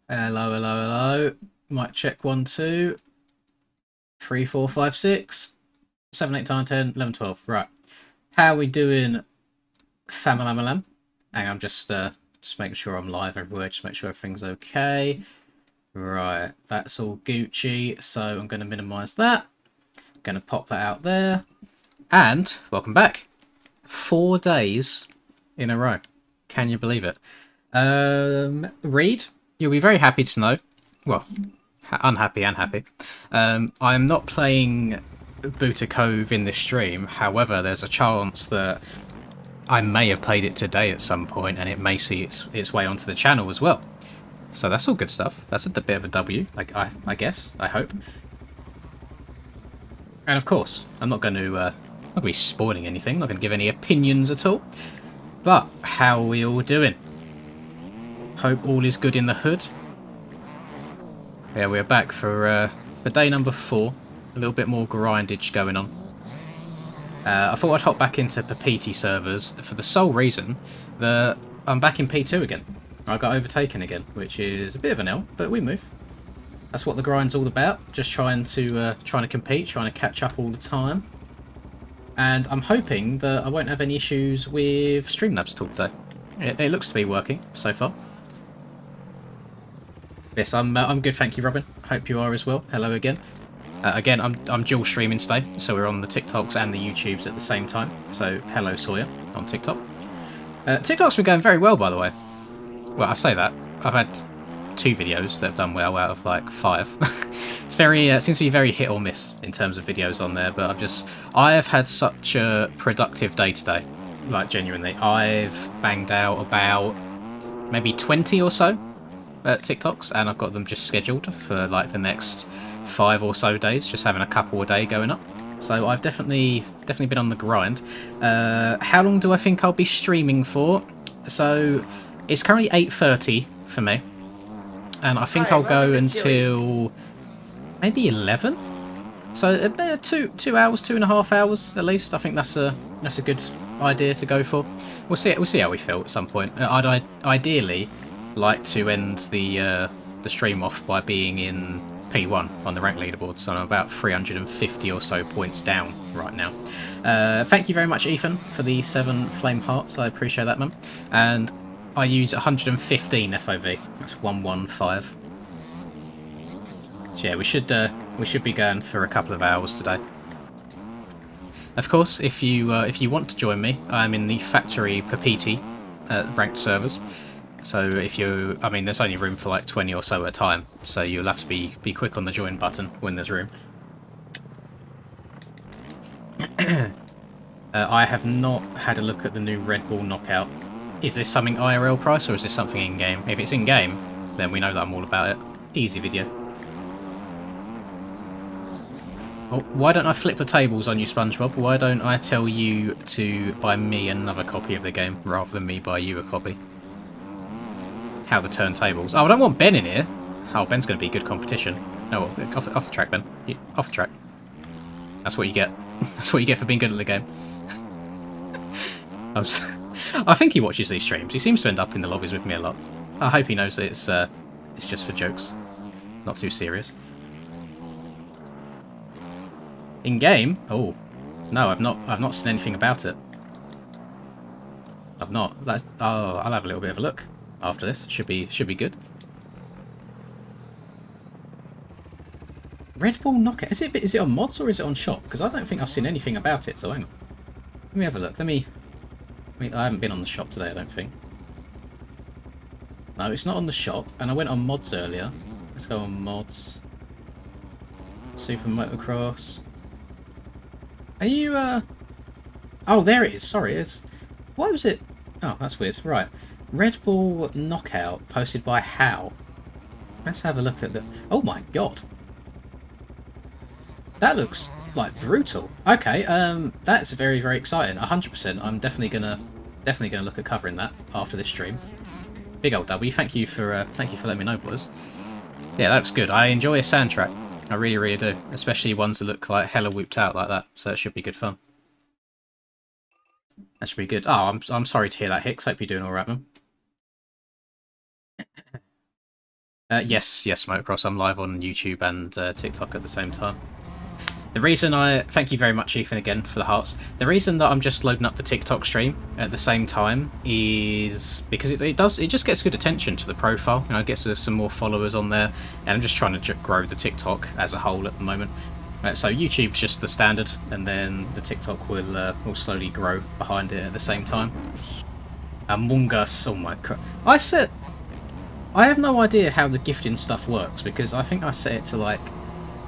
Hello, hello, hello. Mic check 1, 2, 3, 4, 5, 6, 7, 8, 9, 10, 11, 12. Right. How are we doing, famalalam? Hang on, I'm just making sure I'm live everywhere, just make sure everything's okay. Right, that's all Gucci, so I'm going to minimise that. Going to pop that out there. And, welcome back. 4 days in a row. Can you believe it? Reed, you'll be very happy to know. Well, unhappy and happy. I'm not playing Buta Cove in this stream. However, there's a chance that I may have played it today at some point, and it may see its way onto the channel as well. So that's all good stuff. That's a bit of a W, I guess. I hope. And of course, I'm not going to not going to be spoiling anything. Not going to give any opinions at all. But how are we all doing? Hope all is good in the hood. Yeah, we're back for day number 4. A little bit more grindage going on. I thought I'd hop back into Papiti servers for the sole reason that I'm back in P2 again. I got overtaken again, which is a bit of an L, but we move. That's what the grind's all about. Just trying to compete, trying to catch up all the time. And I'm hoping that I won't have any issues with Streamlabs talk today. It looks to be working so far. Yes, I'm good, thank you, Robin. Hope you are as well. Hello again. Again, I'm dual streaming today, so we're on the TikToks and the YouTubes at the same time. So hello Sawyer on TikTok. TikTok's been going very well, by the way. Well, I say that I've had 2 videos that have done well out of like 5. It's very seems to be very hit or miss in terms of videos on there. But I have had such a productive day today. Like genuinely, I've banged out about maybe 20 or so TikToks, and I've got them just scheduled for like the next 5 or so days, just having a couple a day going up. So I've definitely been on the grind. How long do I think I'll be streaming for? So it's currently 8:30 for me, and I think I'll go until maybe 11. So about 2 hours, 2.5 hours at least. I think that's a good idea to go for. We'll see how we feel at some point. I'd ideally like to end the stream off by being in P1 on the rank leaderboard, so I'm about 350 or so points down right now. Thank you very much, Ethan, for the 7 flame hearts. I appreciate that, man. And I use 115 FOV. That's 115. So yeah, we should be going for a couple of hours today. Of course, if you want to join me, I'm in the Factory Papiti ranked servers. So I mean, there's only room for like 20 or so at a time, so you'll have to be quick on the join button when there's room. I have not had a look at the new Red Bull Knockout. Is this something IRL price, or is this something in-game? If it's in-game, then we know that I'm all about it. Easy video. Oh, why don't I flip the tables on you, SpongeBob? Why don't I tell you to buy me another copy of the game, rather than me buy you a copy? How the turntables. Oh, I don't want Ben in here. Oh, Ben's going to be good competition. No, off the track, Ben. Off the track. That's what you get. That's what you get for being good at the game. I think he watches these streams. He seems to end up in the lobbies with me a lot. I hope he knows that it's just for jokes, not too serious. In game? Oh, no, I've not seen anything about it. I've not. Oh, I'll have a little bit of a look after this. Should be good. Red Bull Knockout. Is it on mods or is it on shop? Because I don't think I've seen anything about it. So hang on. Let me have a look. I haven't been on the shop today, I don't think. No, it's not on the shop. And I went on mods earlier. Let's go on mods. Super Motocross. Are you Oh, there it is. Sorry, why was it? Oh, that's weird. Right. Red Bull Knockout posted by How. Let's have a look at the... Oh my god. That looks like brutal. Okay, that's very, very exciting. 100%. I'm definitely gonna look at covering that after this stream. Big old W. Thank you for letting me know, boys. Yeah, that looks good. I enjoy a sand track. I really, really do. Especially ones that look like hella whooped out like that. So it should be good fun. That should be good. Oh, I'm sorry to hear that, Hicks. Hope you're doing all right, man. Yes, Motocross. I'm live on YouTube and TikTok at the same time. The reason thank you very much, Ethan, again for the hearts. The reason that I'm just loading up the TikTok stream at the same time is because it just gets good attention to the profile. You know, it gets some more followers on there, and I'm just trying to grow the TikTok as a whole at the moment. So YouTube's just the standard, and then the TikTok will slowly grow behind it at the same time. Among Us, oh my crap! I have no idea how the gifting stuff works because I think I set it to like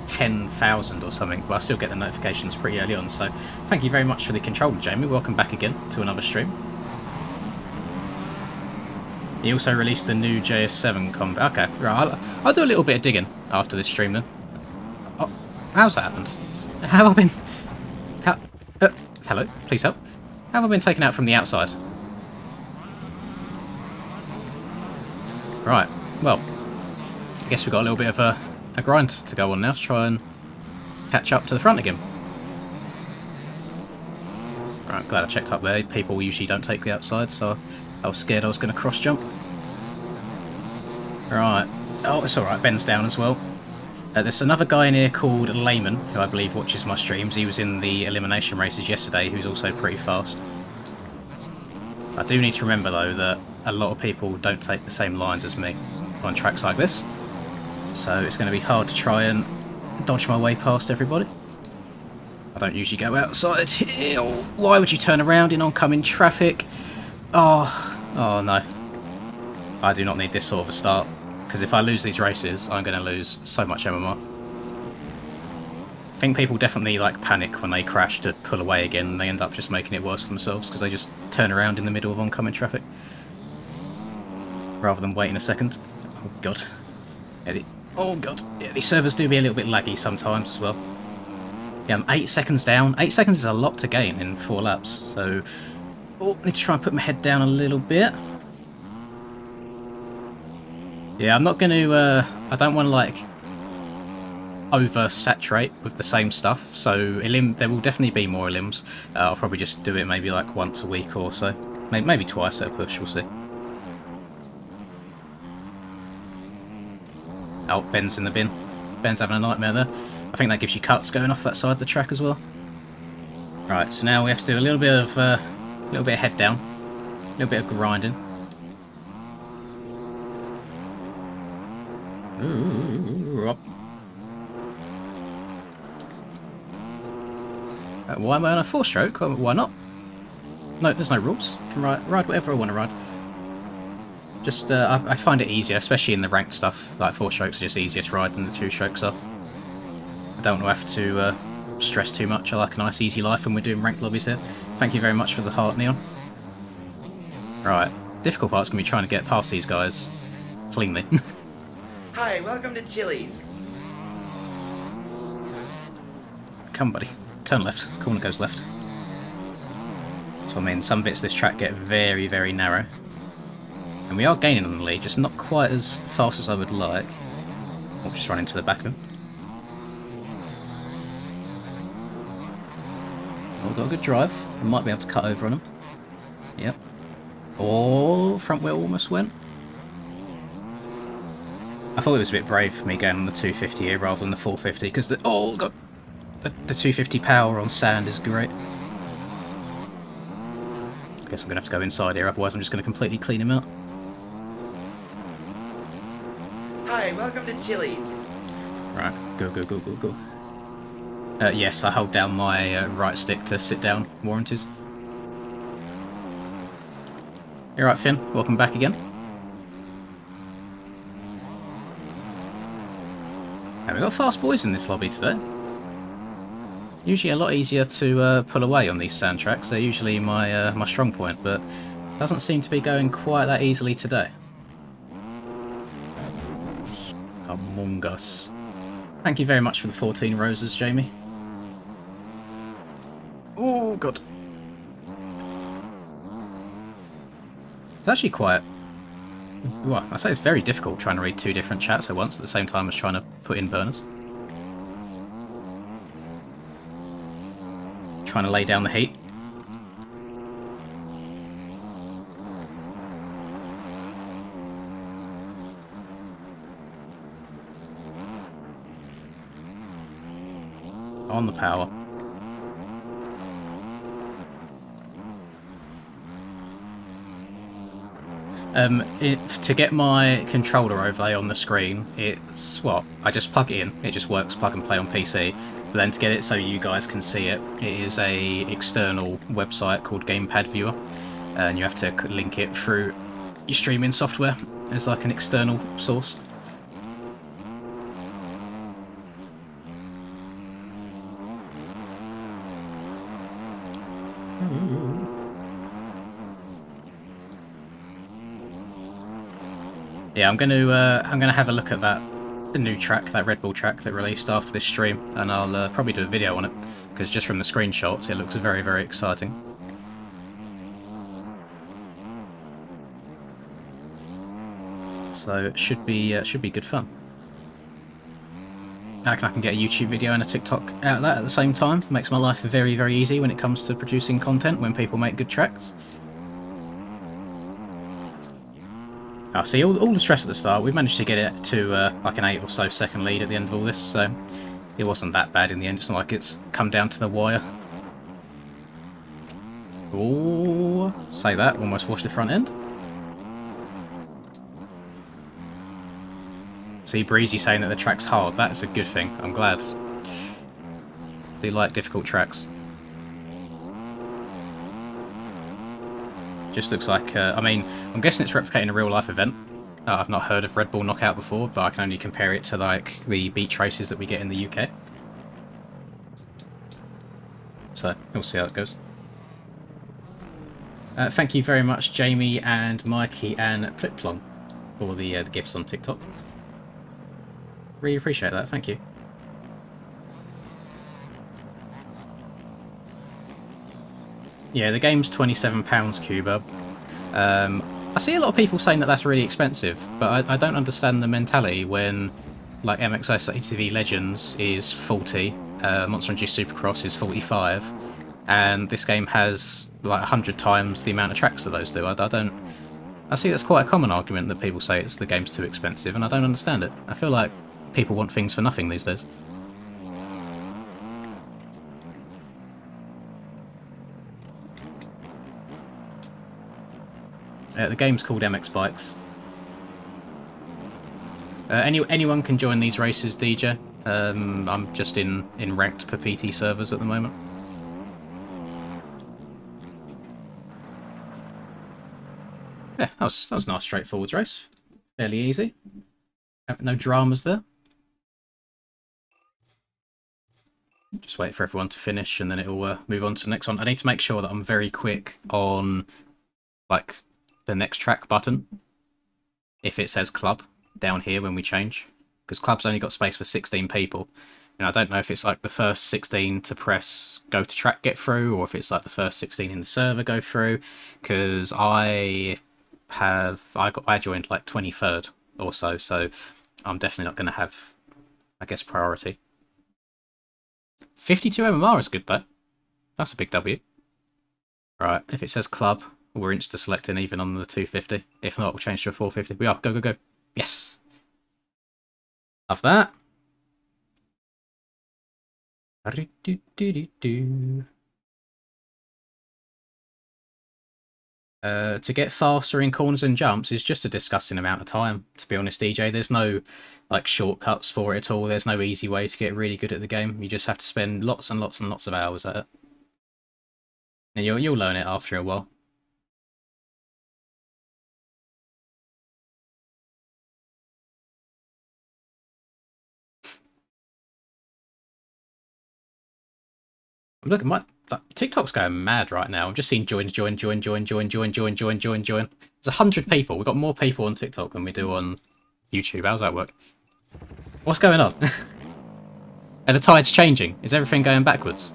10,000 or something, but I still get the notifications pretty early on. So thank you very much for the controller, Jamie. Welcome back again to another stream. He also released the new JS7 combat. Okay, right. I'll do a little bit of digging after this stream then. Oh, how's that happened? How have I been? Hello, please help. How have I been taken out from the outside? Right, well, I guess we've got a little bit of a grind to go on now to try and catch up to the front again. Right, glad I checked up there. People usually don't take the outside, so I was scared I was going to cross jump. Right, oh, it's alright, Ben's down as well. There's another guy in here called Layman, who I believe watches my streams. He was in the elimination races yesterday, who's also pretty fast. I do need to remember though that a lot of people don't take the same lines as me on tracks like this, so it's going to be hard to try and dodge my way past everybody. I don't usually go outside here. Why would you turn around in oncoming traffic? Oh no. I do not need this sort of a start, because if I lose these races I'm going to lose so much MMR. I think people definitely like panic when they crash to pull away again, and they end up just making it worse for themselves because they just turn around in the middle of oncoming traffic rather than waiting a second. Oh god. Oh god. Yeah, these servers do be a little bit laggy sometimes as well. Yeah, I'm 8 seconds down. 8 seconds is a lot to gain in 4 laps, so I need to try and put my head down a little bit. Yeah, I'm not going to, I don't want to like oversaturate with the same stuff, so there will definitely be more elims. I'll probably just do it maybe like once a week or so. Maybe twice at a push, we'll see. Oh, Ben's in the bin. Ben's having a nightmare there. I think that gives you cuts going off that side of the track as well. Right, so now we have to do a little bit of head down, a little bit of grinding. Ooh, why am I on a 4-stroke? Why not? No, there's no rules. I can ride whatever I want to ride. Just, I find it easier, especially in the ranked stuff. Like 4-strokes are just easier to ride than the 2-strokes are. I don't have to stress too much. I like a nice easy life when we're doing ranked lobbies here. Thank you very much for the heart, Neon. Right, difficult part's going to be trying to get past these guys cleanly. Hi, welcome to Chili's. Come, buddy. Turn left. Corner goes left. So I mean, some bits of this track get very, very narrow. And we are gaining on the lead, just not quite as fast as I would like. I'll just run into the back of him. Oh, got a good drive. I might be able to cut over on him. Yep. Oh, front wheel almost went. I thought it was a bit brave for me going on the 250 here rather than the 450, because the 250 power on sand is great. I guess I'm going to have to go inside here, otherwise I'm just going to completely clean him out. Hi, welcome to Chili's. Right, go. Yes, I hold down my right stick to sit down warranties. You alright, Finn? Welcome back again. And we've got fast boys in this lobby today. Usually a lot easier to pull away on these sand tracks. They're usually my strong point, but doesn't seem to be going quite that easily today. Among Us. Thank you very much for the 14 roses, Jamie. Oh god. It's actually quite... Well, I say it's very difficult trying to read 2 different chats at once at the same time as trying to put in burners. Trying to lay down the heat. on the power. To get my controller overlay on the screen, it's, well, I just plug it in. It just works plug and play on PC. But then to get it so you guys can see it, it is a external website called Gamepad Viewer, and you have to link it through your streaming software as like an external source. Yeah, I'm gonna have a look at that new track, that Red Bull track that released after this stream, and I'll probably do a video on it, because just from the screenshots it looks very, very exciting. So it should be good fun. I reckon I can get a YouTube video and a TikTok out of that at the same time. Makes my life very, very easy when it comes to producing content when people make good tracks. Oh, see, all the stress at the start, we've managed to get it to like an 8 or so second lead at the end of all this, so it wasn't that bad in the end. It's not like it's come down to the wire. Oh, say that, almost washed the front end. See, Breezy saying that the track's hard. That's a good thing. I'm glad. They like difficult tracks. Just looks like, I mean, I'm guessing it's replicating a real-life event. I've not heard of Red Bull Knockout before, but I can only compare it to, like, the beach races that we get in the UK. So, we'll see how it goes. Thank you very much, Jamie and Mikey and Plipplong, for the gifts on TikTok. Really appreciate that, thank you. Yeah, the game's £27, Cuba. I see a lot of people saying that that's really expensive, but I don't understand the mentality when, like, MXGP ATV Legends is 40, Monster Energy Supercross is 45, and this game has, like, 100 times the amount of tracks that those do. I see that's quite a common argument that people say the game's too expensive, and I don't understand it. I feel like people want things for nothing these days. The game's called MX Bikes. Anyone can join these races, DJ. I'm just in ranked per PT servers at the moment. Yeah, that was a nice straightforward race. Fairly easy. No dramas there. Just wait for everyone to finish and then it'll move on to the next one. I need to make sure that I'm very quick on, like, the next track button if it says club down here when we change, because club's only got space for 16 people, and I don't know if it's like the first 16 to press go to track get through, or if it's like the first 16 in the server go through, because I joined like 23rd or so, so I'm definitely not going to have, I guess, priority. 52 MMR is good though. That's a big W. Right, if it says club, we're insta-selecting even on the 250. If not, we'll change to a 450. We are. Go, go, go. Yes. Love that. To get faster in corners and jumps is just a disgusting amount of time, to be honest, DJ. There's no, like, shortcuts for it at all. There's no easy way to get really good at the game. You just have to spend lots and lots and lots of hours at it. And you'll learn it after a while. Look, my TikTok's going mad right now. I'm just seeing join. There's 100 people. We've got more people on TikTok than we do on YouTube. How's that work? What's going on? Are the tides changing? Is everything going backwards?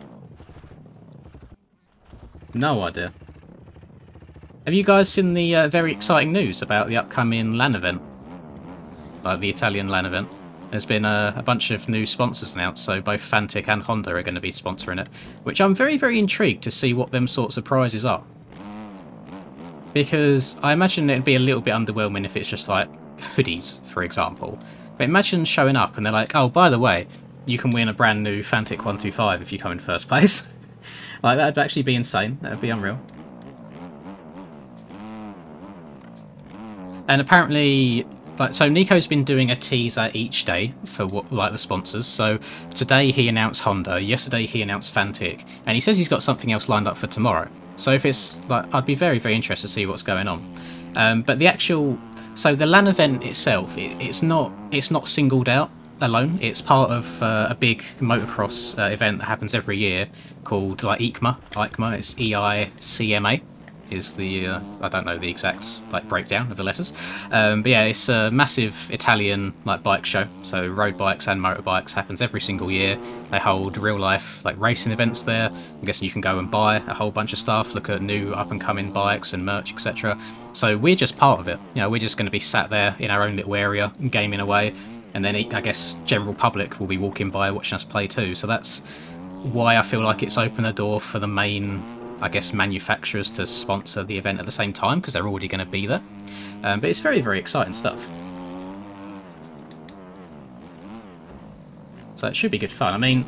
No idea. Have you guys seen the very exciting news about the upcoming LAN event? Like the Italian LAN event? There's been a bunch of new sponsors announced, so both Fantic and Honda are going to be sponsoring it, which I'm very, very intrigued to see what them sorts of prizes are. Because I imagine it'd be a little bit underwhelming if it's just like hoodies, for example. But imagine showing up and they're like, oh, by the way, you can win a brand new Fantic 125 if you come in first place. Like, that'd actually be insane. That'd be unreal. And apparently, like, so Nico's been doing a teaser each day for the sponsors. So today he announced Honda, yesterday he announced Fantic, and he says he's got something else lined up for tomorrow. So if it's like, I'd be very, very interested to see what's going on. But the actual, so the LAN event itself, it's not singled out alone. It's part of a big motocross event that happens every year called like EICMA. EICMA, it's EICMA. Is the I don't know the exact like breakdown of the letters, but yeah, it's a massive Italian like bike show. So road bikes and motorbikes, happens every single year. They hold real life like racing events there. I'm guessing you can go and buy a whole bunch of stuff, look at new up and coming bikes and merch, etc. So we're just part of it. You know, we're just going to be sat there in our own little area gaming away, and then I guess general public will be walking by watching us play too. So that's why I feel like it's opened the door for the main, I guess, manufacturers to sponsor the event at the same time, because they're already going to be there. But it's very, very exciting stuff. So it should be good fun. I mean,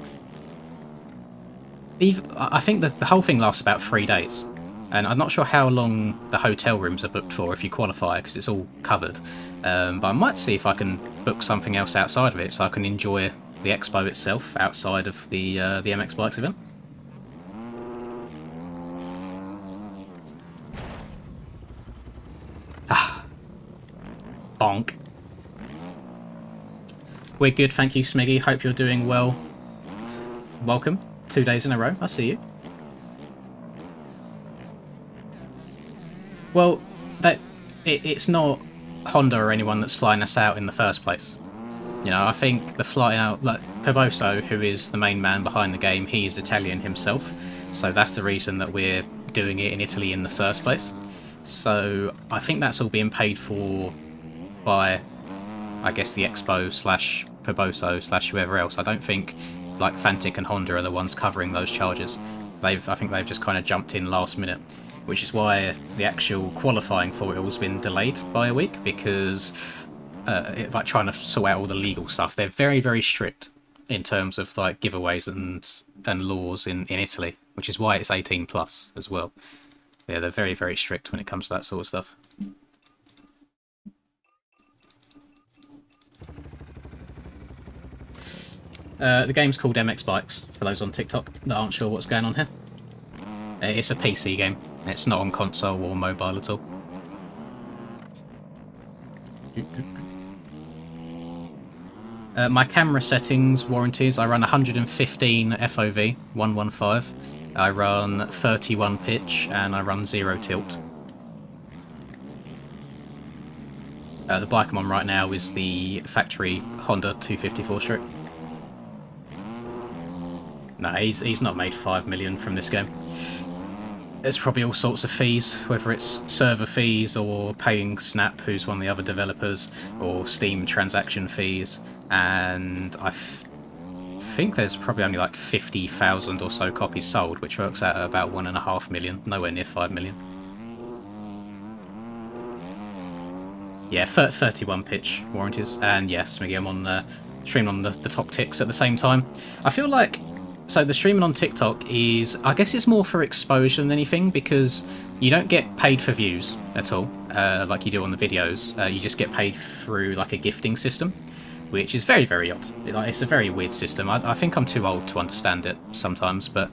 I think the whole thing lasts about 3 days. And I'm not sure how long the hotel rooms are booked for if you qualify, because it's all covered. But I might see if I can book something else outside of it, so I can enjoy the expo itself outside of the MX Bikes event. Bonk. We're good, thank you, Smiggy. Hope you're doing well. Welcome. 2 days in a row. I see you. Well, it's not Honda or anyone that's flying us out in the first place. You know, I think the flying out, like Peboso, who is the main man behind the game, he is Italian himself. So that's the reason that we're doing it in Italy in the first place. So I think that's all being paid for by, I guess, the Expo slash Peboso slash whoever else. I don't think like Fantic and Honda are the ones covering those charges. I think they've just kind of jumped in last minute, which is why the actual qualifying for it all's been delayed by a week, because like trying to sort out all the legal stuff. They're very, very strict in terms of like giveaways and laws in Italy, which is why it's 18 plus as well. Yeah, they're very, very strict when it comes to that sort of stuff. The game's called MX Bikes, for those on TikTok that aren't sure what's going on here. It's a PC game. It's not on console or mobile at all. My camera settings, warranties, I run 115 FOV, 115. I run 31 pitch, and I run 0 tilt. The bike I'm on right now is the factory Honda 254 strip. No, he's not made 5 million from this game. There's probably all sorts of fees, whether it's server fees or paying Snap, who's one of the other developers, or Steam transaction fees, and I think there's probably only like 50,000 or so copies sold, which works out at about 1.5 million, nowhere near 5 million. Yeah, 31 pitch warranties, and yes, Smiggy, I'm on streaming on the top ticks at the same time. I feel like, so the streaming on TikTok is, I guess it's more for exposure than anything, because you don't get paid for views at all, like you do on the videos. You just get paid through like a gifting system, which is very, very odd. It's a very weird system. I think I'm too old to understand it sometimes, but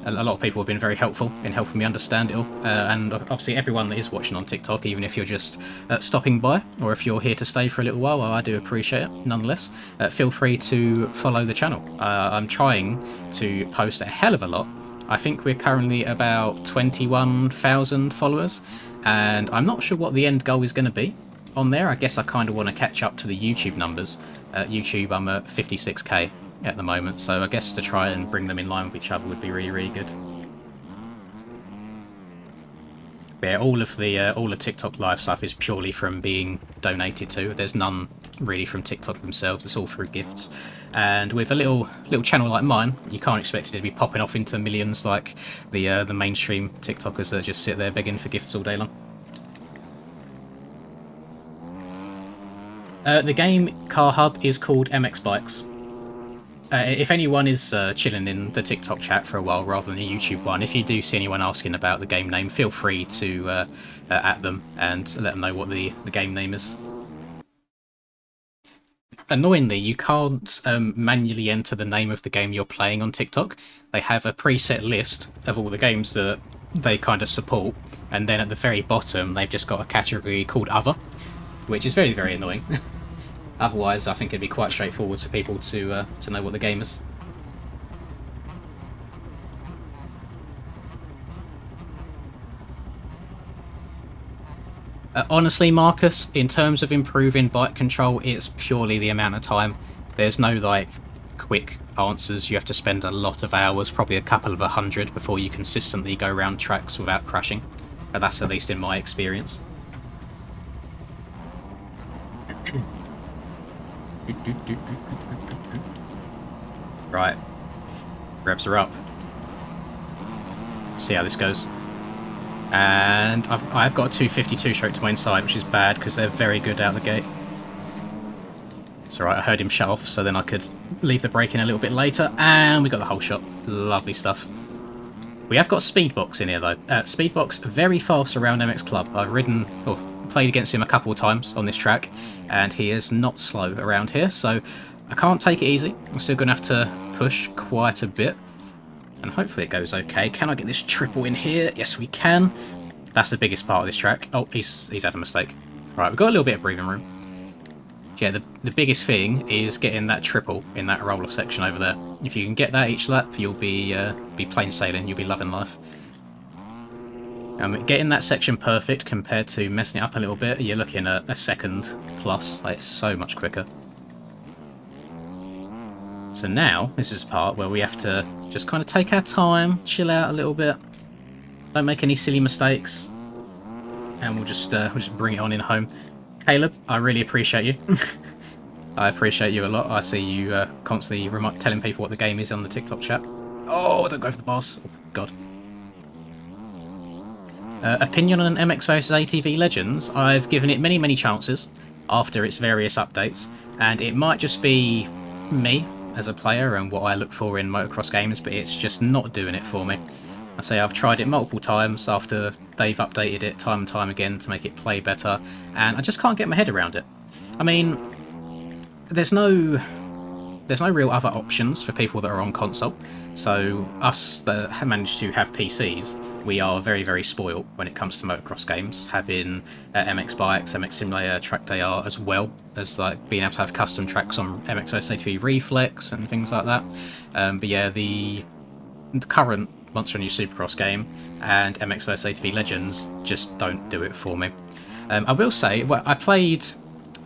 a lot of people have been very helpful in helping me understand it all. And obviously everyone that is watching on TikTok, even if you're just stopping by, or if you're here to stay for a little while, well, I do appreciate it nonetheless. Feel free to follow the channel. I'm trying to post a hell of a lot. I think we're currently about 21,000 followers, and I'm not sure what the end goal is going to be on there. I guess I kind of want to catch up to the YouTube numbers. YouTube, I'm at 56k at the moment, so I guess to try and bring them in line with each other would be really, really good. But yeah, all the TikTok live stuff is purely from being donated to. There's none really from TikTok themselves. It's all through gifts. And with a little channel like mine, you can't expect it to be popping off into the millions like the mainstream TikTokers that just sit there begging for gifts all day long. The game Car Hub is called MX Bikes. If anyone is chilling in the TikTok chat for a while rather than the YouTube one, if you do see anyone asking about the game name, feel free to at them and let them know what the game name is. Annoyingly, you can't manually enter the name of the game you're playing on TikTok. They have a preset list of all the games that they kind of support, and then at the very bottom they've just got a category called Other, which is very, very annoying. Otherwise, I think it'd be quite straightforward for people to know what the game is. Honestly, Marcus, in terms of improving bike control, it's purely the amount of time. There's no, like, quick answers. You have to spend a lot of hours, probably a couple of 100, before you consistently go around tracks without crashing. That's at least in my experience. Right. Revs are up. See how this goes. And I've got a 252 straight to my inside, which is bad because they're very good out the gate. It's alright, I heard him shut off, so then I could leave the brake in a little bit later, and we got the whole shot. Lovely stuff. We have got Speedbox in here though. Speedbox, very fast around MX Club. I've ridden, or played against him a couple of times on this track, and he is not slow around here, so I can't take it easy. I'm still going to have to push quite a bit. And hopefully it goes okay. Can I get this triple in here? Yes, we can. That's the biggest part of this track. Oh, he's had a mistake. Right, we've got a little bit of breathing room. Yeah, the biggest thing is getting that triple in that roller section over there. If you can get that each lap, you'll be plain sailing. You'll be loving life. Getting that section perfect compared to messing it up a little bit, you're looking at a second plus. Like, it's so much quicker. So now, this is the part where we have to just kind of take our time, chill out a little bit, don't make any silly mistakes, and we'll just bring it on in home. Caleb, I really appreciate you. I appreciate you a lot. I see you constantly telling people what the game is on the TikTok chat. Oh, don't go for the boss. Oh, God. Opinion on MX vs ATV Legends? I've given it many, many chances after its various updates, and it might just be me as a player and what I look for in motocross games, but it's just not doing it for me. I say I've tried it multiple times after they've updated it time and time again to make it play better, and I just can't get my head around it. I mean, there's no real other options for people that are on console, so us that have managed to have PCs, we are very, very spoiled when it comes to motocross games, having MX Bikes, MX Simulator, Track Day R, as well as like being able to have custom tracks on MX vs ATV Reflex and things like that. But yeah, the current Monster Energy Supercross game and MX vs ATV Legends just don't do it for me. I will say, well, I played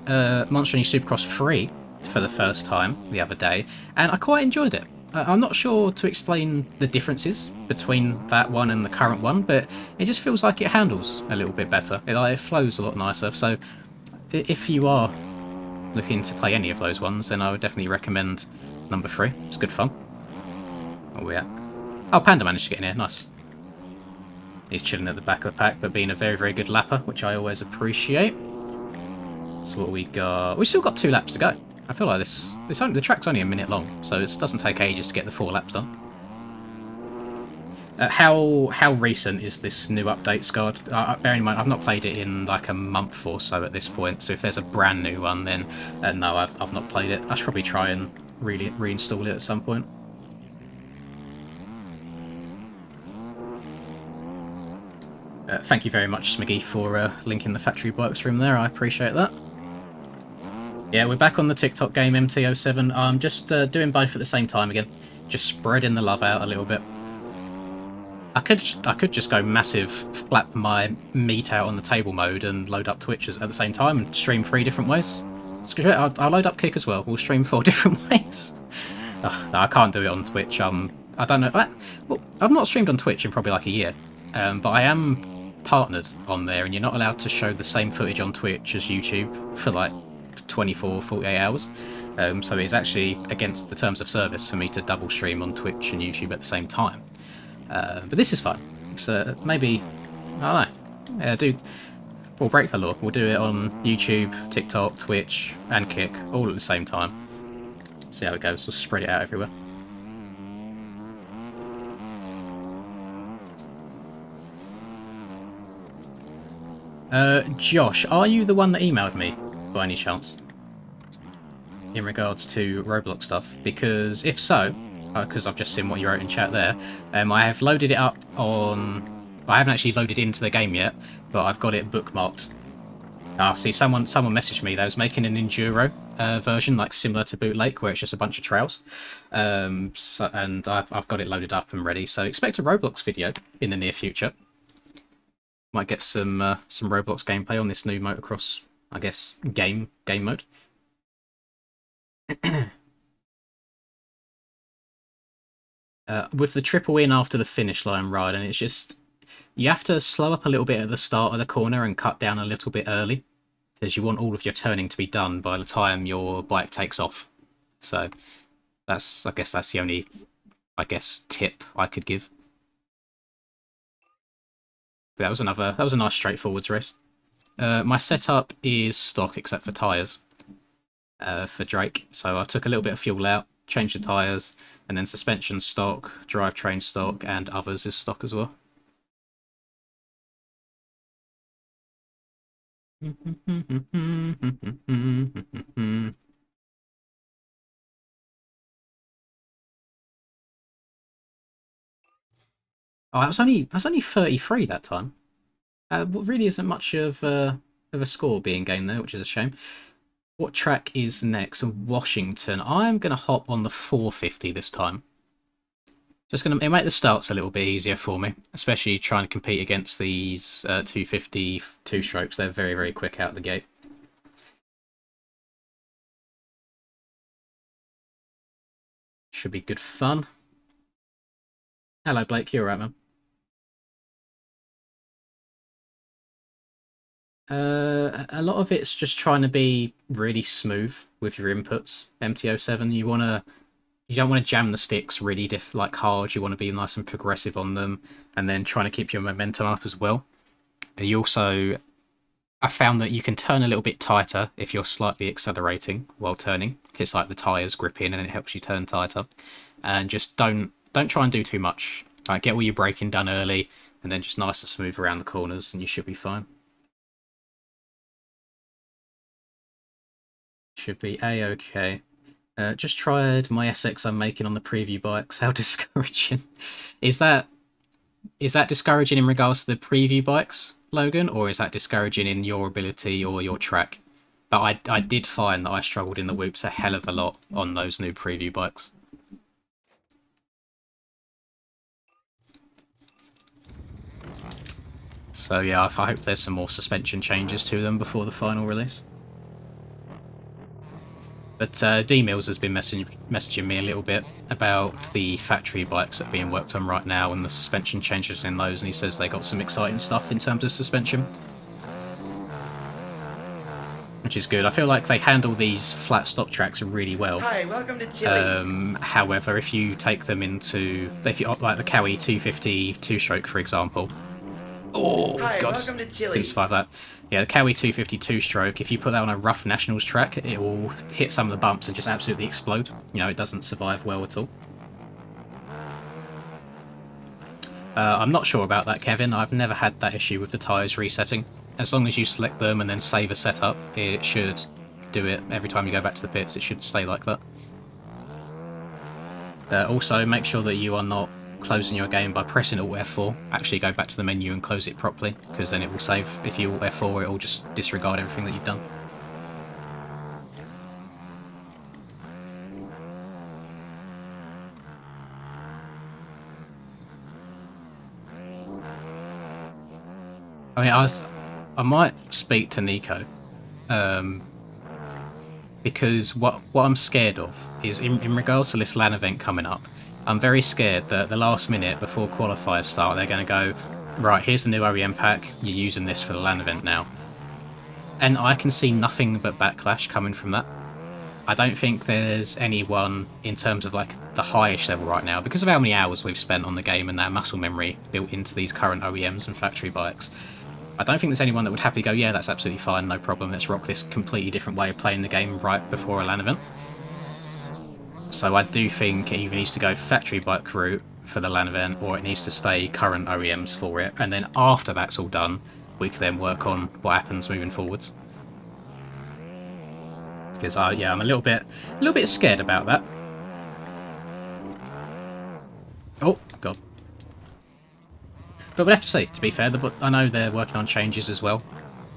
Monster Energy Supercross 3 for the first time the other day, and I quite enjoyed it. I'm not sure to explain the differences between that one and the current one, but it just feels like it handles a little bit better. It flows a lot nicer, so if you are looking to play any of those ones, then I would definitely recommend number 3. It's good fun. Oh yeah. Oh, Panda managed to get in here, nice. He's chilling at the back of the pack, but being a very, very good lapper, which I always appreciate. So what we got? We've still got 2 laps to go. I feel like the track's only a minute long, so it doesn't take ages to get the 4 laps done. How recent is this new update, Scott? Bearing in mind, I've not played it in like a month or so at this point, so if there's a brand new one, then no, I've not played it. I should probably try and really reinstall it at some point. Thank you very much, Smiggy, for linking the factory bikes room there. I appreciate that. Yeah, we're back on the TikTok game MT07. I'm just doing both at the same time again. Just spreading the love out a little bit. I could just go massive, flap my meat out on the table mode and load up Twitch at the same time and stream 3 different ways. I'll load up Kick as well. We'll stream 4 different ways. No, I can't do it on Twitch. I don't know. Well, I've not streamed on Twitch in probably like a year, but I am partnered on there, and you're not allowed to show the same footage on Twitch as YouTube for like 24, 48 hours. So it's actually against the terms of service for me to double stream on Twitch and YouTube at the same time. But this is fun. So maybe, I don't know, we'll break the law. We'll do it on YouTube, TikTok, Twitch, and Kick all at the same time. See how it goes. We'll spread it out everywhere. Josh, are you the one that emailed me, by any chance? In regards to Roblox stuff? Because if so, because I've just seen what you wrote in chat there, I have loaded it up on... I haven't actually loaded into the game yet, but I've got it bookmarked. Ah, see, someone messaged me. They was making an Enduro version, like similar to Boot Lake, where it's just a bunch of trails. And I've got it loaded up and ready, so expect a Roblox video in the near future. Might get some Roblox gameplay on this new motocross, I guess, game mode. With the triple in after the finish line ride, and it's just you have to slow up a little bit at the start of the corner and cut down a little bit early, because you want all of your turning to be done by the time your bike takes off. So I guess that's the only tip I could give. That was a nice straightforward race. My setup is stock except for tyres for Drake. So I took a little bit of fuel out, changed the tyres, and then suspension stock, drivetrain stock, and others is stock as well. Oh, I was only 33 that time. What really isn't much of a score being gained there, which is a shame. What track is next? Washington. I'm going to hop on the 450 this time. Just going to make the starts a little bit easier for me, especially trying to compete against these 250 two-strokes. They're very, very quick out the gate. Should be good fun. Hello, Blake. You're right, man. A lot of it's just trying to be really smooth with your inputs. MT07, you don't want to jam the sticks really hard. You want to be nice and progressive on them, and then trying to keep your momentum up as well. And I found that you can turn a little bit tighter if you're slightly accelerating while turning. It's like the tyres grip in and it helps you turn tighter. And just don't try and do too much. Like, get all your braking done early, and then just nice and smooth around the corners, and you should be fine. Should be a-okay. Just tried my SX I'm making on the preview bikes. How discouraging. Is that discouraging in regards to the preview bikes, Logan, or is that discouraging in your ability or your track? But I did find that I struggled in the whoops a hell of a lot on those new preview bikes. So yeah, I hope there's some more suspension changes to them before the final release. But D-Mills has been messaging me a little bit about the factory bikes that are being worked on right now and the suspension changes in those, and he says they got some exciting stuff in terms of suspension, which is good. I feel like they handle these flat stock tracks really well. Hi, welcome to Chili's. However, if you take them into, like the Cowie 250 two-stroke, for example. Oh, Hi, God, welcome to Chili's. didn't survive that. Yeah, the Cowie 250 two-stroke, if you put that on a rough Nationals track, it will hit some of the bumps and just absolutely explode. You know, it doesn't survive well at all. I'm not sure about that, Kevin. I've never had that issue with the tyres resetting. As long as you select them and then save a setup, it should do it every time you go back to the pits. It should stay like that. Also, make sure that you are not closing your game by pressing Alt F4. Actually go back to the menu and close it properly, because then it will save. If you Alt F4, it will just disregard everything that you've done. I mean, I might speak to Nico, because what I'm scared of is in regards to this LAN event coming up. I'm very scared that the last minute before qualifiers start, they're going to go, right, here's the new OEM pack, you're using this for the LAN event now. And I can see nothing but backlash coming from that. I don't think there's anyone in terms of like the highest level right now, because of how many hours we've spent on the game and that muscle memory built into these current OEMs and factory bikes. I don't think there's anyone that would happily go, yeah, that's absolutely fine, no problem, let's rock this completely different way of playing the game right before a LAN event. So I do think it either needs to go factory bike route for the LAN event, or it needs to stay current OEMs for it, and then after that's all done, we can then work on what happens moving forwards. Because yeah, I'm a little bit scared about that. Oh god. But we'll have to see, to be fair. I know they're working on changes as well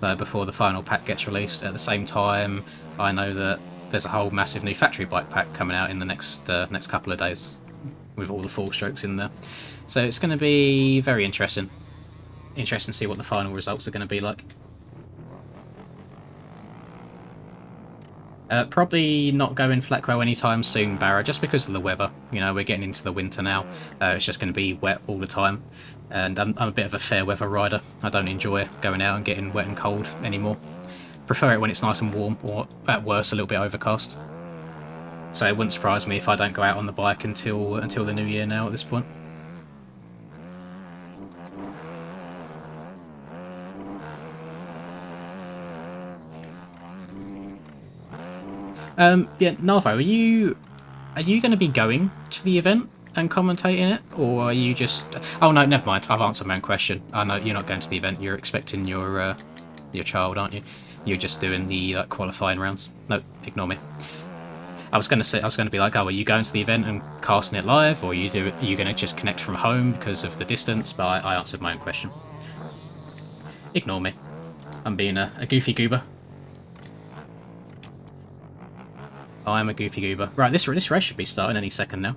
before the final pack gets released. At the same time, I know that there's a whole massive new factory bike pack coming out in the next couple of days with all the 4-strokes in there. So it's going to be very interesting. Interesting to see what the final results are going to be like. Probably not going Flacco anytime soon, Barra, just because of the weather. You know, we're getting into the winter now. It's just going to be wet all the time. And I'm a bit of a fair weather rider. I don't enjoy going out and getting wet and cold anymore. Prefer it when it's nice and warm, or at worst a little bit overcast. So it wouldn't surprise me if I don't go out on the bike until the new year now at this point. Yeah, Narvo, are you going to be going to the event and commentating it, or are you just... Oh no, never mind. I've answered my own question. I know you're not going to the event. You're expecting your child, aren't you? You're just doing the qualifying rounds. No, ignore me. I was going to be like, oh, are you going to the event and casting it live, or are you going to just connect from home because of the distance? But I answered my own question. Ignore me. I'm being a goofy goober. I am a goofy goober. Right, this race should be starting any second now.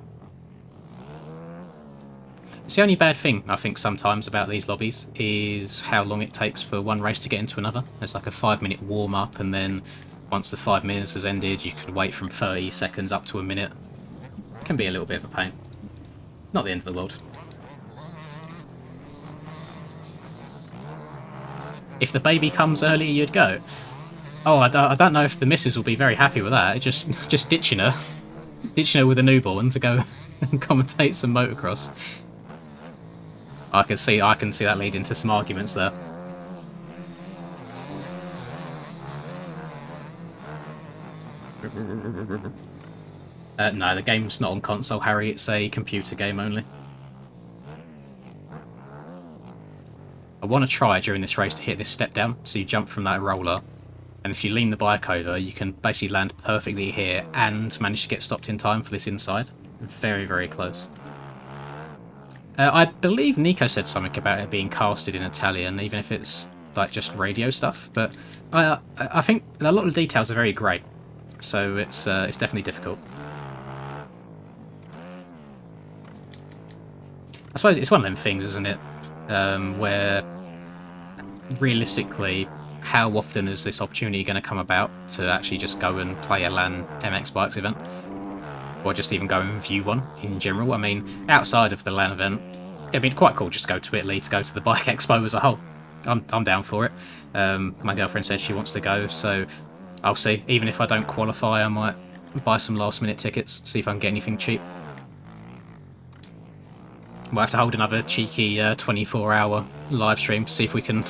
It's the only bad thing, I think, sometimes about these lobbies is how long it takes for one race to get into another. There's like a 5-minute warm-up, and then once the 5 minutes has ended, you can wait from 30 seconds up to a minute. It can be a little bit of a pain. Not the end of the world. If the baby comes early, you'd go. Oh, I don't know if the missus will be very happy with that. It's just ditching her with a newborn to go and commentate some motocross. I can see that leading to some arguments there. No, the game's not on console, Harry. It's a computer game only. I want to try during this race to hit this step down, so you jump from that roller. And if you lean the bike over, you can basically land perfectly here and manage to get stopped in time for this inside. Very, very close. I believe Nico said something about it being casted in Italian, even if it's like just radio stuff. But I think a lot of the details are very great, so it's definitely difficult. I suppose it's one of them things, isn't it? Where realistically, how often is this opportunity going to come about to actually just go and play a LAN MX Bikes event? Or just even go and view one in general? I mean, outside of the LAN event, it'd be quite cool just to go to Italy, to go to the Bike Expo as a whole. I'm down for it. My girlfriend says she wants to go, so I'll see. Even if I don't qualify, I might buy some last-minute tickets, see if I can get anything cheap. We'll have to hold another cheeky 24-hour live stream to see if we can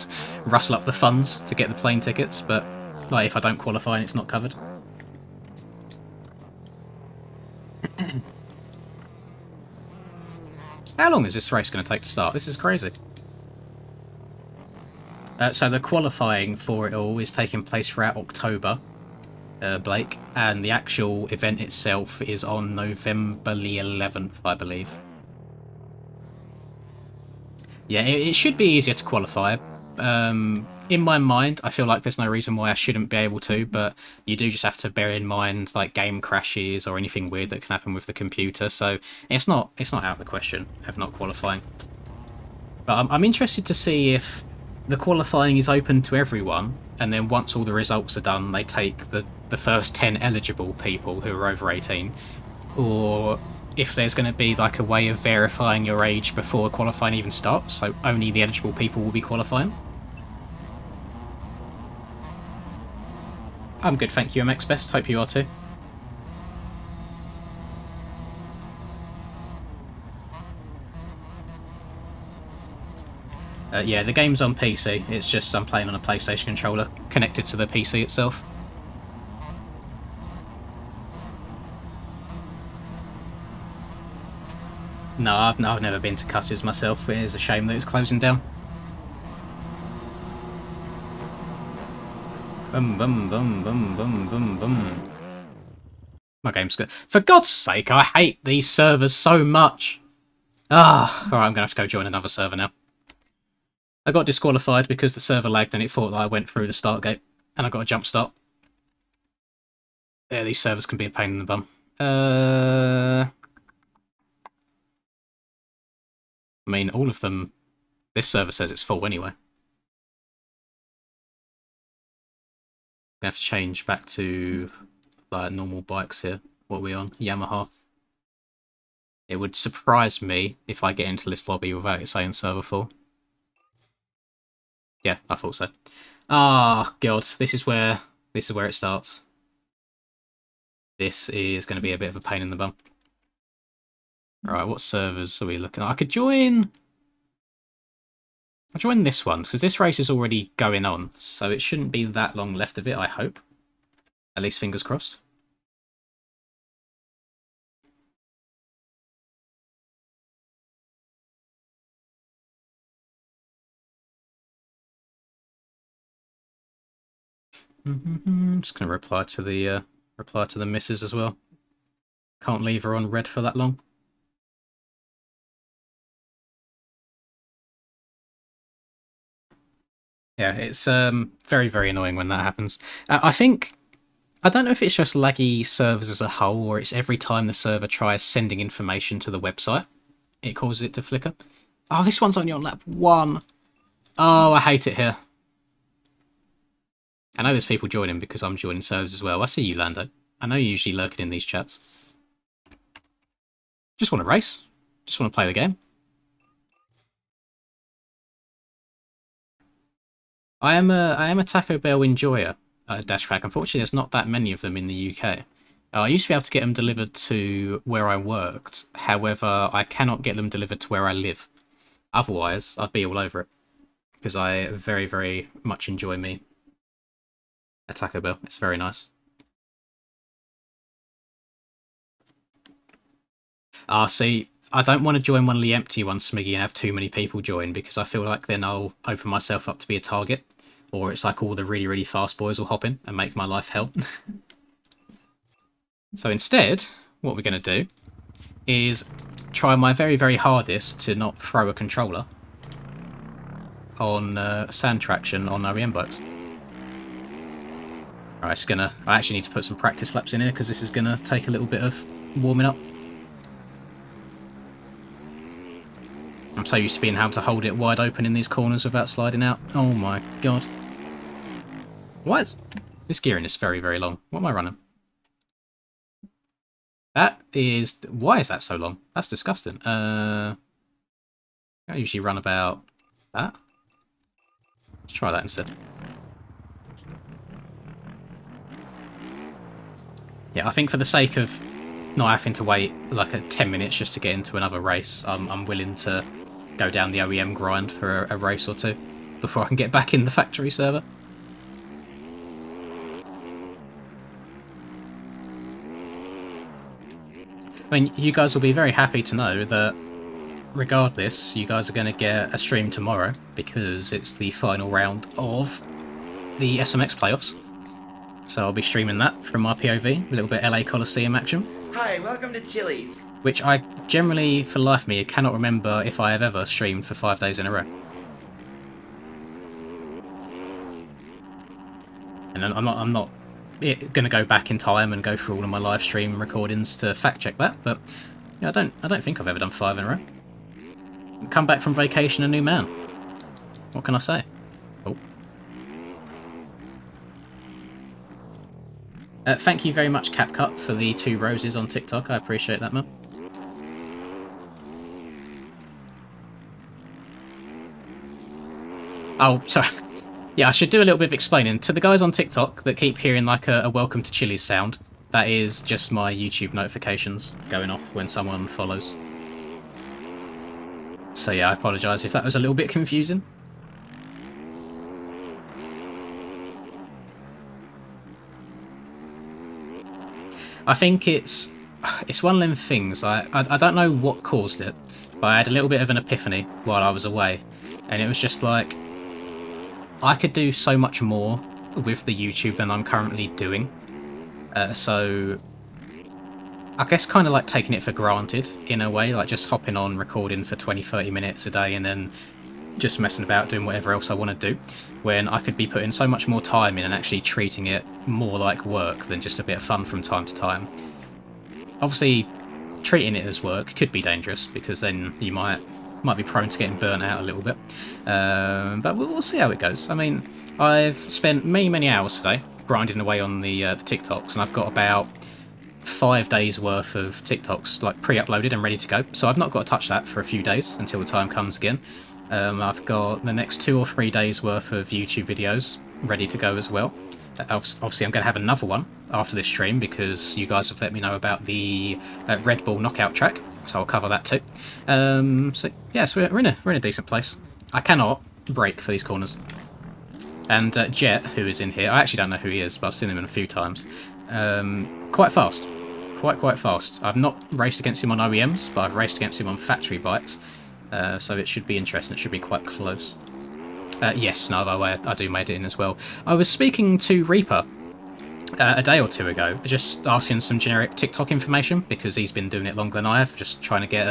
rustle up the funds to get the plane tickets, but like, if I don't qualify and it's not covered. How long is this race going to take to start? This is crazy. So the qualifying for it all is taking place throughout October, Blake, and the actual event itself is on November the 11th, I believe. Yeah, it should be easier to qualify. In my mind, I feel like there's no reason why I shouldn't be able to, but you do just have to bear in mind like game crashes or anything weird that can happen with the computer. So it's not out of the question of not qualifying. But I'm interested to see if the qualifying is open to everyone, and then once all the results are done, they take the first 10 eligible people who are over 18, or if there's going to be like a way of verifying your age before qualifying even starts, so only the eligible people will be qualifying. I'm good, thank you, MX Best. Hope you are too. Yeah, the game's on PC. It's just I'm playing on a PlayStation controller connected to the PC itself. No, I've never been to Cusses myself. It is a shame that it's closing down. Bum bum bum bum bum bum bum. My game's good. For God's sake, I hate these servers so much. Ah, alright, I'm gonna have to go join another server now. I got disqualified because the server lagged and it thought that I went through the start gate. And I got a jump start. Yeah, these servers can be a pain in the bum. I mean, all of them... This server says it's full anyway. I have to change back to like normal bikes here. What are we on? Yamaha. It would surprise me if I get into this lobby without it saying server full. Yeah, I thought so. Ah, God, this is where it starts. This is going to be a bit of a pain in the bum. Right, what servers are we looking at? I could join... I'll join this one, because this race is already going on, so it shouldn't be that long left of it, I hope. At least fingers crossed. Just going to reply to the missus as well. Can't leave her on red for that long. Yeah, it's very, very annoying when that happens. I don't know if it's just laggy servers as a whole, or it's every time the server tries sending information to the website, it causes it to flicker. Oh, this one's only on lap 1. Oh, I hate it here. I know there's people joining because I'm joining servers as well. I see you, Lando. I know you're usually lurking in these chats. Just want to race. Just want to play the game. I am a Taco Bell enjoyer at Dashpack. Unfortunately, there's not that many of them in the UK. I used to be able to get them delivered to where I worked. However, I cannot get them delivered to where I live. Otherwise, I'd be all over it. Because I very, very much enjoy me a Taco Bell. It's very nice. See, I don't want to join one of the empty ones, Smiggy, and have too many people join, because I feel like then I'll open myself up to be a target. Or it's like all the really, really fast boys will hop in and make my life hell. So instead, what we're going to do is try my very, very hardest to not throw a controller on sand traction on OEM bikes. Alright, I actually need to put some practice laps in here because this is going to take a little bit of warming up. I'm so used to being able to hold it wide open in these corners without sliding out. Oh my god. What? This gearing is very, very long. What am I running? That is... Why is that so long? That's disgusting. I usually run about that. Let's try that instead. Yeah, I think for the sake of not having to wait like 10 minutes just to get into another race, I'm willing to go down the OEM grind for a race or two before I can get back in the factory server. I mean, you guys will be very happy to know that regardless, you guys are going to get a stream tomorrow because it's the final round of the SMX playoffs. So I'll be streaming that from my POV, a little bit LA Coliseum action. Hi, welcome to Chili's. Which I generally, for life of me, cannot remember if I have ever streamed for 5 days in a row. And I'm not going to go back in time and go through all of my live stream recordings to fact check that, but yeah, I don't think I've ever done 5 in a row. Come back from vacation a new man. What can I say? Oh. Thank you very much, CapCut, for the 2 roses on TikTok. I appreciate that, man. Oh, sorry. Yeah, I should do a little bit of explaining. To the guys on TikTok that keep hearing like a welcome to Chili's sound, that is just my YouTube notifications going off when someone follows. So yeah, I apologise if that was a little bit confusing. I think it's it's one of them things. I don't know what caused it, but I had a little bit of an epiphany while I was away, and it was just like I could do so much more with the YouTube than I'm currently doing. So I guess kind of like taking it for granted in a way, like just hopping on, recording for 20-30 minutes a day and then just messing about doing whatever else I want to do, when I could be putting so much more time in and actually treating it more like work than just a bit of fun from time to time. Obviously, treating it as work could be dangerous because then you might be prone to getting burnt out a little bit. But we'll see how it goes. I mean, I've spent many hours today grinding away on the TikToks, and I've got about 5 days worth of TikToks like pre-uploaded and ready to go. So I've not got to touch that for a few days until the time comes again. I've got the next 2 or 3 days worth of YouTube videos ready to go as well. Obviously, I'm going to have another one after this stream because you guys have let me know about the Red Bull knockout track, so I'll cover that too. So yeah, so we're in a decent place. I cannot brake for these corners. And Jet, who is in here, I actually don't know who he is, but I've seen him a few times. Quite fast, quite fast. I've not raced against him on OEMs, but I've raced against him on factory bikes. So it should be interesting. It should be quite close. Yes, no, I do made it in as well. I was speaking to Reaper a day or two ago, just asking some generic TikTok information because he's been doing it longer than I have, just trying to get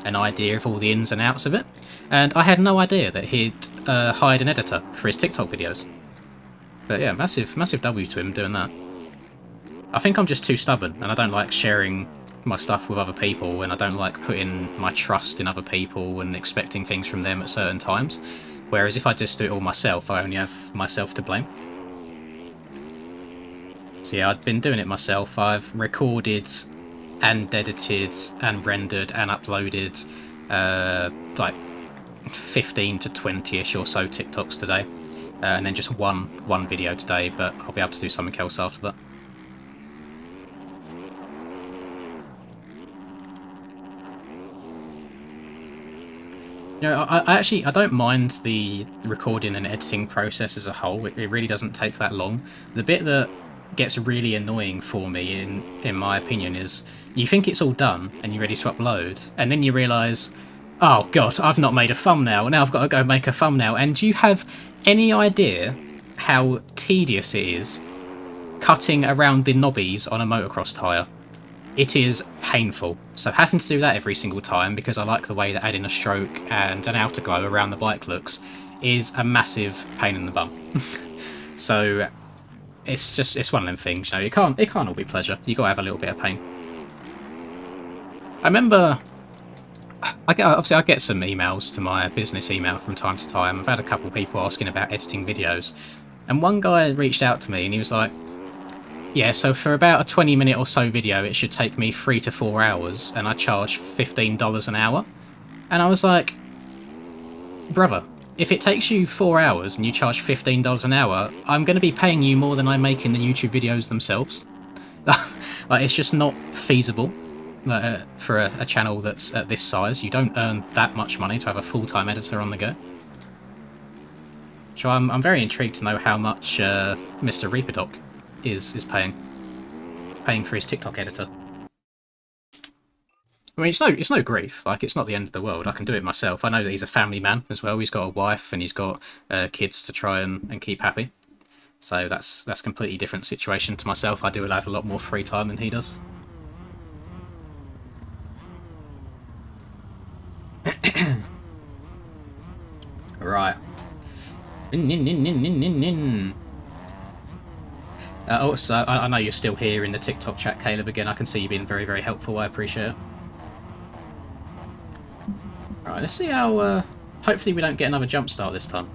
an idea of all the ins and outs of it. And I had no idea that he'd hired an editor for his TikTok videos. But yeah, massive W to him doing that. I think I'm just too stubborn, and I don't like sharing my stuff with other people, and I don't like putting my trust in other people and expecting things from them at certain times. Whereas if I just do it all myself, I only have myself to blame. So yeah, I've been doing it myself. I've recorded and edited and rendered and uploaded like 15 to 20-ish or so TikToks today. And then just one video today, but I'll be able to do something else after that. You know, I don't mind the recording and editing process as a whole. It really doesn't take that long. The bit that gets really annoying for me, in my opinion, is you think it's all done and you're ready to upload, and then you realise, oh god, I've not made a thumbnail, now I've got to go make a thumbnail. And do you have any idea how tedious it is cutting around the knobbies on a motocross tyre? It is painful. So having to do that every single time, because I like the way that adding a stroke and an outer glow around the bike looks, is a massive pain in the bum. So it's one of them things, you know, it can't all be pleasure. You gotta have a little bit of pain. I remember I get some emails to my business email from time to time. I've had a couple of people asking about editing videos, and one guy reached out to me and he was like, yeah, so for about a 20-minute or so video, it should take me 3 to 4 hours, and I charge $15 an hour. And I was like, brother, if it takes you 4 hours and you charge $15 an hour, I'm going to be paying you more than I make in the YouTube videos themselves. Like, it's just not feasible for a channel that's at this size. You don't earn that much money to have a full-time editor on the go. So I'm very intrigued to know how much Mr. Reaperdoc is paying for his TikTok editor. I mean, it's no grief. Like, it's not the end of the world. I can do it myself. I know that he's a family man as well. He's got a wife and he's got kids to try and keep happy. So that's a completely different situation to myself. I do have a lot more free time than he does. Right. Also, I know you're still here in the TikTok chat, Caleb, again. I can see you being very, very helpful. I appreciate it. Alright, let's see how... hopefully we don't get another jump start this time.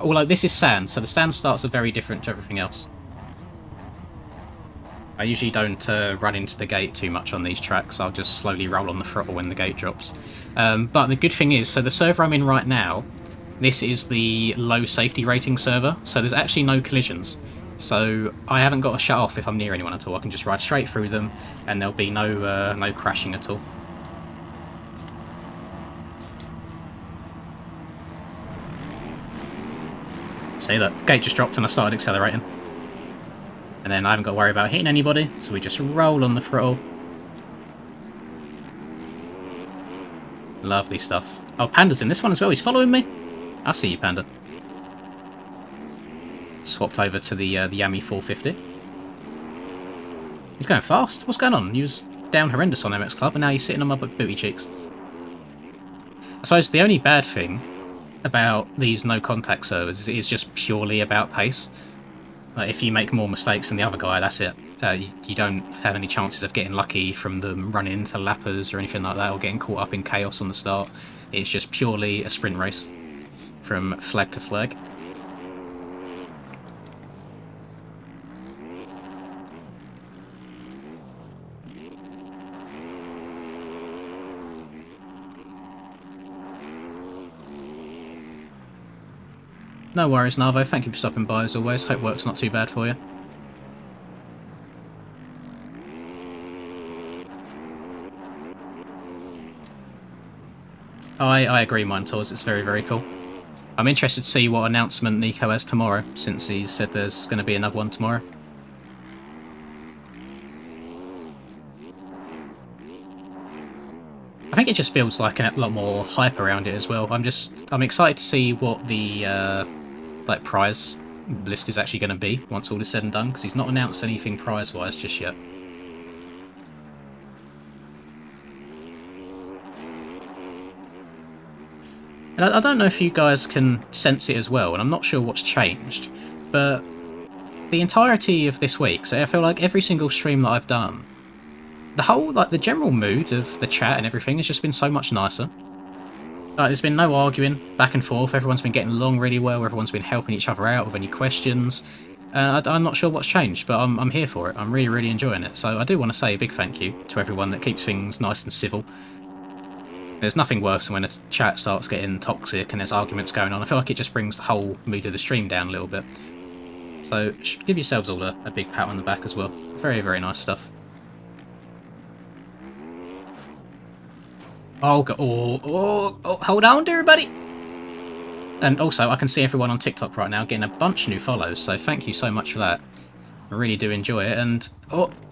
Although this is sand, so the sand starts are very different to everything else. I usually don't run into the gate too much on these tracks. I'll just slowly roll on the throttle when the gate drops. But the good thing is, so the server I'm in right now, this is the low safety rating server, so there's actually no collisions. So I haven't got to shut off if I'm near anyone at all. I can just ride straight through them and there'll be no crashing at all. See, that gate just dropped and I started accelerating. And then I haven't got to worry about hitting anybody, so we just roll on the throttle. Lovely stuff. Oh, Panda's in this one as well. He's following me. I see you, Panda. Swapped over to the Yami 450. He's going fast. What's going on? He was down horrendous on MX Club, and now he's sitting on my booty cheeks. I suppose the only bad thing about these no-contact servers is just purely about pace. Like, if you make more mistakes than the other guy, that's it. You don't have any chances of getting lucky from them running into lappers or anything like that, or getting caught up in chaos on the start. It's just purely a sprint race from flag to flag. No worries, Narvo. Thank you for stopping by as always. Hope work's not too bad for you. I agree, Minotaurs. It's very, very cool. I'm interested to see what announcement Nico has tomorrow, since he said there's going to be another one tomorrow. I think it just builds like a lot more hype around it as well. I'm excited to see what the like prize list is actually going to be once all is said and done, because he's not announced anything prize-wise just yet. And I don't know if you guys can sense it as well, and I'm not sure what's changed, but the entirety of this week, so I feel like every single stream that I've done, the whole, like, the general mood of the chat and everything has just been so much nicer. Like, there's been no arguing back and forth, everyone's been getting along really well, everyone's been helping each other out with any questions. I'm not sure what's changed, but I'm here for it. I'm really, really enjoying it. So I do want to say a big thank you to everyone that keeps things nice and civil. There's nothing worse than when a chat starts getting toxic and there's arguments going on. I feel like it just brings the whole mood of the stream down a little bit. So give yourselves all a big pat on the back as well. Very, very nice stuff. Oh, hold on there, everybody! And also, I can see everyone on TikTok right now getting a bunch of new follows, so thank you so much for that. I really do enjoy it, and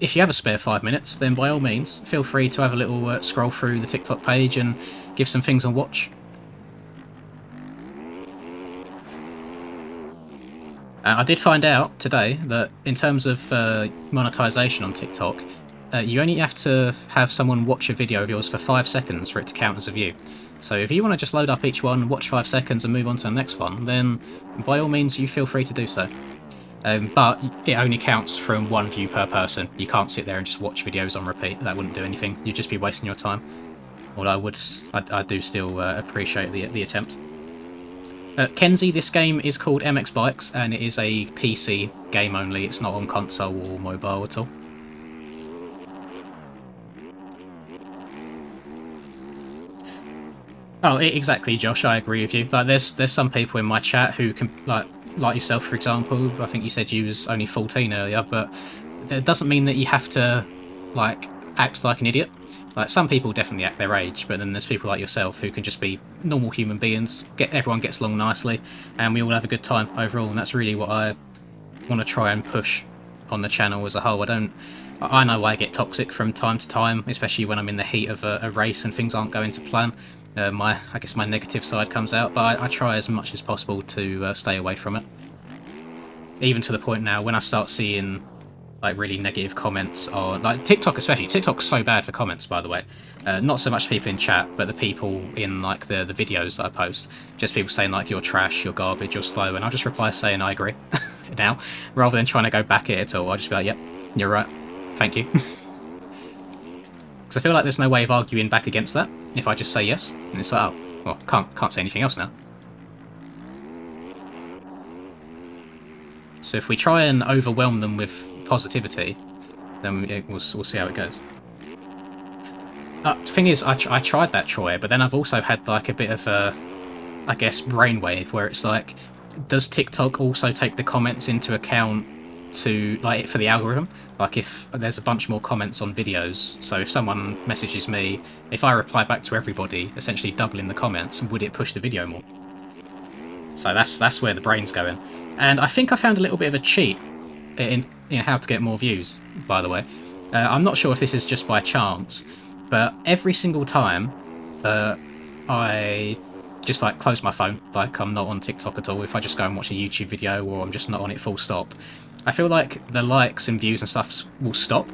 if you have a spare 5 minutes, then by all means, feel free to have a little scroll through the TikTok page and give some things a watch. I did find out today that in terms of monetization on TikTok, you only have to have someone watch a video of yours for 5 seconds for it to count as a view. So if you want to just load up each one, watch 5 seconds and move on to the next one, then by all means you feel free to do so. But it only counts from 1 view per person. You can't sit there and just watch videos on repeat. That wouldn't do anything. You'd just be wasting your time. Although I do still appreciate the attempt. Kenzie, this game is called MX Bikes, and it is a PC game only. It's not on console or mobile at all. Oh, exactly, Josh. I agree with you. Like, there's some people in my chat who can like yourself, for example. I think you said you was only 14 earlier, but that doesn't mean that you have to like act like an idiot. Like, some people definitely act their age, but then there's people like yourself who can just be normal human beings. Everyone gets along nicely, and we all have a good time overall. And that's really what I want to try and push on the channel as a whole. I know I get toxic from time to time, especially when I'm in the heat of a race and things aren't going to plan. I guess my negative side comes out, but I try as much as possible to stay away from it. Even to the point now when I start seeing like really negative comments on like TikTok, especially. TikTok's so bad for comments, by the way. Not so much people in chat, but the people in like the videos that I post. Just people saying like you're trash, you're garbage, you're slow, and I'll just reply saying I agree. Now, rather than trying to go back at it at all, I'll just be like, yep, you're right, thank you. Because I feel like there's no way of arguing back against that if I just say yes. And it's like, oh, well, can't say anything else now. So if we try and overwhelm them with positivity, then we'll see how it goes. The thing is, I tried that, Troy, but then I've also had like a bit of a, I guess, brainwave where it's like, does TikTok also take the comments into account to like for the algorithm? Like if there's a bunch more comments on videos, so if someone messages me, if I reply back to everybody, essentially doubling the comments, would it push the video more? So that's where the brain's going. And I think I found a little bit of a cheat how to get more views, by the way. I'm not sure if this is just by chance, but every single time that I just like close my phone, like I'm not on TikTok at all, if I just go and watch a YouTube video or I'm just not on it full stop, I feel like the likes and views and stuff will stop.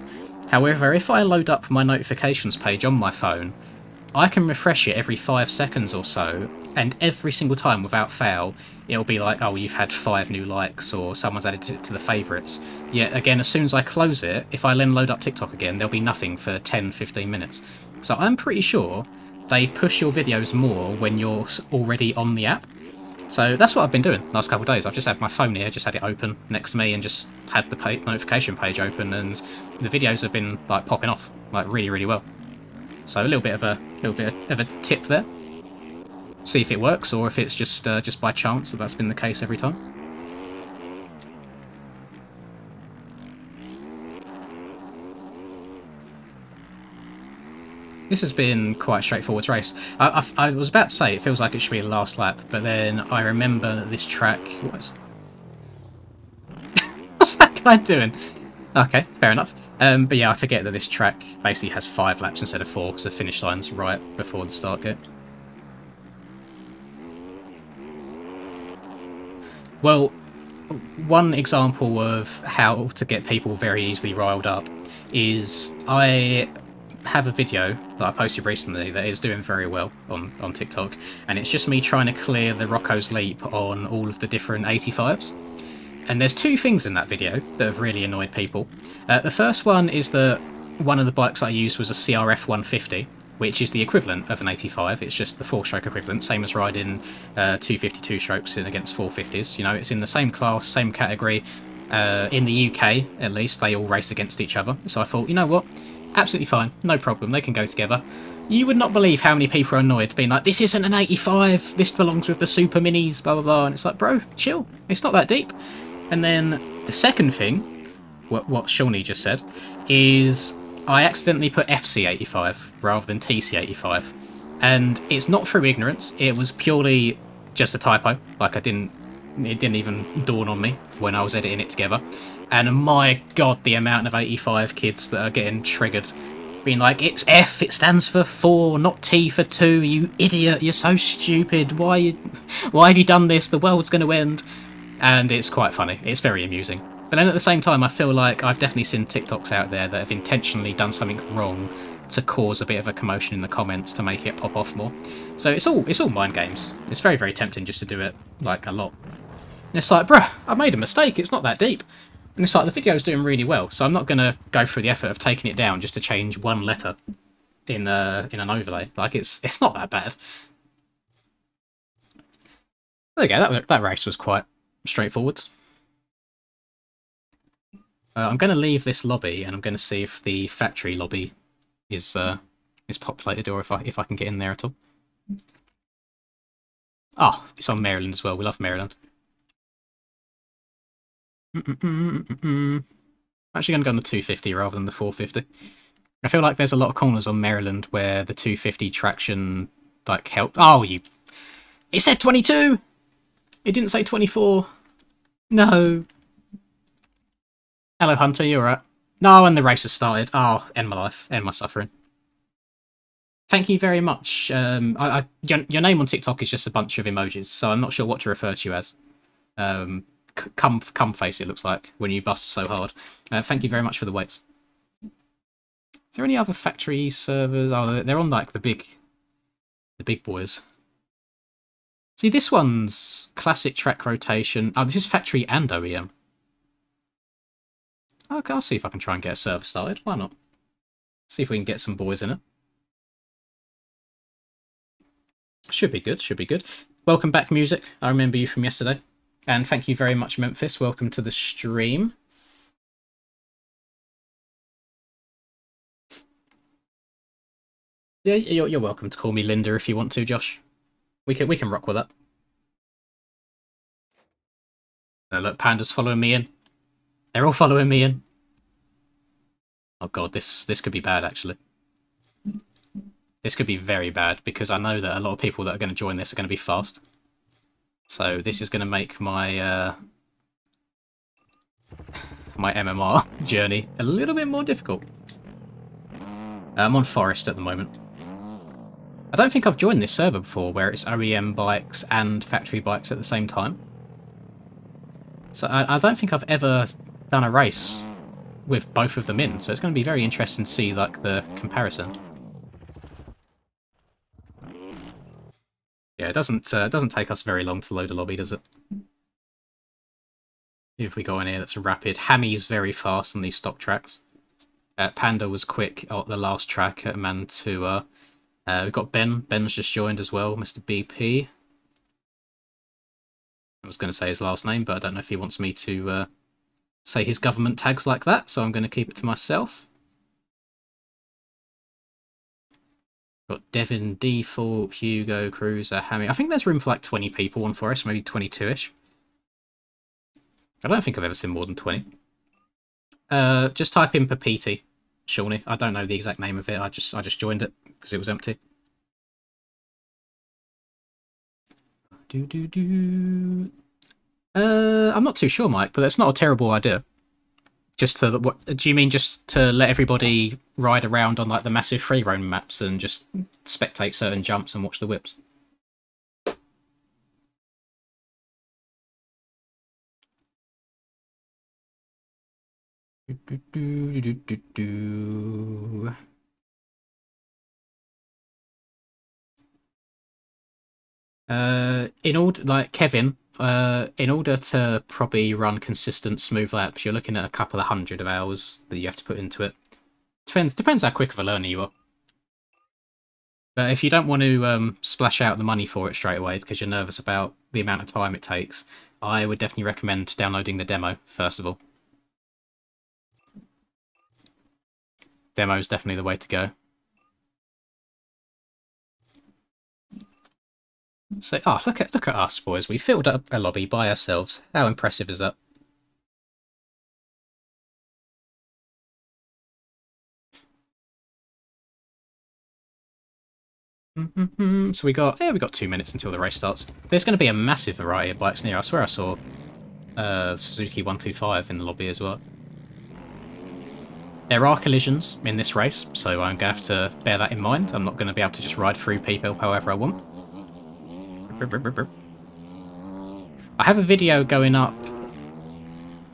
However, if I load up my notifications page on my phone, I can refresh it every 5 seconds or so, and every single time without fail, it'll be like, oh, you've had 5 new likes, or someone's added it to the favourites. Yet again, as soon as I close it, if I then load up TikTok again, there'll be nothing for 10-15 minutes. So I'm pretty sure they push your videos more when you're already on the app. So that's what I've been doing the last couple of days. I've just had my phone here, just had it open next to me, and just had the notification page open, and the videos have been like popping off like really, really well. So a little bit of a tip there. See if it works, or if it's just by chance that that's been the case every time. This has been quite a straightforward race. I was about to say it feels like it should be the last lap, but then I remember that this track was. What's that guy doing? Okay, fair enough. But yeah, I forget that this track basically has 5 laps instead of 4 because the finish line's right before the start gate. Well, one example of how to get people very easily riled up is I have a video that I posted recently that is doing very well on TikTok, and it's just me trying to clear the Rocco's Leap on all of the different 85s. And there's 2 things in that video that have really annoyed people. The first one is that one of the bikes I used was a CRF 150, which is the equivalent of an 85. It's just the 4-stroke equivalent, same as riding 252 strokes in against 450s. You know, it's in the same class, same category. In the UK, at least, they all race against each other. So I thought, you know what? Absolutely fine, no problem, they can go together. You would not believe how many people are annoyed, being like, this isn't an 85, this belongs with the Super Minis, blah blah blah, and it's like, bro, chill, it's not that deep. And then the second thing, what Shawnee just said, is I accidentally put FC85 rather than TC85. And it's not through ignorance, it was purely just a typo. Like, it didn't even dawn on me when I was editing it together. And my god, the amount of 85 kids that are getting triggered, being like, it's F, it stands for 4, not T for 2, you idiot, you're so stupid, why have you done this, the world's going to end. And it's quite funny, it's very amusing. But then at the same time, I feel like I've definitely seen TikToks out there that have intentionally done something wrong to cause a bit of a commotion in the comments to make it pop off more. So it's all mind games. It's very, very tempting just to do it, like, a lot. And it's like, bruh, I made a mistake, it's not that deep. And it's like, the video's doing really well, so I'm not going to go through the effort of taking it down just to change one letter in an overlay. Like, it's not that bad. There you go, that race was quite straightforward. I'm going to leave this lobby, and I'm going to see if the factory lobby is populated, or if I can get in there at all. Oh, it's on Maryland as well. We love Maryland. I'm actually going to go on the 250 rather than the 450. I feel like there's a lot of corners on Maryland where the 250 traction, like, helped. Oh, you... It said 22! It didn't say 24. No. Hello, Hunter, you alright? No, and the race has started. Oh, end my life. End my suffering. Thank you very much. Your name on TikTok is just a bunch of emojis, so I'm not sure what to refer to you as. Cum face, it looks like, when you bust so hard. Thank you very much for the weights. Is there any other factory servers? Oh, they're on, like, the big boys. See, this one's classic track rotation. Oh, this is factory and OEM. Okay, I'll see if I can try and get a server started. Why not? See if we can get some boys in it. Should be good, should be good. Welcome back, Music. I remember you from yesterday. And thank you very much, Memphis. Welcome to the stream. Yeah, you're welcome to call me Linda if you want to, Josh. We can rock with that. Look, Panda's following me in. They're all following me in. Oh god, this could be bad, actually. This could be very bad, because I know that a lot of people that are going to join this are going to be fast. So this is going to make my my MMR journey a little bit more difficult. I'm on Forest at the moment. I don't think I've joined this server before where it's OEM bikes and factory bikes at the same time. So I don't think I've ever done a race with both of them in, so it's going to be very interesting to see like the comparison. Yeah, it doesn't take us very long to load a lobby, does it? If we go in here, that's rapid. Hammy's very fast on these stock tracks. Panda was quick at the last track at Mantua. We've got Ben. Ben's just joined as well, Mr. BP. I was going to say his last name, but I don't know if he wants me to say his government tags like that, so I'm going to keep it to myself. Got Devin, Default, Hugo, Cruiser, Hammy. I think there's room for like 20 people on Forest, maybe 22-ish. I don't think I've ever seen more than 20. Just type in Papiti, Shawnee. I don't know the exact name of it. I just joined it because it was empty. I'm not too sure, Mike, but that's not a terrible idea. Just to what do you mean? Just to let everybody ride around on like the massive free roam maps and just spectate certain jumps and watch the whips? In order, like Kevin, in order to probably run consistent smooth laps, you're looking at a couple of 100 of hours that you have to put into it. Depends how quick of a learner you are. But if you don't want to splash out the money for it straight away because you're nervous about the amount of time it takes, I would definitely recommend downloading the demo first of all. Demo is definitely the way to go. So, oh, look at us, boys. We filled up a lobby by ourselves. How impressive is that? So we got 2 minutes until the race starts. There's going to be a massive variety of bikes near. I swear I saw Suzuki 125 in the lobby as well. There are collisions in this race, so I'm going to have to bear that in mind. I'm not going to be able to just ride through people however I want. I have a video going up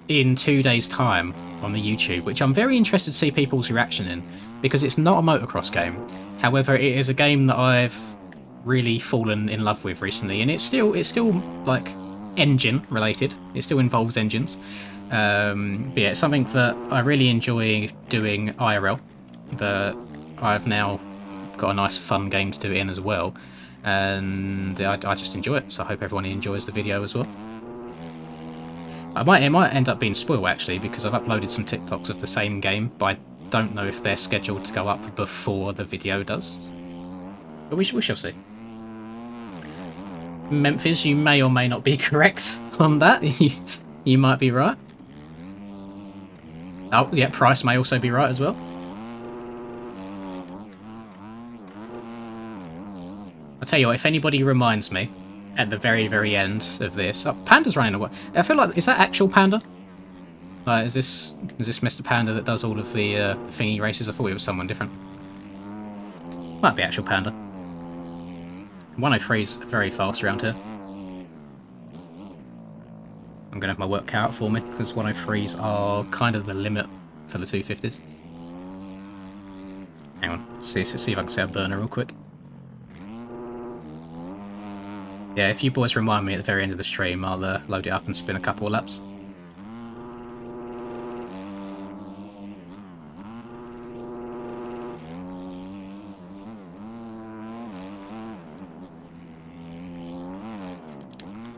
in 2 days' time on the YouTube, which I'm very interested to see people's reaction in, because it's not a motocross game. However, it is a game that I've really fallen in love with recently, and it's still like engine related. It still involves engines. But yeah, it's something that I really enjoy doing IRL. That I've now got a nice fun game to do it in as well, and I just enjoy it. So I hope everyone enjoys the video as well. It might end up being spoiled actually, because I've uploaded some TikToks of the same game, but I don't know if they're scheduled to go up before the video does. But we shall see. Memphis, you may or may not be correct on that. You might be right. Oh, yeah, Price may also be right as well. I'll tell you what, if anybody reminds me at the very, very end of this... Oh, Panda's running away. I feel like... Is that actual Panda? Is this Mr. Panda that does all of the thingy races? I thought it was someone different. Might be actual Panda. 103's very fast around here. I'm going to have my work cut out for me, because 103s are kind of the limit for the 250s. Hang on, see if I can set a burner real quick. Yeah, if you boys remind me at the very end of the stream, I'll load it up and spin a couple of laps.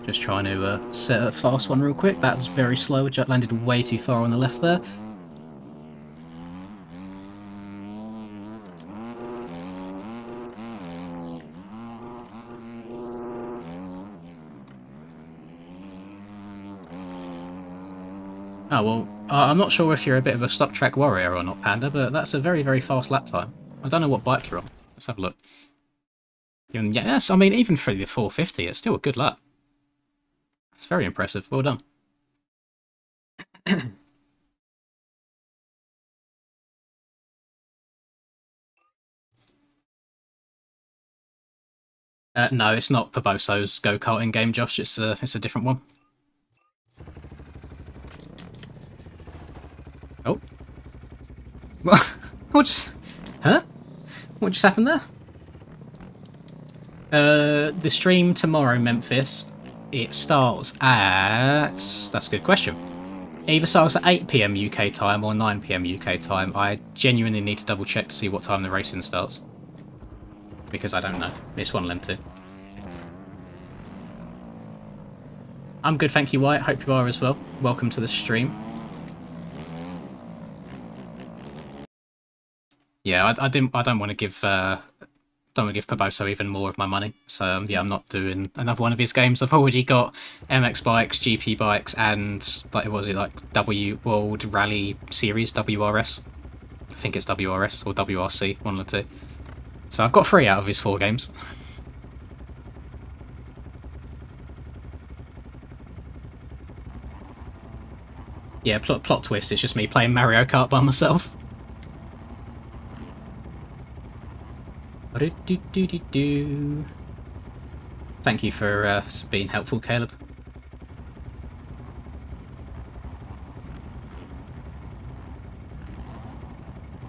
Just trying to set a fast one real quick. That was very slow. It landed way too far on the left there. Oh, well, I'm not sure if you're a bit of a stock track warrior or not, Panda, but that's a very, very fast lap time. I don't know what bike you're on. Let's have a look. Yes, I mean, even for the 450, it's still a good lap. It's very impressive. Well done. No, it's not Paboso's go-karting game, Josh. It's a different one. Oh. What just... Huh? What just happened there? The stream tomorrow, Memphis, it starts at... That's a good question. It either starts at 8 PM UK time or 9 PM UK time. I genuinely need to double check to see what time the racing starts. Because I don't know. It's one of them two. I'm good, thank you, Wyatt. Hope you are as well. Welcome to the stream. Yeah, I don't want to give Paboso even more of my money. So yeah, I'm not doing another one of his games. I've already got MX bikes, GP bikes, and like W World Rally Series WRS. I think it's WRS or WRC, one of the two. So I've got 3 out of his 4 games. Yeah, plot twist. It's just me playing Mario Kart by myself. Thank you for being helpful, Caleb.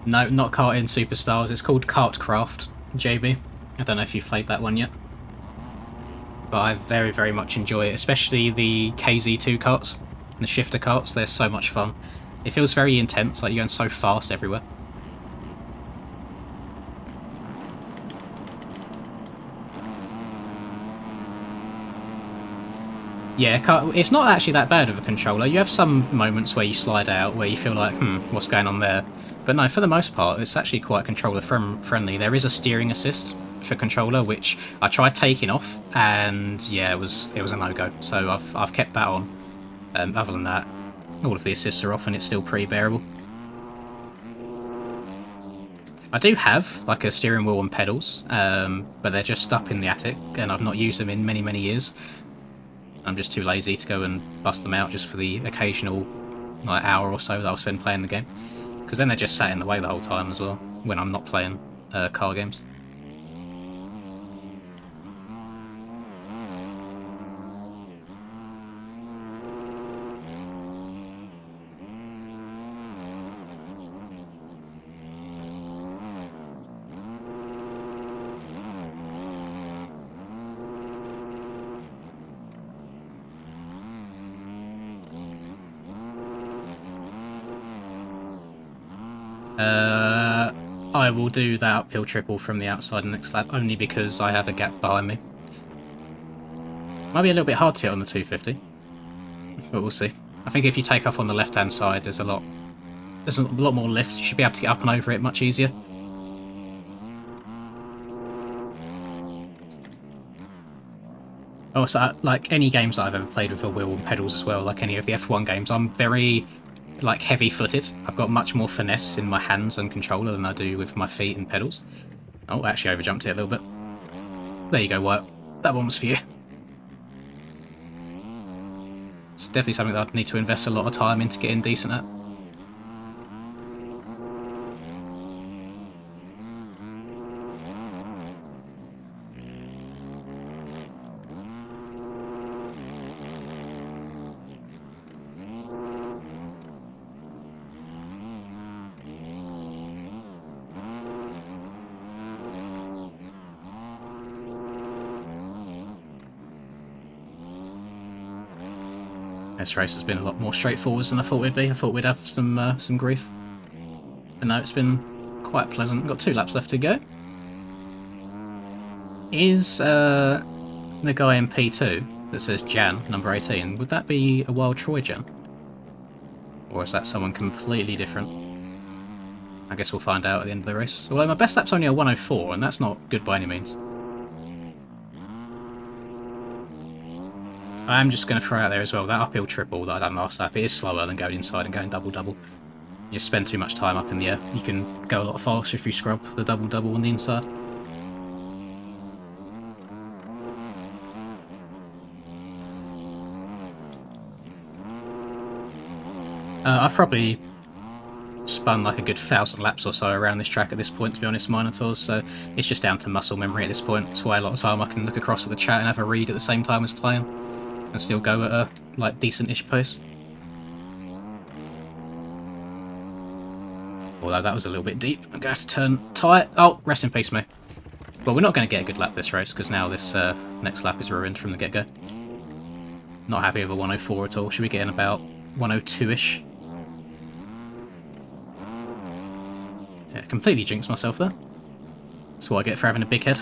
No, not Karting Superstars. It's called Kartcraft, JB. I don't know if you've played that one yet. But I very, very much enjoy it, especially the KZ2 karts, the shifter karts. They're so much fun. It feels very intense, like you're going so fast everywhere. Yeah, it's not actually that bad of a controller. You have some moments where you slide out, where you feel like, what's going on there? But no, for the most part, it's actually quite controller friendly. There is a steering assist for controller, which I tried taking off, and yeah, it was a no-go. So I've kept that on. Other than that, all of the assists are off, and it's still pretty bearable. I do have like a steering wheel and pedals, but they're just up in the attic, and I've not used them in many, many years. I'm just too lazy to go and bust them out just for the occasional like hour or so that I'll spend playing the game. Because then they're just sat in the way the whole time as well, when I'm not playing car games. I will do that uphill triple from the outside next lap, only because I have a gap behind me. Might be a little bit hard to hit on the 250, but we'll see. I think if you take off on the left-hand side, there's a lot more lift. You should be able to get up and over it much easier. Also, like any games that I've ever played with a wheel and pedals as well, like any of the F1 games, I'm very like heavy-footed. I've got much more finesse in my hands and controller than I do with my feet and pedals. Oh, actually overjumped it a little bit. There you go, Wyatt. That one was for you. It's definitely something that I'd need to invest a lot of time into getting decent at. This race has been a lot more straightforward than I thought it'd be. I thought we'd have some grief. But no, it's been quite pleasant. We've got 2 laps left to go. Is the guy in P2 that says Jan, number 18, would that be a Wild Troy Jan? Or is that someone completely different? I guess we'll find out at the end of the race. Although my best lap's only a 104, and that's not good by any means. I am just going to throw out there as well, that uphill triple that I done last lap, it is slower than going inside and going double-double. You just spend too much time up in the air. You can go a lot faster if you scrub the double-double on the inside. I've probably spun like a good 1,000 laps or so around this track at this point, to be honest, Minotaurs, so it's just down to muscle memory at this point. That's why a lot of time I can look across at the chat and have a read at the same time as playing, and still go at a like decent-ish pace. Although that was a little bit deep. I'm going to have to turn tight. Oh, rest in peace, mate. Well, we're not going to get a good lap this race, because now this next lap is ruined from the get-go. Not happy with a 104 at all. Should we get in about 102-ish? Yeah, completely jinxed myself there. That's what I get for having a big head.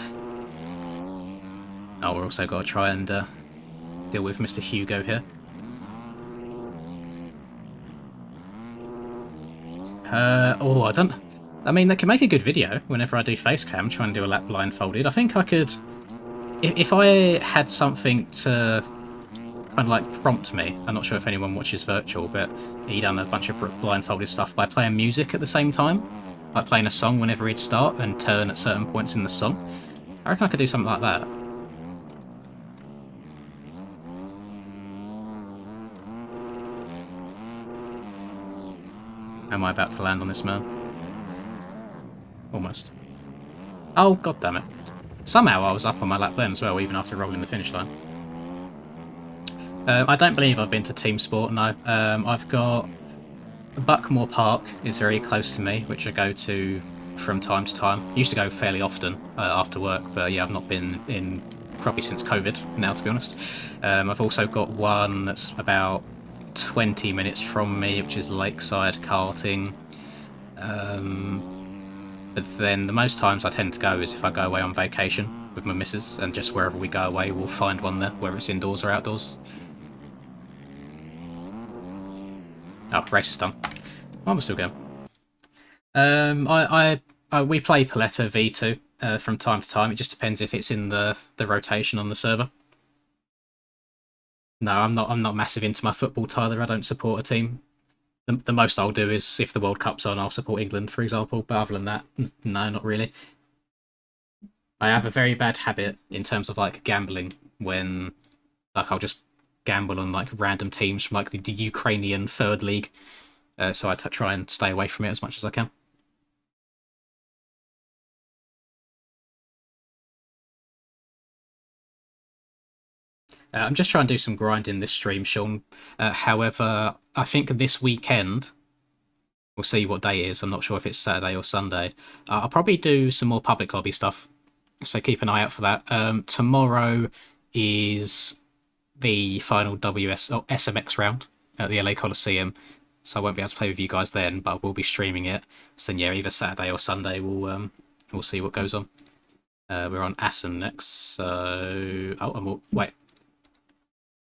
Oh, we're also got to try and deal with Mr. Hugo here. Oh, I don't... I mean, they can make a good video whenever I do face cam, try and do a lap blindfolded. I think I could... If I had something to kind of like prompt me, I'm not sure if anyone watches Virtual, but he done a bunch of blindfolded stuff by playing music at the same time. Like playing a song whenever he'd start and turn at certain points in the song. I reckon I could do something like that. Am I about to land on this man? Almost. Oh, god damn it. Somehow I was up on my lap then as well, even after rolling the finish line. I don't believe I've been to Team Sport, no. I've got... Buckmore Park is very close to me, which I go to from time to time. Used to go fairly often after work, but yeah, I've not been in probably since COVID now, to be honest. I've also got one that's about 20 minutes from me, which is Lakeside Karting. But then the most times I tend to go is if I go away on vacation with my missus, and just wherever we go away we'll find one there, whether it's indoors or outdoors. Oh, race is done. Why am I still going? We play Paletta V2 from time to time. It just depends if it's in the rotation on the server. No, I'm not massive into my football, Tyler. I don't support a team. The most I'll do is if the World Cup's on, I'll support England, for example. But other than that, no, not really. I have a very bad habit in terms of like gambling when like I'll just gamble on like random teams from like the Ukrainian third league. So I try and stay away from it as much as I can. I'm just trying to do some grinding this stream, Sean. However, I think this weekend, we'll see what day it is. I'm not sure if it's Saturday or Sunday. I'll probably do some more public lobby stuff, so keep an eye out for that. Tomorrow is the final SMX round at the LA Coliseum, so I won't be able to play with you guys then, but we'll be streaming it. So then, yeah, either Saturday or Sunday we'll see what goes on. We're on Assen next, so wait.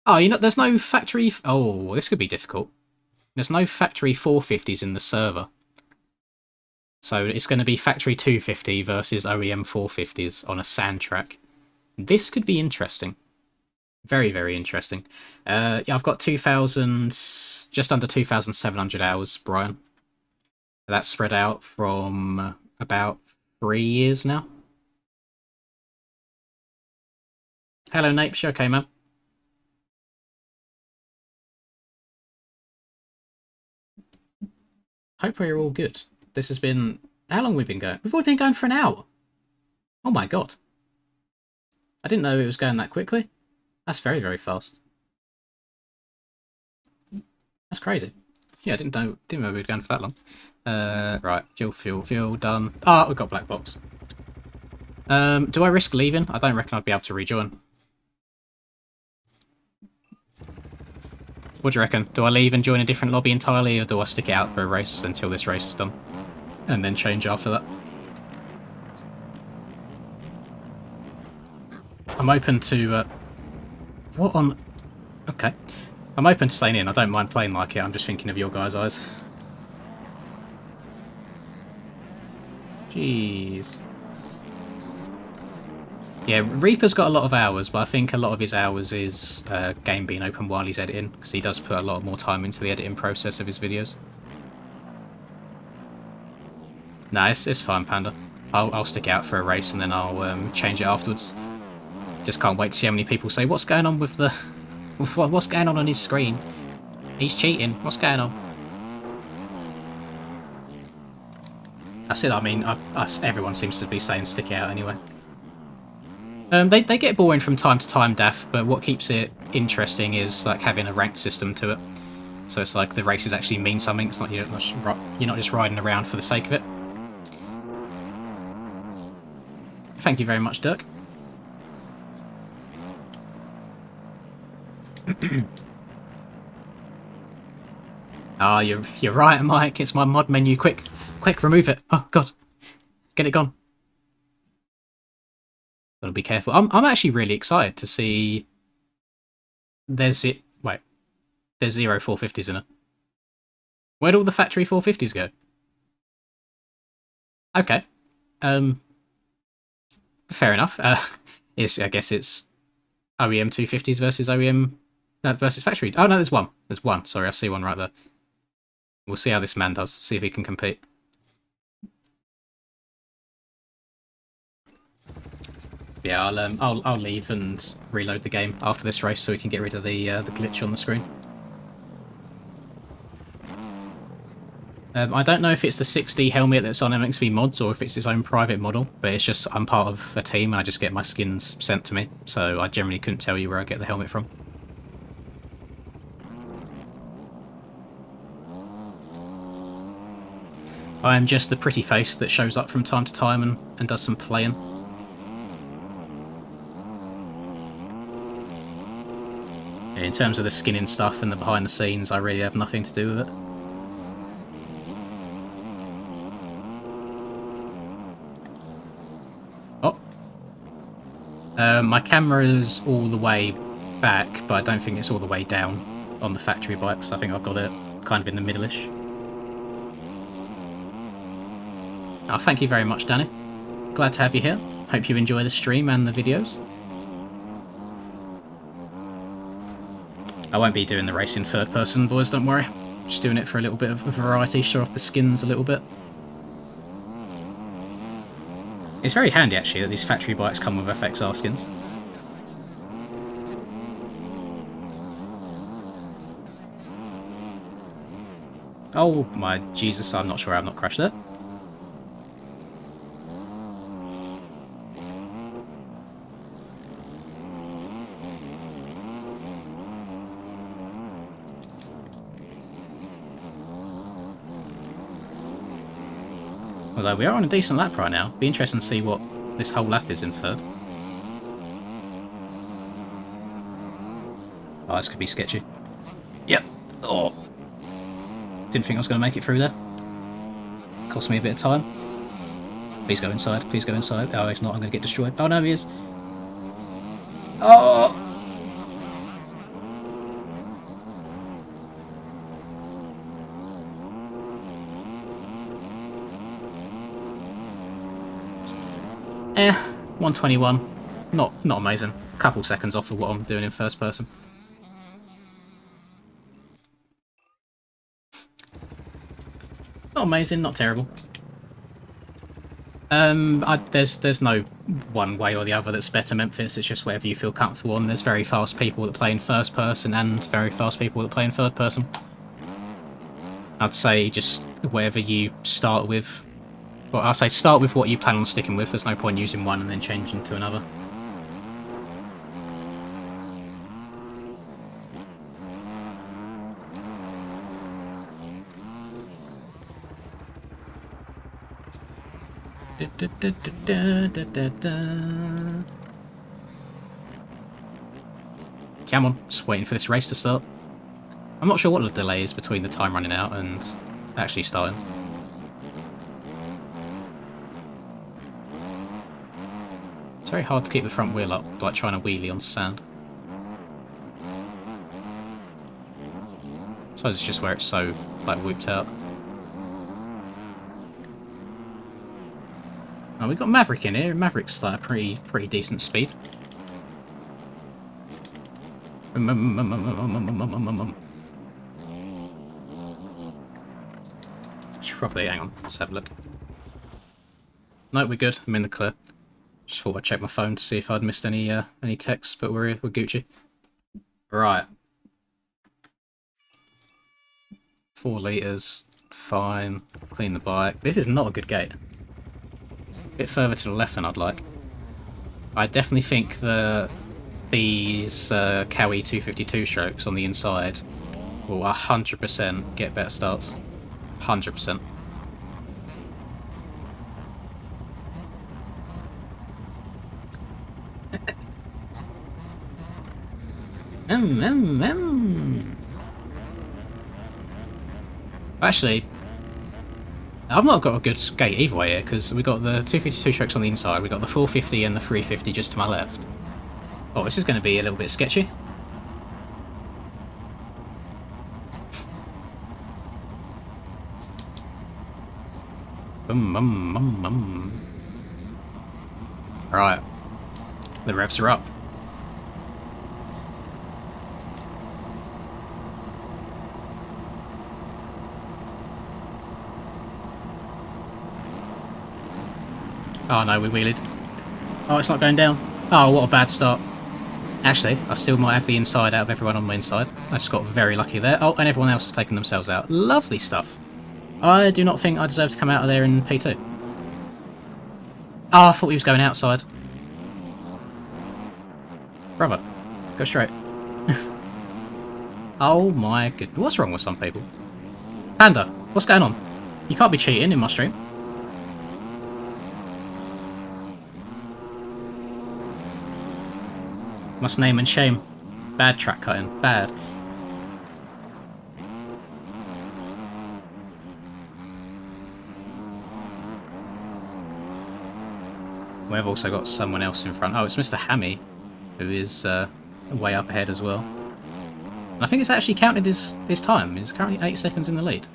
Oh, you know, there's no factory... Oh, this could be difficult. There's no factory 450s in the server. So it's going to be factory 250 versus OEM 450s on a sand track. This could be interesting. Very, very interesting. Yeah, I've got 2,000... just under 2,700 hours, Brian. That's spread out from about 3 years now. Hello, Napes. You okay, man? Hope we're all good. This has been... How long have we been going? We've already been going for an hour. Oh my god. I didn't know it was going that quickly. That's very, very fast. That's crazy. Yeah, I didn't know we were going for that long. Right, fuel, done. Ah, we've got black box. Do I risk leaving? I don't reckon I'd be able to rejoin. What do you reckon? Do I leave and join a different lobby entirely, or do I stick it out for a race until this race is done? And then change after that? I'm open to... what on... Okay. I'm open to staying in. I don't mind playing like it. I'm just thinking of your guys' eyes. Jeez. Yeah, Reaper's got a lot of hours, but I think a lot of his hours is game being open while he's editing, because he does put a lot more time into the editing process of his videos. Nah, it's fine, Panda. I'll stick out for a race and then I'll change it afterwards. Just can't wait to see how many people say, what's going on with the... what's going on his screen? He's cheating. What's going on? That's it. I mean, everyone seems to be saying stick it out anyway. They get boring from time to time, Daff, but what keeps it interesting is like having a ranked system to it. So it's like the races actually mean something. It's not you're not just riding around for the sake of it. Thank you very much, Dirk. Ah, you're right, Mike. It's my mod menu. Quick, remove it. Oh God, get it gone. Gotta be careful. I'm actually really excited to see. There's 0 450s in it. Where'd all the factory 450s go? Okay. Fair enough. I guess it's OEM 250s versus OEM versus factory. Oh no, there's one. There's one. Sorry, I see one right there. We'll see how this man does. See if he can compete. Yeah, I'll leave and reload the game after this race so we can get rid of the glitch on the screen. I don't know if it's the 6D helmet that's on MXB Mods or if it's its own private model, but it's just I'm part of a team and I just get my skins sent to me, so I generally couldn't tell you where I get the helmet from. I am just the pretty face that shows up from time to time and does some playing. In terms of the skinning stuff and the behind the scenes, I really have nothing to do with it. My camera's all the way back, but I don't think it's all the way down on the factory bikes. I think I've got it kind of in the middle-ish. Oh, thank you very much, Danny. Glad to have you here. Hope you enjoy the stream and the videos. I won't be doing the race in third person, boys, don't worry. Just doing it for a little bit of variety, show off the skins a little bit. It's very handy, actually, that these factory bikes come with FXR skins. Oh my Jesus, I'm not sure I've not crashed that. Although we are on a decent lap right now. Be interesting to see what this whole lap is in third. Oh, this could be sketchy. Yep. Oh. Didn't think I was going to make it through there. Cost me a bit of time. Please go inside. Please go inside. Oh, he's not. I'm going to get destroyed. Oh, no, he is. Oh! Eh, 121. Not amazing. A couple seconds off of what I'm doing in first person. Not amazing, not terrible. There's no one way or the other that's better, Memphis. It's just whatever you feel comfortable on. There's very fast people that play in first person and very fast people that play in third person. I'd say just whatever you start with. Well, I'll say start with what you plan on sticking with. There's no point using one and then changing to another. Come on, just waiting for this race to start. I'm not sure what the delay is between the time running out and actually starting. It's very hard to keep the front wheel up, like trying to wheelie on sand. I suppose it's just where it's so, like, whooped out. Oh, we've got Maverick in here. Maverick's like a pretty decent speed. Should probably, hang on, let's have a look. No, we're good. I'm in the clear. Just thought I'd check my phone to see if I'd missed any texts, but we're Gucci. Right. 4 litres. Fine. Clean the bike. This is not a good gate. A bit further to the left than I'd like. I definitely think these Cowie 252 strokes on the inside will 100% get better starts. 100%. Actually, I've not got a good gate either way here, because we got the 252 strokes on the inside, we got the 450 and the 350 just to my left. Oh, this is going to be a little bit sketchy. Right. The revs are up. Oh no, we wheeled. Oh, it's not going down. Oh, what a bad start. Actually, I still might have the inside out of everyone on my inside. I just got very lucky there. Oh, and everyone else has taken themselves out. Lovely stuff. I do not think I deserve to come out of there in P2. Oh, I thought he was going outside. Brother, go straight. Oh my god. What's wrong with some people? Panda, what's going on? You can't be cheating in my stream. Must name and shame. Bad track cutting. Bad. We've also got someone else in front. Oh, it's Mr. Hammy, who is way up ahead as well. And I think it's actually counted his time. He's currently 8 seconds in the lead.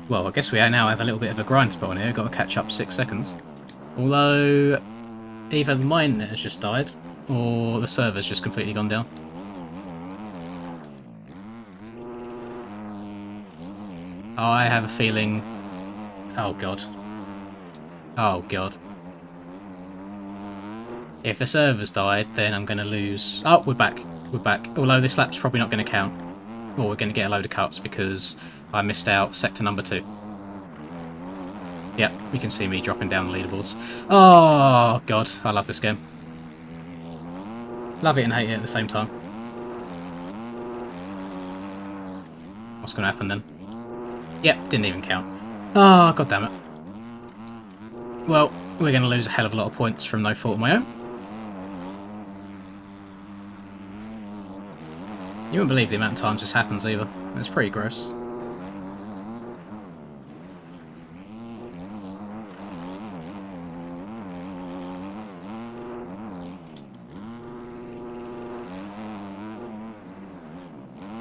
Well, I guess we now have a little bit of a grind spot on here. Got to catch up 6 seconds. Although, either my internet has just died, or the server's just completely gone down. I have a feeling... Oh god. Oh god. If the server's died, then I'm going to lose... Oh, we're back. We're back. Although this lap's probably not going to count. Or we're going to get a load of cuts because I missed out sector number 2. Yep, you can see me dropping down the leaderboards. Oh god, I love this game. Love it and hate it at the same time. What's going to happen then? Yep, didn't even count. Oh, god damn it. Well, we're going to lose a hell of a lot of points from no fault of my own. You wouldn't believe the amount of times this happens either. It's pretty gross.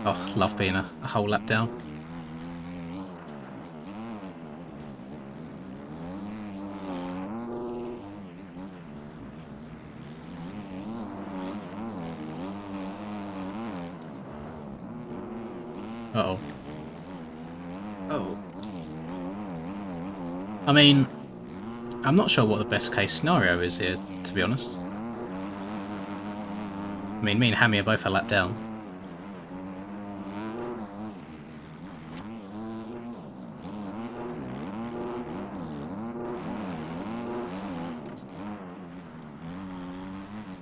Oh, love being a whole lap down. Uh-oh. Oh. I mean, I'm not sure what the best case scenario is here, to be honest. I mean, me and Hammy are both a lap down.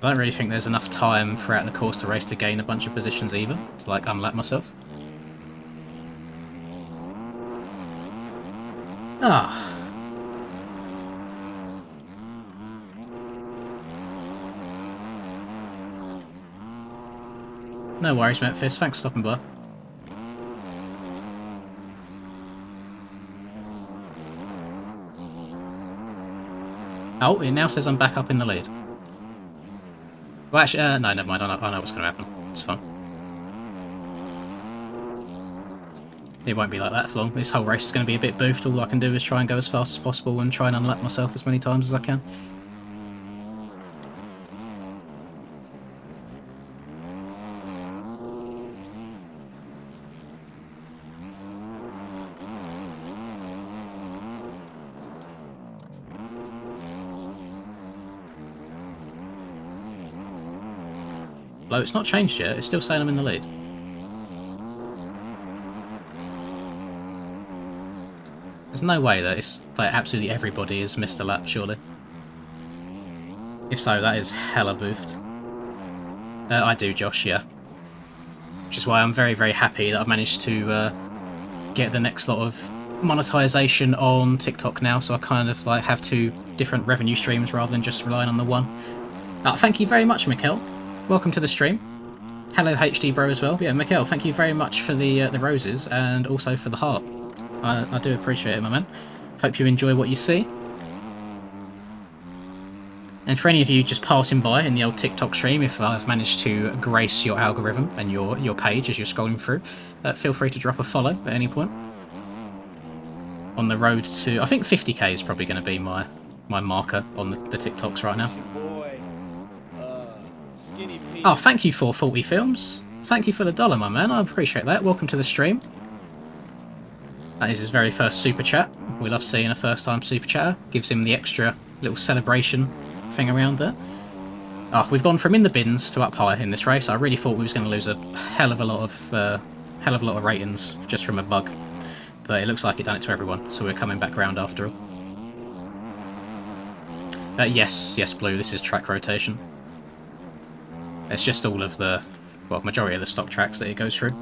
I don't really think there's enough time throughout the course of the race to gain a bunch of positions either, to like unlap myself. Ah. No worries, Memphis. Thanks for stopping by. Oh, it now says I'm back up in the lead. Well, actually, no, never mind. I know what's going to happen. It's fine. It won't be like that for long. This whole race is going to be a bit boofed. All I can do is try and go as fast as possible and try and unlap myself as many times as I can. Although it's not changed yet, it's still saying I'm in the lead. There's no way that it's like absolutely everybody has missed a lap, surely. If so, that is hella boofed. I do, Josh, yeah. Which is why I'm very, very happy that I've managed to get the next lot of monetization on TikTok now, so I kind of like have 2 different revenue streams rather than just relying on the one. Thank you very much, Mikkel. Welcome to the stream. Hello, HD Bro, as well. Yeah, Mikkel, thank you very much for the roses and also for the heart. I do appreciate it, my man. Hope you enjoy what you see. And for any of you just passing by in the old TikTok stream, if I've managed to grace your algorithm and your page as you're scrolling through, feel free to drop a follow at any point. On the road to, I think 50k is probably going to be my marker on the TikToks right now. Oh, thank you for 40 Films. Thank you for the $1, my man. I appreciate that. Welcome to the stream. That is his very first super chat. We love seeing a first-time super chatter. Gives him the extra little celebration thing around there. Oh, we've gone from in the bins to up high in this race. I really thought we was going to lose a hell of a lot of ratings just from a bug, but it looks like it done it to everyone. So we're coming back round after all. Yes, Blue. This is track rotation. It's just all of the, well, majority of the stock tracks that it goes through.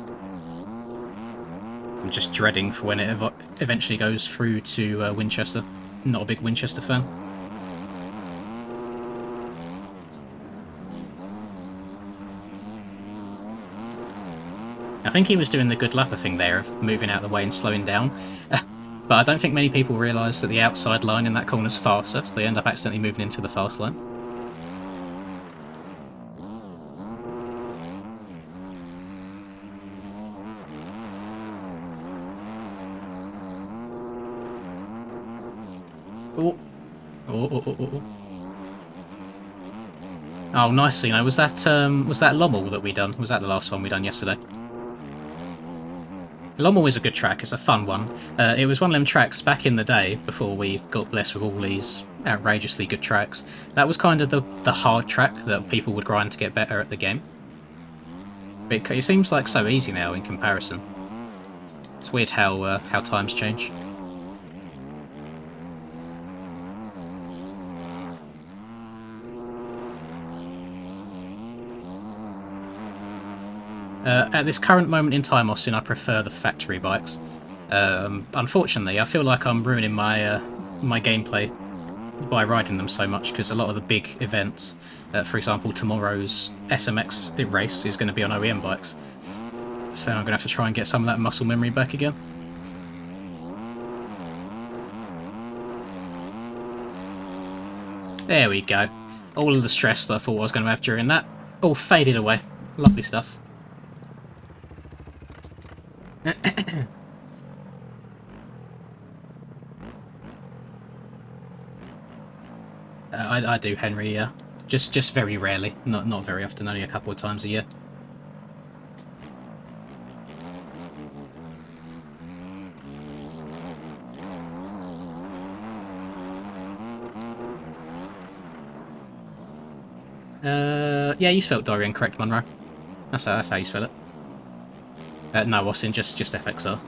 I'm just dreading for when it eventually goes through to Winchester. Not a big Winchester fan. I think he was doing the good lapper thing there of moving out of the way and slowing down. But I don't think many people realise that the outside line in that corner is faster, so they end up accidentally moving into the fast line. Oh, nice, you know. Was that Lommel that we done? Was that the last one we done yesterday? Lommel is a good track. It's a fun one. It was one of them tracks back in the day before we got blessed with all these outrageously good tracks. That was kind of the hard track that people would grind to get better at the game. But it seems like so easy now in comparison. It's weird how times change. At this current moment in time, Austin, I prefer the factory bikes. Unfortunately, I feel like I'm ruining my my gameplay by riding them so much, because a lot of the big events, for example, tomorrow's SMX race is going to be on OEM bikes. So I'm going to have to try and get some of that muscle memory back again. There we go. All of the stress that I thought I was going to have during that all faded away. Lovely stuff. I do, Henry, yeah. Just very rarely. Not very often, only a couple of times a year. Yeah, you spelled Dorian correct, Monroe. That's how you spell it. No, Austin, just FXR.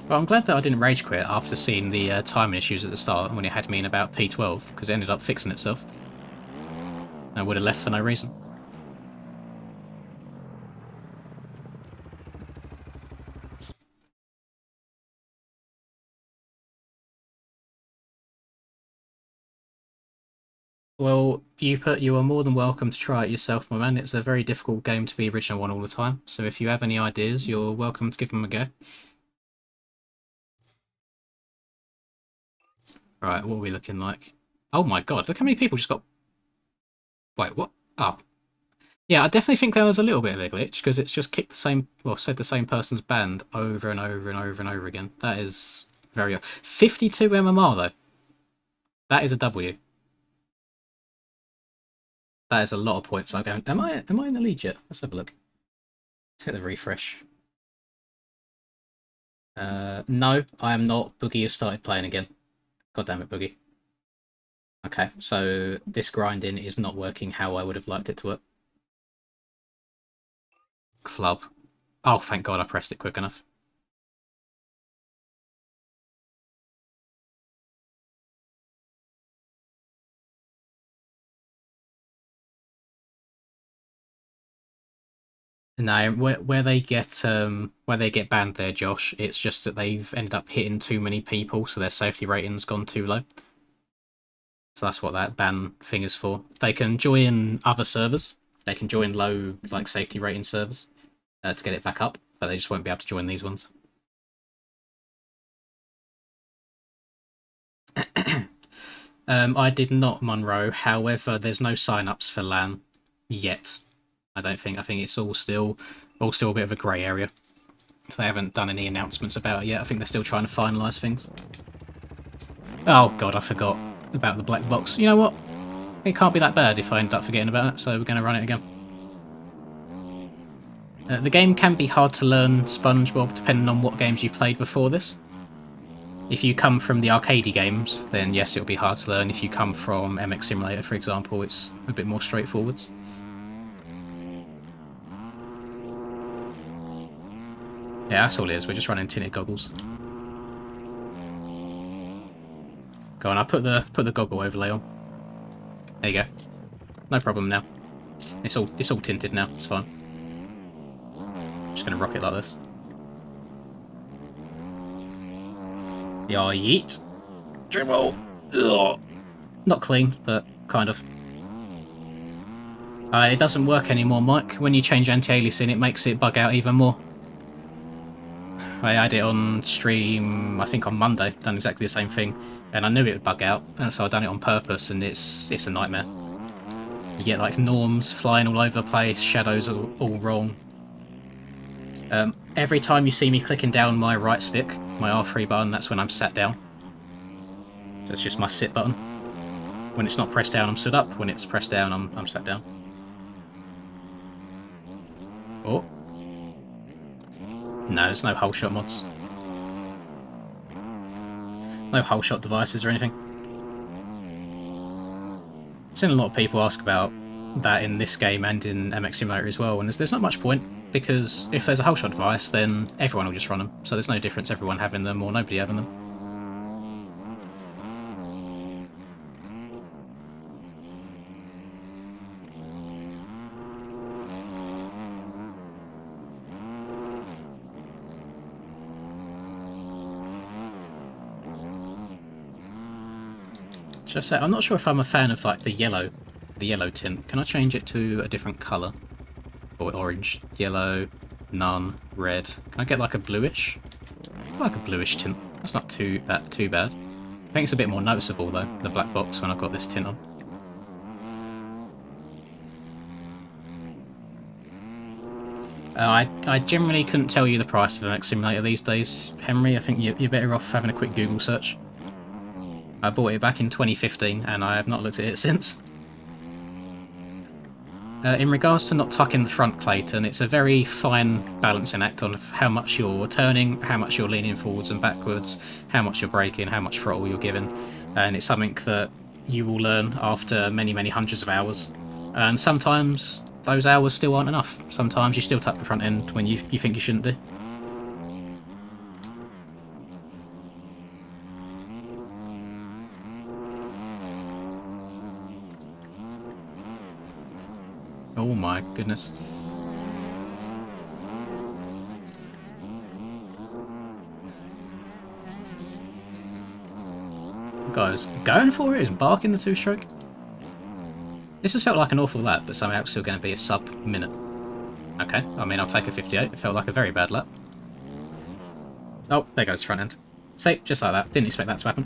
Well, I'm glad that I didn't rage quit after seeing the timing issues at the start when it had me in about P12, because it ended up fixing itself. I would have left for no reason. Well, you are more than welcome to try it yourself, my man. It's a very difficult game to be original one all the time, so if you have any ideas, you're welcome to give them a go. Right, what are we looking like? Oh my god, look how many people just got... Wait, what? Oh. Yeah, I definitely think there was a little bit of a glitch, because it's just kicked the same... Well, said the same person's band over and over and over and over again. That is very... 52 MMR, though. That is a W. That is a lot of points. I'm going... Am I in the lead yet? Let's have a look. Let's hit the refresh. No, I am not. Boogie has started playing again. God damn it, Boogie. Okay, so this grinding is not working how I would have liked it to work. Club. Oh, thank God I pressed it quick enough. No, where they get banned there, Josh, it's just that they've ended up hitting too many people, so their safety rating's gone too low. So that's what that ban thing is for. They can join other servers. They can join low safety rating servers to get it back up, but they just won't be able to join these ones. I did not, Monroe. However, there's no sign-ups for LAN yet. I don't think. I think it's all still a bit of a grey area. So they haven't done any announcements about it yet. I think they're still trying to finalise things. Oh God, I forgot about the black box. You know what? It can't be that bad if I end up forgetting about it, so we're going to run it again. The game can be hard to learn, SpongeBob, depending on what games you've played before this. If you come from the arcadey games, then yes, it'll be hard to learn. If you come from MX Simulator, for example, it's a bit more straightforward. Yeah, that's all it is. We're just running tinted goggles. Go on, I'll put the goggle overlay on. There you go. No problem now. It's all tinted now. It's fine. Just gonna rock it like this. Yeah, yeet. Dribble. Ugh. Not clean, but kind of. It doesn't work anymore, Mike. When you change anti-aliasing, it makes it bug out even more. I had it on stream, I think on Monday, done exactly the same thing, and I knew it would bug out, and so I done it on purpose, and it's a nightmare. You get like norms flying all over the place, shadows are all wrong. Every time you see me clicking down my right stick, my R3 button, that's when I'm sat down. So it's just my sit button. When it's not pressed down, I'm stood up. When it's pressed down, I'm sat down. Oh. No, there's no whole shot mods. No whole shot devices or anything. I've seen a lot of people ask about that in this game and in MX Simulator as well, and there's not much point, because if there's a whole shot device, then everyone will just run them. So there's no difference everyone having them or nobody having them. Just say, I'm not sure if I'm a fan of like the yellow tint. Can I change it to a different colour? Or orange, yellow, none, red. Can I get like a bluish? I like a bluish tint. That's not too bad. I think it's a bit more noticeable though, the black box, when I've got this tint on. I generally couldn't tell you the price of an MX Simulator these days, Henry. I think you're better off having a quick Google search. I bought it back in 2015 and I have not looked at it since. In regards to not tucking the front, Clayton, it's a very fine balancing act on how much you're turning, how much you're leaning forwards and backwards, how much you're braking, how much throttle you're giving, and it's something that you will learn after many, many hundreds of hours. And sometimes those hours still aren't enough. Sometimes you still tuck the front end when you think you shouldn't do. Oh my goodness. Guys, going for it is barking the two-stroke. This has felt like an awful lap, but somehow it's still going to be a sub-minute. Okay, I mean, I'll take a 58. It felt like a very bad lap. Oh, there goes the front end. See, just like that. Didn't expect that to happen.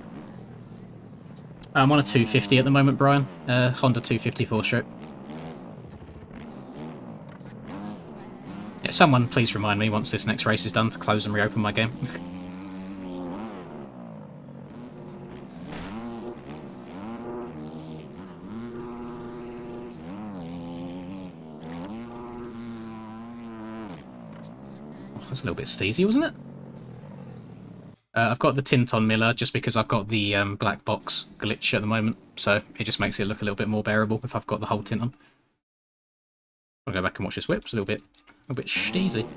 I'm on a 250 at the moment, Brian. Honda 254 stroke. Yeah, someone please remind me once this next race is done to close and reopen my game. Oh, that's a little bit steezy, wasn't it? I've got the tint on Miller just because I've got the black box glitch at the moment, so it just makes it look a little bit more bearable if I've got the whole tint on. I'll go back and watch this whip. It's a little bit steezy.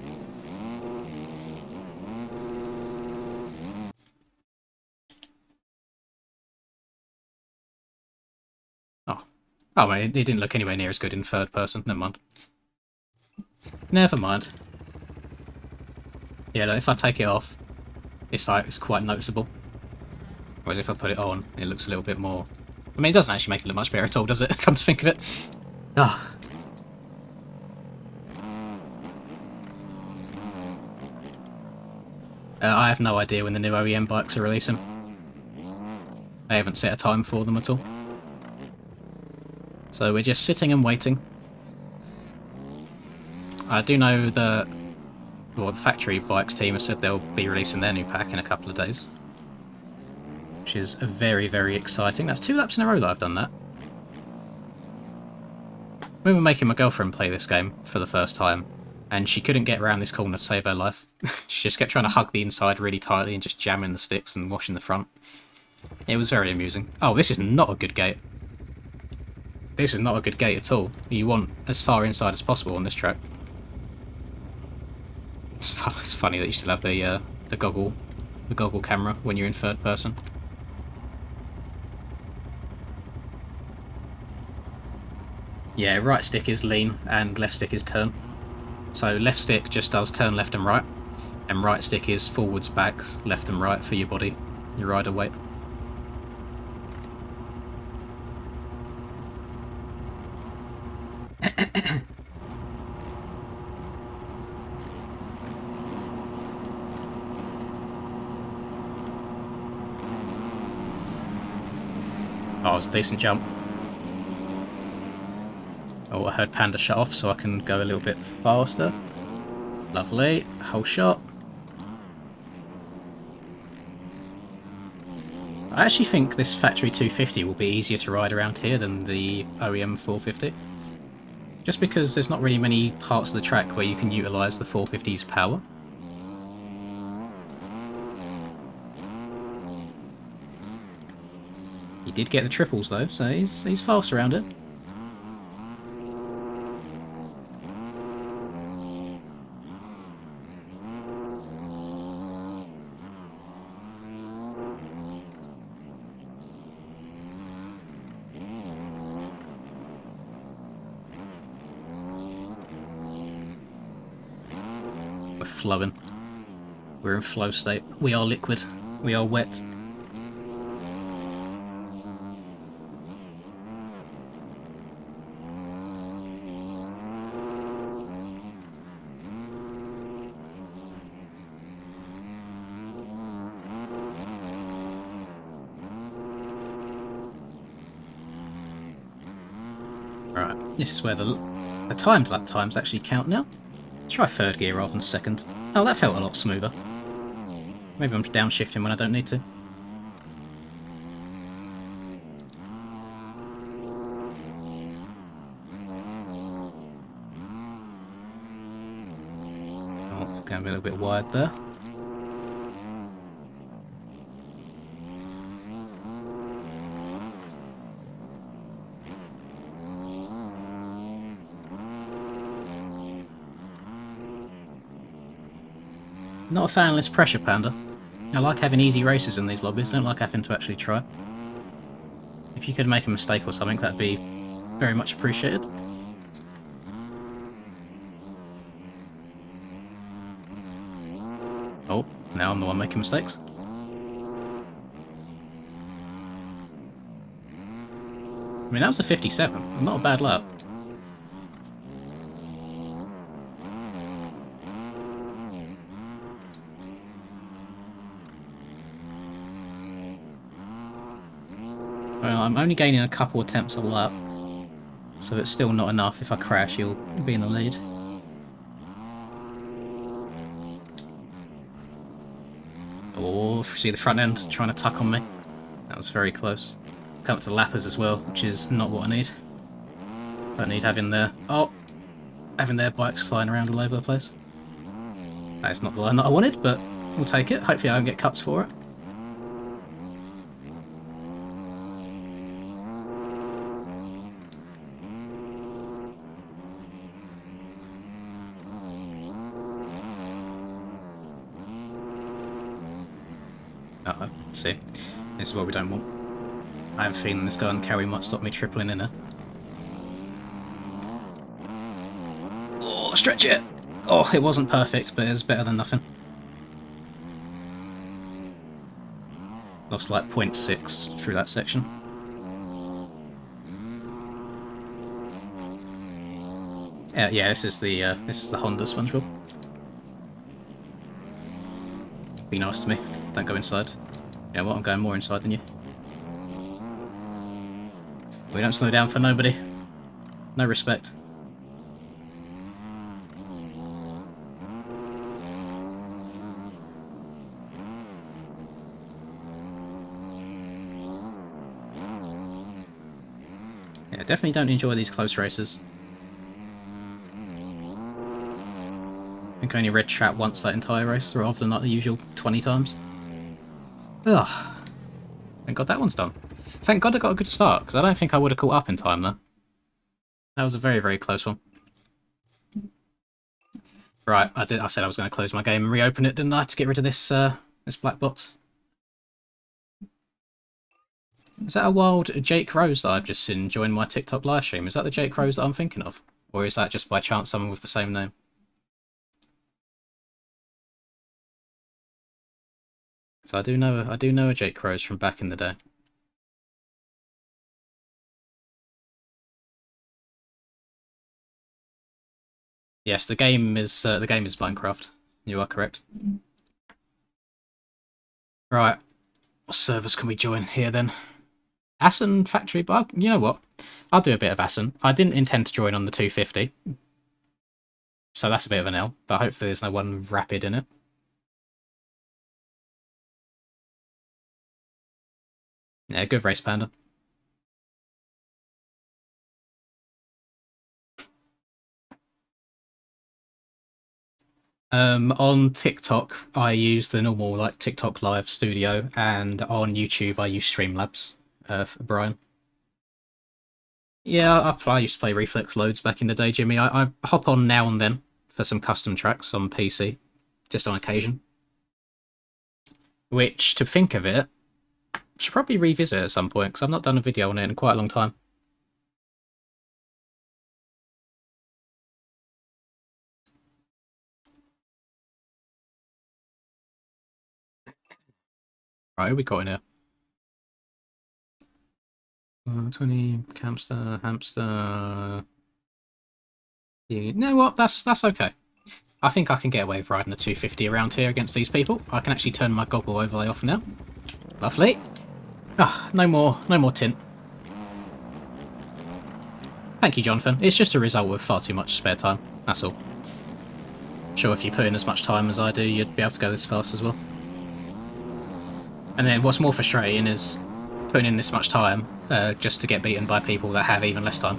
Oh man, it didn't look anywhere near as good in third person. Never mind. Never mind. Yeah, look, if I take it off, it's quite noticeable. Whereas if I put it on, it looks a little bit more... I mean, it doesn't actually make it look much better at all, does it? Come to think of it. Ah. I have no idea when the new OEM bikes are releasing. They haven't set a time for them at all. So we're just sitting and waiting. I do know that the factory bikes team have said they'll be releasing their new pack in a couple of days. Which is very, very exciting. That's 2 laps in a row that I've done that. I remember making my girlfriend play this game for the first time, and she couldn't get around this corner to save her life. She just kept trying to hug the inside really tightly and just jamming the sticks and washing the front. It was very amusing. Oh, this is not a good gate. This is not a good gate at all. You want as far inside as possible on this track. It's funny that you still have the goggle camera when you're in third person. Yeah, right stick is lean and left stick is turn. So left stick just does turn left and right, and right stick is forwards, backs, left and right for your body, your rider weight. Oh, it's a decent jump. Oh, I heard Panda shut off, so I can go a little bit faster. Lovely. Whole shot. I actually think this Factory 250 will be easier to ride around here than the OEM 450. Just because there's not really many parts of the track where you can utilise the 450's power. He did get the triples though, so he's fast around it. We're flowing. We're in flow state. We are liquid. We are wet. Right, this is where the lap times actually count now. Let's try third gear rather than second. Oh, that felt a lot smoother. Maybe I'm downshifting when I don't need to. Oh, going a little bit wide there. Not a fan of this pressure, Panda. I like having easy races in these lobbies, don't like having to actually try. If you could make a mistake or something, that'd be very much appreciated. Oh, now I'm the one making mistakes. I mean, that was a 57. Not a bad lap. Well, I'm only gaining a couple attempts a lap, so it's still not enough. If I crash, you'll be in the lead. Oh, see the front end trying to tuck on me. That was very close. Come up to lappers as well, which is not what I need. Don't need having their bikes flying around all over the place. That's not the line that I wanted, but We'll take it. Hopefully I don't get cuts for it. Uh-oh. See. This is what we don't want. I have a feeling this guy on carry might stop me tripling in her. Oh, stretch it! Oh, it wasn't perfect, but it was better than nothing. Lost like 0.6 through that section. Yeah, this is the Honda SpongeBob. Be nice to me. Don't go inside. You know what? I'm going more inside than you. We don't slow down for nobody. No respect. Yeah, definitely don't enjoy these close races. I think I only read chat once that entire race, rather than like the usual 20 times. Ugh. Thank God that one's done. Thank God I got a good start, because I don't think I would have caught up in time there. That was a very, very close one. Right, I said I was going to close my game and reopen it, didn't I, to get rid of this this black box. Is that a wild Jake Rose that I've just seen join my TikTok live stream? Is that the Jake Rose that I'm thinking of? Or is that just by chance someone with the same name? So I do know a Jake Rose from back in the day. Yes, the game is Minecraft. You are correct. Right, what servers can we join here then? Assen Factory, but you know what? I'll do a bit of Assen. I didn't intend to join on the 250, so that's a bit of an L. But hopefully there's no one rapid in it. Yeah, good race, Panda. On TikTok, I use the normal like TikTok Live Studio, and on YouTube, I use Streamlabs for Brian. Yeah, I used to play Reflex loads back in the day, Jimmy. I hop on now and then for some custom tracks on PC, just on occasion. Which, to think of it, should probably revisit at some point, because I've not done a video on it in quite a long time. Right, who we got in here? 20 hamster. You know what? That's okay. I think I can get away with riding a 250 around here against these people. I can actually turn my goggle overlay off now. Lovely. Ah, no more tint. Thank you, Jonathan. It's just a result of far too much spare time. That's all. Sure, if you put in as much time as I do, you'd be able to go this fast as well. And then what's more frustrating is putting in this much time just to get beaten by people that have even less time.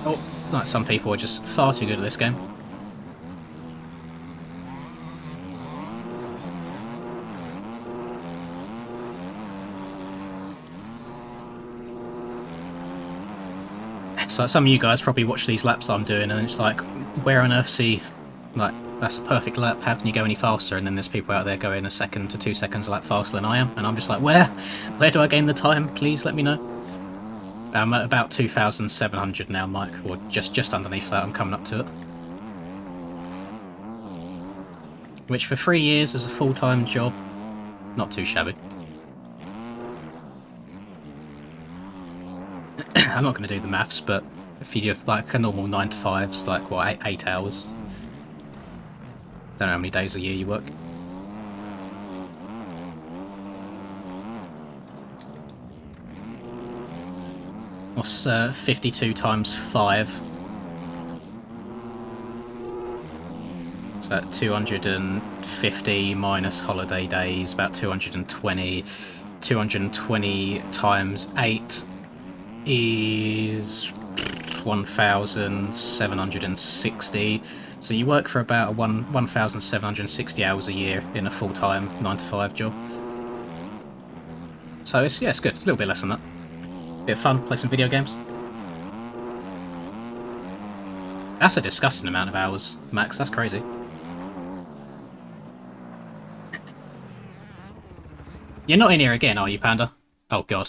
Oh, like some people are just far too good at this game. So some of you guys probably watch these laps I'm doing and it's like, where on earth see, like, that's a perfect lap, how can you go any faster? And then there's people out there going 1 second to 2 seconds a lap faster than I am, and I'm just like, where do I gain the time? Please let me know. I'm at about 2,700 now, Mike, or just underneath that. I'm coming up to it. Which for 3 years as a full-time job, not too shabby. I'm not going to do the maths, but if you do like a normal 9 to 5, it's like, what, 8 hours? Don't know how many days a year you work. What's 52 times 5? So that 250 minus holiday days, about 220. 220 times 8 is 1,760. So you work for about 1,760 hours a year in a full-time 9 to 5 job. So it's, yeah, it's good. It's a little bit less than that. Bit of fun, play some video games. That's a disgusting amount of hours, Max. That's crazy. You're not in here again, are you, Panda? Oh, God.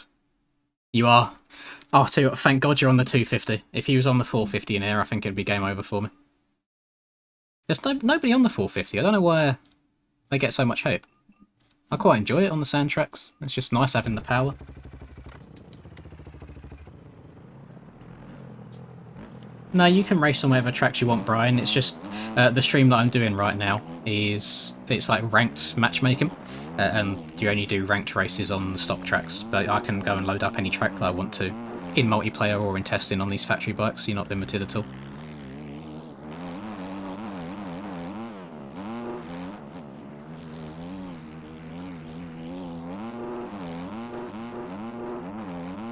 You are. Oh, thank God you're on the 250. If he was on the 450 in here, I think it'd be game over for me. There's nobody on the 450. I don't know why they get so much hate. I quite enjoy it on the sand tracks. It's just nice having the power. No, you can race on whatever tracks you want, Brian. It's just the stream that I'm doing right now it's like ranked matchmaking, and you only do ranked races on the stock tracks. But I can go and load up any track that I want to, in multiplayer or in testing on these factory bikes. You're not limited at all.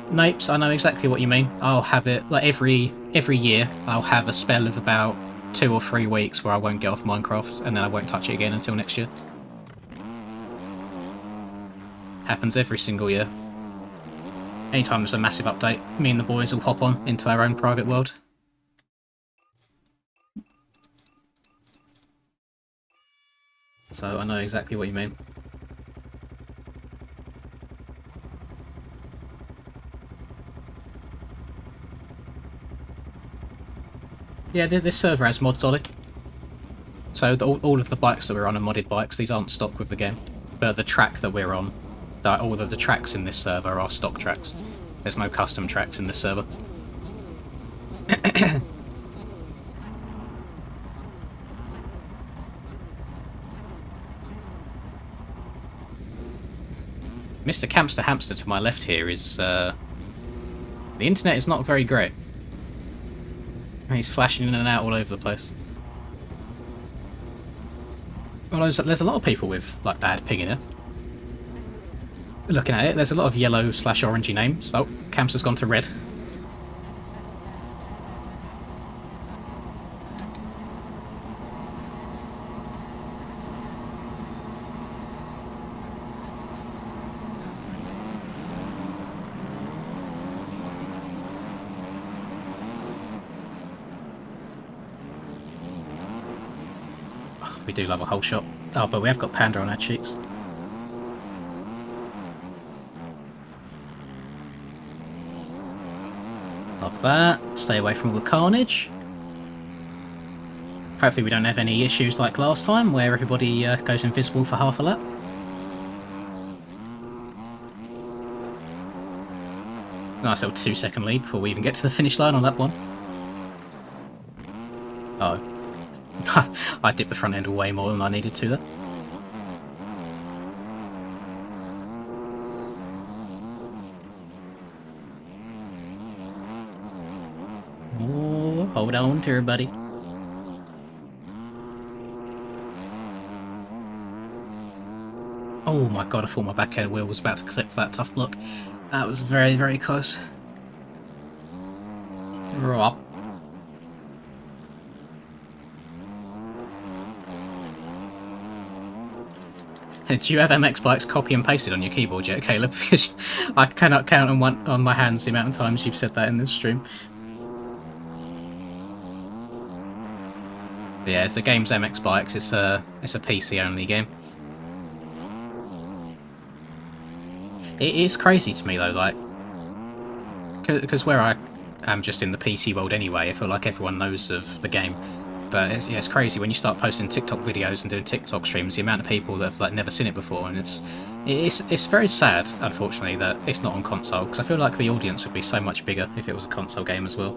Napes, I know exactly what you mean. I'll have it like every year. I'll have a spell of about 2 or 3 weeks where I won't get off Minecraft, and then I won't touch it again until next year. Happens every single year. Anytime there's a massive update, me and the boys will hop on into our own private world. So I know exactly what you mean. Yeah, this server has mods on it. So all of the bikes that we're on are modded bikes. These aren't stock with the game. But the track that we're on, all of the tracks in this server are stock tracks. There's no custom tracks in this server. Mr. Campster Hamster to my left here is... the internet is not very great. He's flashing in and out all over the place. Well, there's a lot of people with like bad ping in it. Looking at it, there's a lot of yellow/orangey names. Oh, Campster's gone to red. We do love a whole shot. Oh, but we have got Panda on our cheeks. Love that. Stay away from all the carnage. Hopefully we don't have any issues like last time, where everybody goes invisible for half a lap. Nice little 2-second lead before we even get to the finish line on that one. Oh. I dipped the front end way more than I needed to there. Oh, hold on to her, buddy. Oh my god, I thought my back end wheel was about to clip that tough block. That was very, very close. Right. Do you have MX Bikes copy and pasted on your keyboard yet, Caleb? Because I cannot count on my hands the amount of times you've said that in this stream. But yeah, it's the game's MX Bikes. It's a PC only game. It is crazy to me though, like, because where I am just in the PC world anyway, I feel like everyone knows of the game. But it's crazy when you start posting TikTok videos and doing TikTok streams, the amount of people that have like never seen it before, and it's very sad, unfortunately, that it's not on console, because I feel like the audience would be so much bigger if it was a console game as well.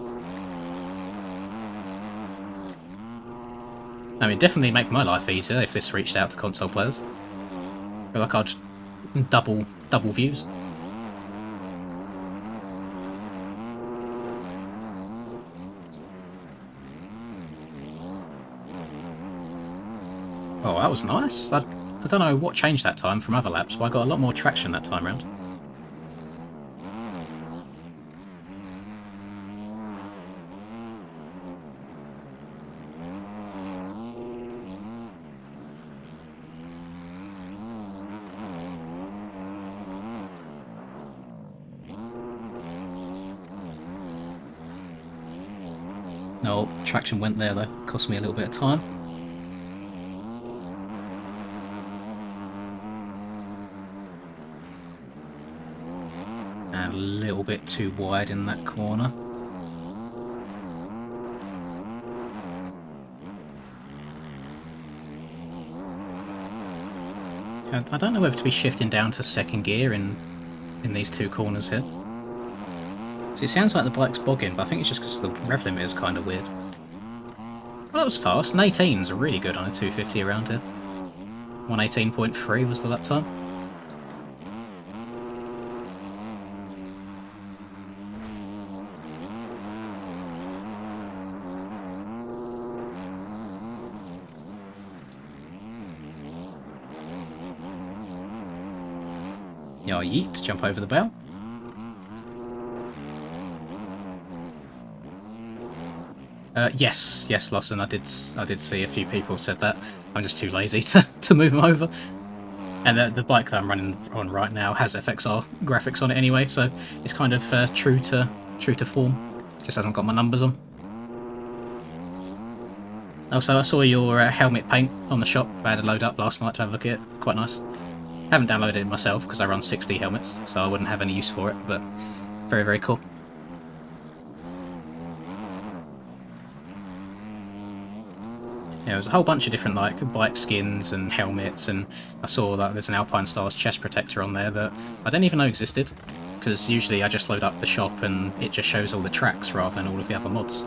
I mean, definitely make my life easier if this reached out to console players. I feel like I'd double views. Oh, that was nice. I don't know what changed that time from other laps, but I got a lot more traction that time round. No, traction went there though. Cost me a little bit of time. And a little bit too wide in that corner. I don't know whether to be shifting down to second gear in these two corners here. So it sounds like the bike's bogging, but I think it's just because the rev limit is kind of weird. Well, that was fast. An 18's are really good on a 250 around here. 118.3 was the lap time. Yeah, yeet, jump over the bell. Yes, Lawson. I did see a few people said that. I'm just too lazy to move them over. And the bike that I'm running on right now has FXR graphics on it anyway, so it's kind of true to form. Just hasn't got my numbers on. Also, I saw your helmet paint on the shop. I had a load up last night to have a look at it. Quite nice. Haven't downloaded it myself because I run 60 helmets, so I wouldn't have any use for it, but very, very cool. Yeah, there's a whole bunch of different like bike skins and helmets, and I saw that there's an Alpinestars chest protector on there that I didn't even know existed, because usually I just load up the shop and it just shows all the tracks rather than all of the other mods.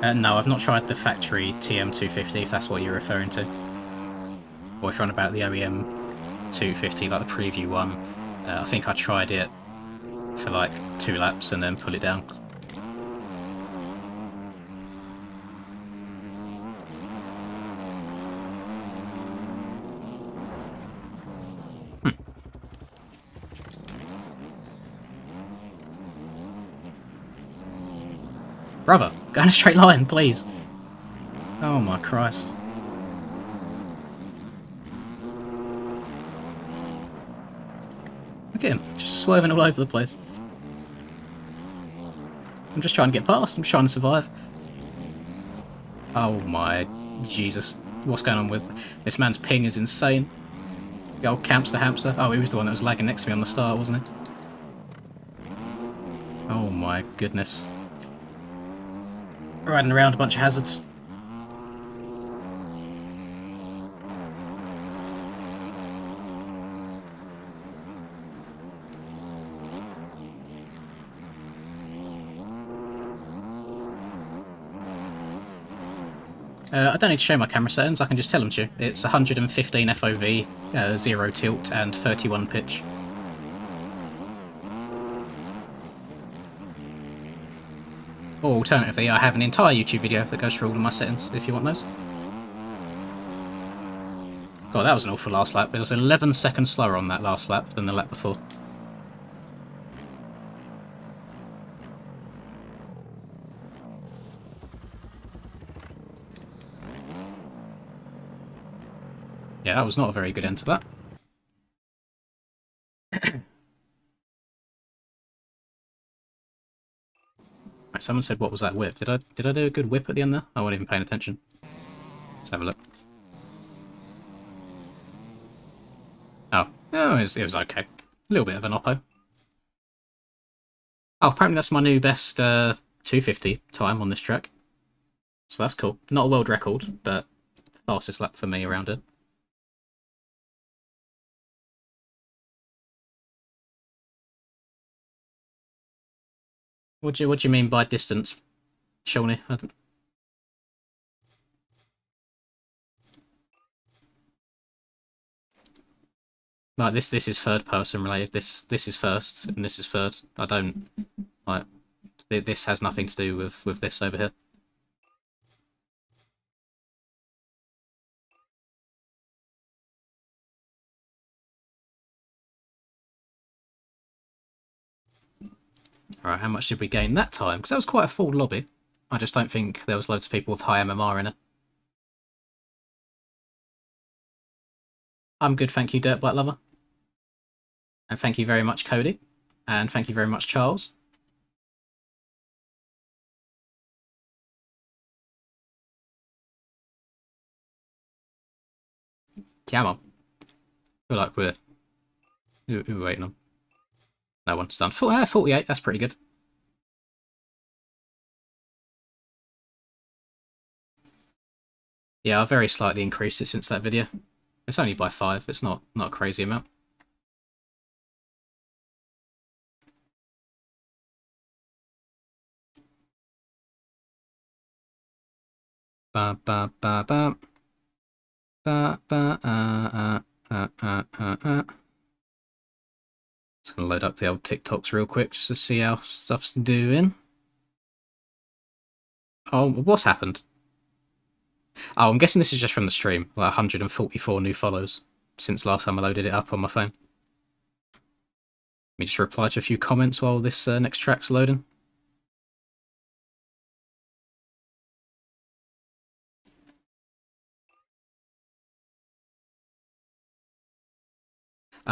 No, I've not tried the factory TM250, if that's what you're referring to. Or if you're on about the OEM 250, like the preview one. I think I tried it for like 2 laps and then put it down. Brother, go in a straight line, please. Oh my Christ. Look at him, just swerving all over the place. I'm just trying to get past, I'm just trying to survive. Oh my Jesus, what's going on with this man's ping is insane. The old Campster Hamster. Oh, he was the one that was lagging next to me on the start, wasn't he? Oh my goodness. Riding around a bunch of hazards. I don't need to show my camera settings, I can just tell them to you. It's 115 FOV, 0 tilt and 31 pitch. Or alternatively, I have an entire YouTube video that goes through all of my settings, if you want those. God, that was an awful last lap. It was 11 seconds slower on that last lap than the lap before. Yeah, that was not a very good end to that. Right, someone said, what was that whip? Did I do a good whip at the end there? I wasn't even paying attention. Let's have a look. Oh, it was okay. A little bit of an oppo. Oh, apparently that's my new best 250 time on this track. So that's cool. Not a world record, but fastest lap for me around it. What do you mean by distance, Shawnee? Like this is third person related. This is first and this is third. I don't like this has nothing to do with this over here. Alright, how much did we gain that time? Because that was quite a full lobby. I just don't think there was loads of people with high MMR in it. I'm good, thank you, Dirt Bike Lover. And thank you very much, Cody. And thank you very much, Charles. Come on. Feel like we're waiting on. No one's done. 48, that's pretty good. Yeah, I've very slightly increased it since that video. It's only by 5, it's not a crazy amount. Ba ba ba ba. Ba ba Just gonna load up the old TikToks real quick just to see how stuff's doing. Oh, what's happened? Oh, I'm guessing this is just from the stream. Like 144 new follows since last time I loaded it up on my phone. Let me just reply to a few comments while this next track's loading.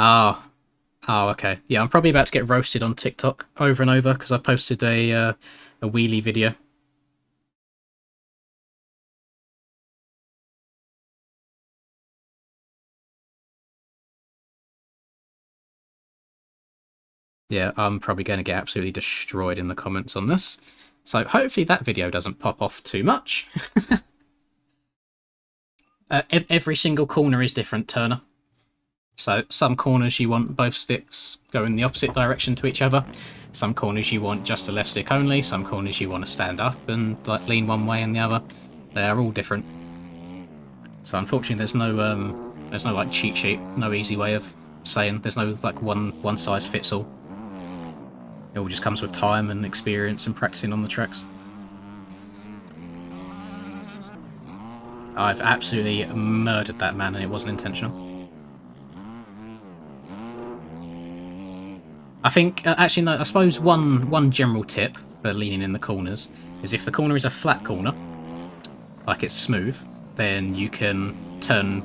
Oh, okay. Yeah, I'm probably about to get roasted on TikTok over and over because I posted a wheelie video. Yeah, I'm probably going to get absolutely destroyed in the comments on this. So hopefully that video doesn't pop off too much. Every single corner is different, Turner. So some corners you want both sticks going the opposite direction to each other. Some corners you want just the left stick only. Some corners you want to stand up and like lean one way and the other. They are all different. So unfortunately, there's no like cheat sheet, no easy way of saying. There's no like one size fits all. It all just comes with time and experience and practicing on the tracks. I've absolutely murdered that man and it wasn't intentional. I think, actually no, I suppose one general tip for leaning in the corners is if the corner is a flat corner, like it's smooth, then you can turn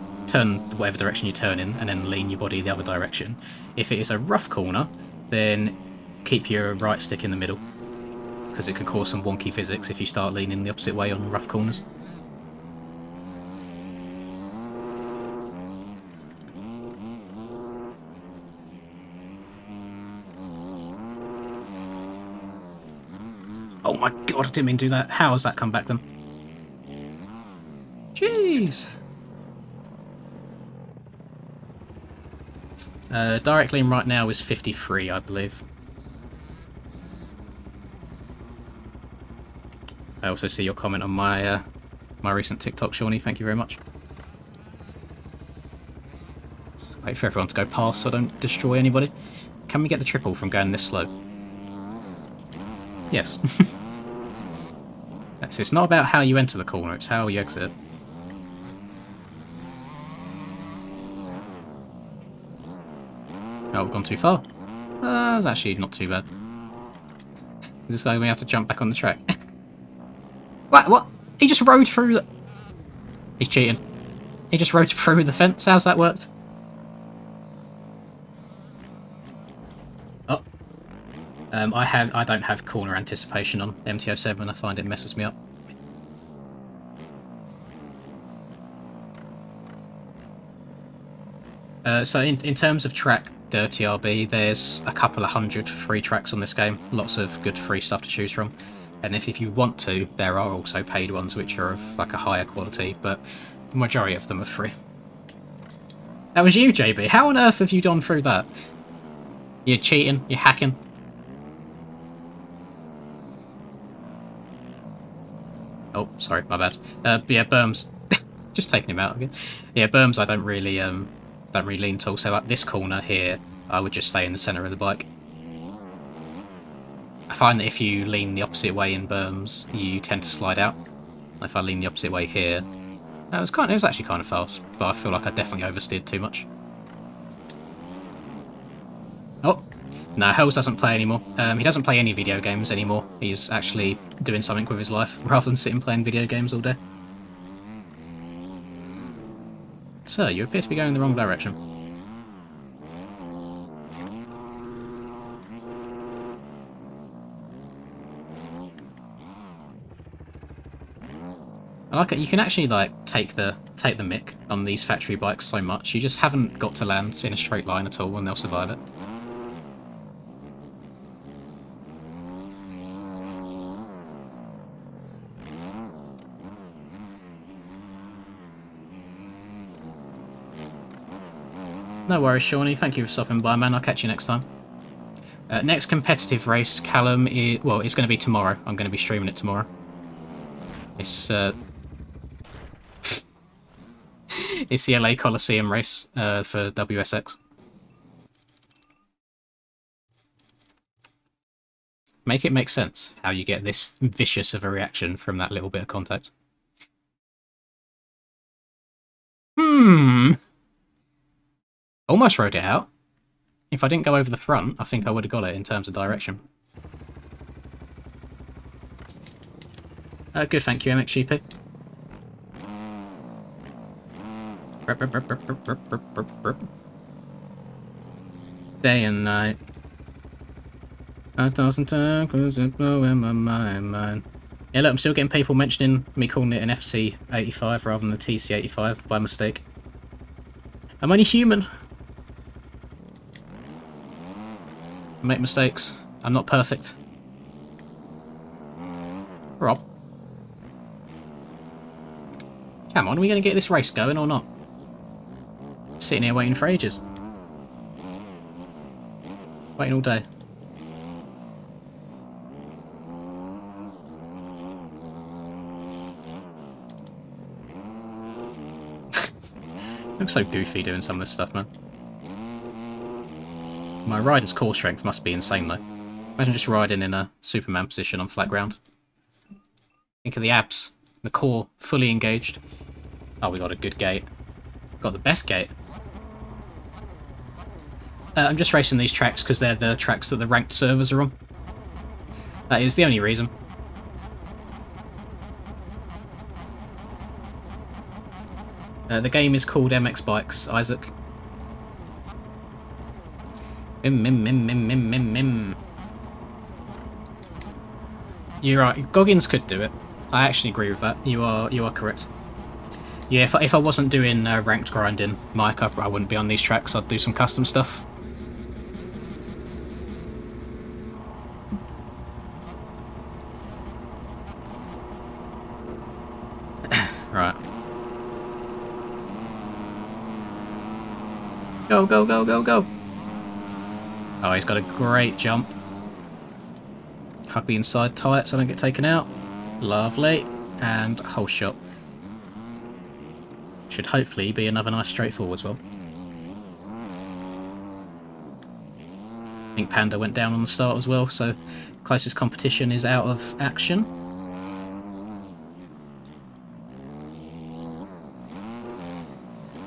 whatever direction you turn in and then lean your body the other direction. If it is a rough corner, then keep your right stick in the middle, because it could cause some wonky physics if you start leaning the opposite way on rough corners. Oh my god, I didn't mean to do that. How has that come back then? Jeez! Direct lean right now is 53, I believe. I also see your comment on my my recent TikTok, Shawnee. Thank you very much. Wait for everyone to go past so I don't destroy anybody. Can we get the triple from going this slow? Yes. So it's not about how you enter the corner, it's how you exit. Oh, we've gone too far. That's actually not too bad. Is this guy going to have to jump back on the track? What? He just rode through the... He's cheating. He just rode through the fence. How's that worked? Oh. I don't have corner anticipation on MT-07. I find it messes me up. So in terms of track Dirty RB, there's a couple of hundred free tracks on this game. Lots of good free stuff to choose from. And if you want to, there are also paid ones which are of like a higher quality, but the majority of them are free. That was you, JB. How on earth have you gone through that? You're cheating, you're hacking. Oh, sorry, my bad. Yeah, berms. Just taking him out again. Yeah, berms I don't really lean tall. So like this corner here, I would just stay in the centre of the bike. I find that if you lean the opposite way in berms, you tend to slide out. If I lean the opposite way here, it was actually kind of fast, but I feel like I definitely oversteered too much. Oh, no, Hells doesn't play anymore. He doesn't play any video games anymore. He's actually doing something with his life rather than sitting playing video games all day. Sir, you appear to be going in the wrong direction. I like it. You can actually like take the mick on these factory bikes so much. You just haven't got to land in a straight line at all, and they'll survive it. No worries, Shawnee. Thank you for stopping by, man. I'll catch you next time. Next competitive race, Callum, well, it's going to be tomorrow. I'm going to be streaming it tomorrow. It's it's the LA Coliseum race for WSX. Make it make sense how you get this vicious of a reaction from that little bit of contact. Almost rode it out. If I didn't go over the front, I think I would have got it in terms of direction. Good, thank you, MXGP. Day and night. 1,000 times it blowing my mind. Yeah, look, I'm still getting people mentioning me calling it an FC85 rather than the TC85 by mistake. I'm only human. I make mistakes. I'm not perfect. Rob. Come on, are we going to get this race going or not? Sitting here waiting for ages. Waiting all day. Looks so goofy doing some of this stuff, man. My rider's core strength must be insane, though. Imagine just riding in a Superman position on flat ground. Think of the abs. The core fully engaged. Oh, we got a good gate. Got the best gate. I'm just racing these tracks because they're the tracks that the ranked servers are on. That is the only reason. The game is called MX Bikes, Isaac. You're right. Goggins could do it. I actually agree with that. You are correct. Yeah, if I wasn't doing ranked grinding, Mike, I wouldn't be on these tracks. I'd do some custom stuff. Right. Go, go, go, go, go. Oh, he's got a great jump. Hug the inside tight so I don't get taken out. Lovely. And whole shot. Should hopefully be another nice straightforward as well. I think Panda went down on the start as well, so closest competition is out of action.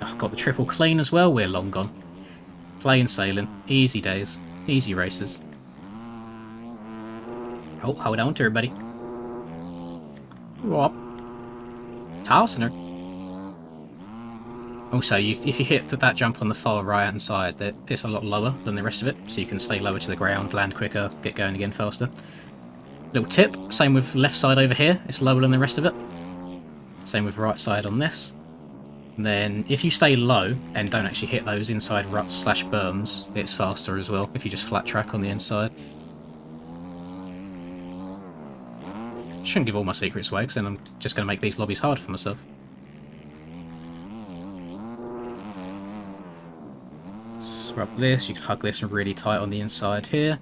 I've got the triple clean as well, we're long gone. Plain sailing, easy days, easy races. Oh, hold on to everybody. What? Tossing her. Also, if you hit that jump on the far right hand side, it's a lot lower than the rest of it, so you can stay lower to the ground, land quicker, get going again faster. Little tip, same with left side over here, it's lower than the rest of it. Same with right side on this. And then if you stay low and don't actually hit those inside ruts slash berms, it's faster as well if you just flat track on the inside. Shouldn't give all my secrets away, because then I'm just going to make these lobbies harder for myself. Scrub this, you can hug this really tight on the inside here.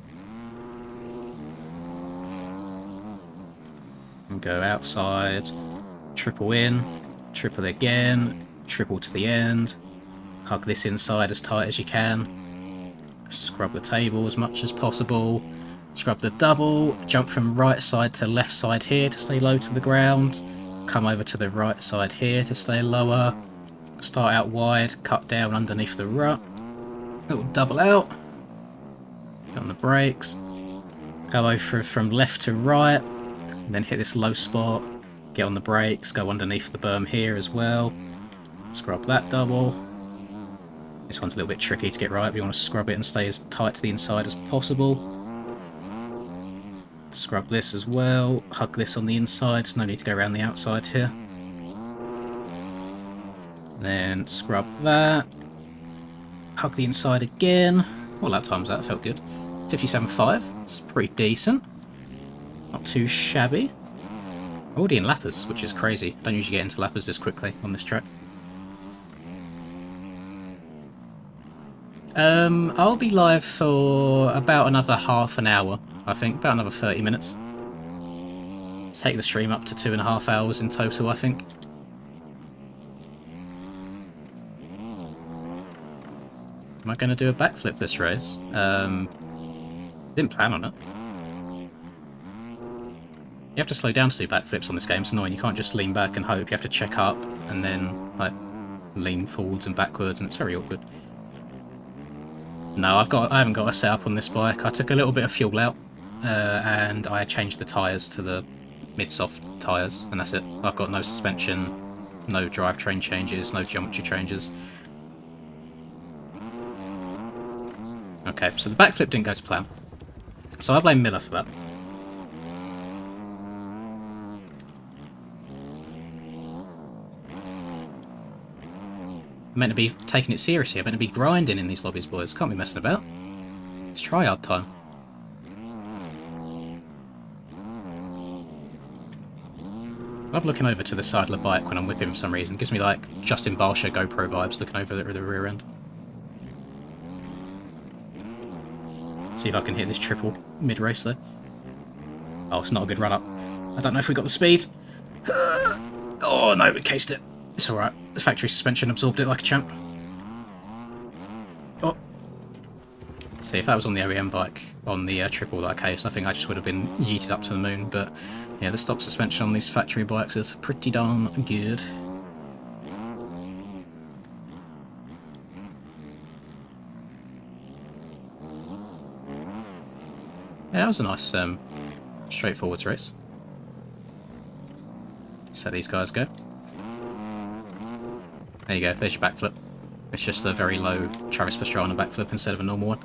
And go outside, triple in, triple again, triple to the end. Hug this inside as tight as you can. Scrub the table as much as possible. Scrub the double, jump from right side to left side here to stay low to the ground. Come over to the right side here to stay lower. Start out wide, cut down underneath the rut. Little double out. Get on the brakes. Go over from left to right. And then hit this low spot. Get on the brakes, go underneath the berm here as well. Scrub that double. This one's a little bit tricky to get right, but you want to scrub it and stay as tight to the inside as possible. Scrub this as well, hug this on the inside, no need to go around the outside here. Then scrub that. Hug the inside again. Well, that time's that. Felt good. 57.5. It's pretty decent. Not too shabby. Already in lappers, which is crazy. Don't usually get into lappers this quickly on this track. I'll be live for about another half an hour, I think. About another 30 minutes. Take the stream up to 2.5 hours in total, I think. Am I going to do a backflip this race? Didn't plan on it. You have to slow down to do backflips on this game. It's annoying. You can't just lean back and hope. You have to check up and then like lean forwards and backwards, and it's very awkward. No, I haven't got a setup on this bike. I took a little bit of fuel out, and I changed the tyres to the mid-soft tyres, and that's it. I've got no suspension, no drivetrain changes, no geometry changes. Okay, so the backflip didn't go to plan. So I blame Miller for that. I'm meant to be taking it seriously. I'm meant to be grinding in these lobbies, boys. Can't be messing about. It's tryhard time. I love looking over to the side of the bike when I'm whipping for some reason. It gives me like Justin Barsha GoPro vibes looking over the rear end. See if I can hit this triple mid-race though. Oh, it's not a good run-up. I don't know if we got the speed. Oh no, we cased it. It's alright. The factory suspension absorbed it like a champ. Oh. See, if that was on the OEM bike, on the triple that I cased, I think I just would have been yeeted up to the moon, but yeah, the stock suspension on these factory bikes is pretty darn good. Yeah, that was a nice, straightforward race. So these guys go. There you go, there's your backflip. It's just a very low Travis Pastrana backflip instead of a normal one.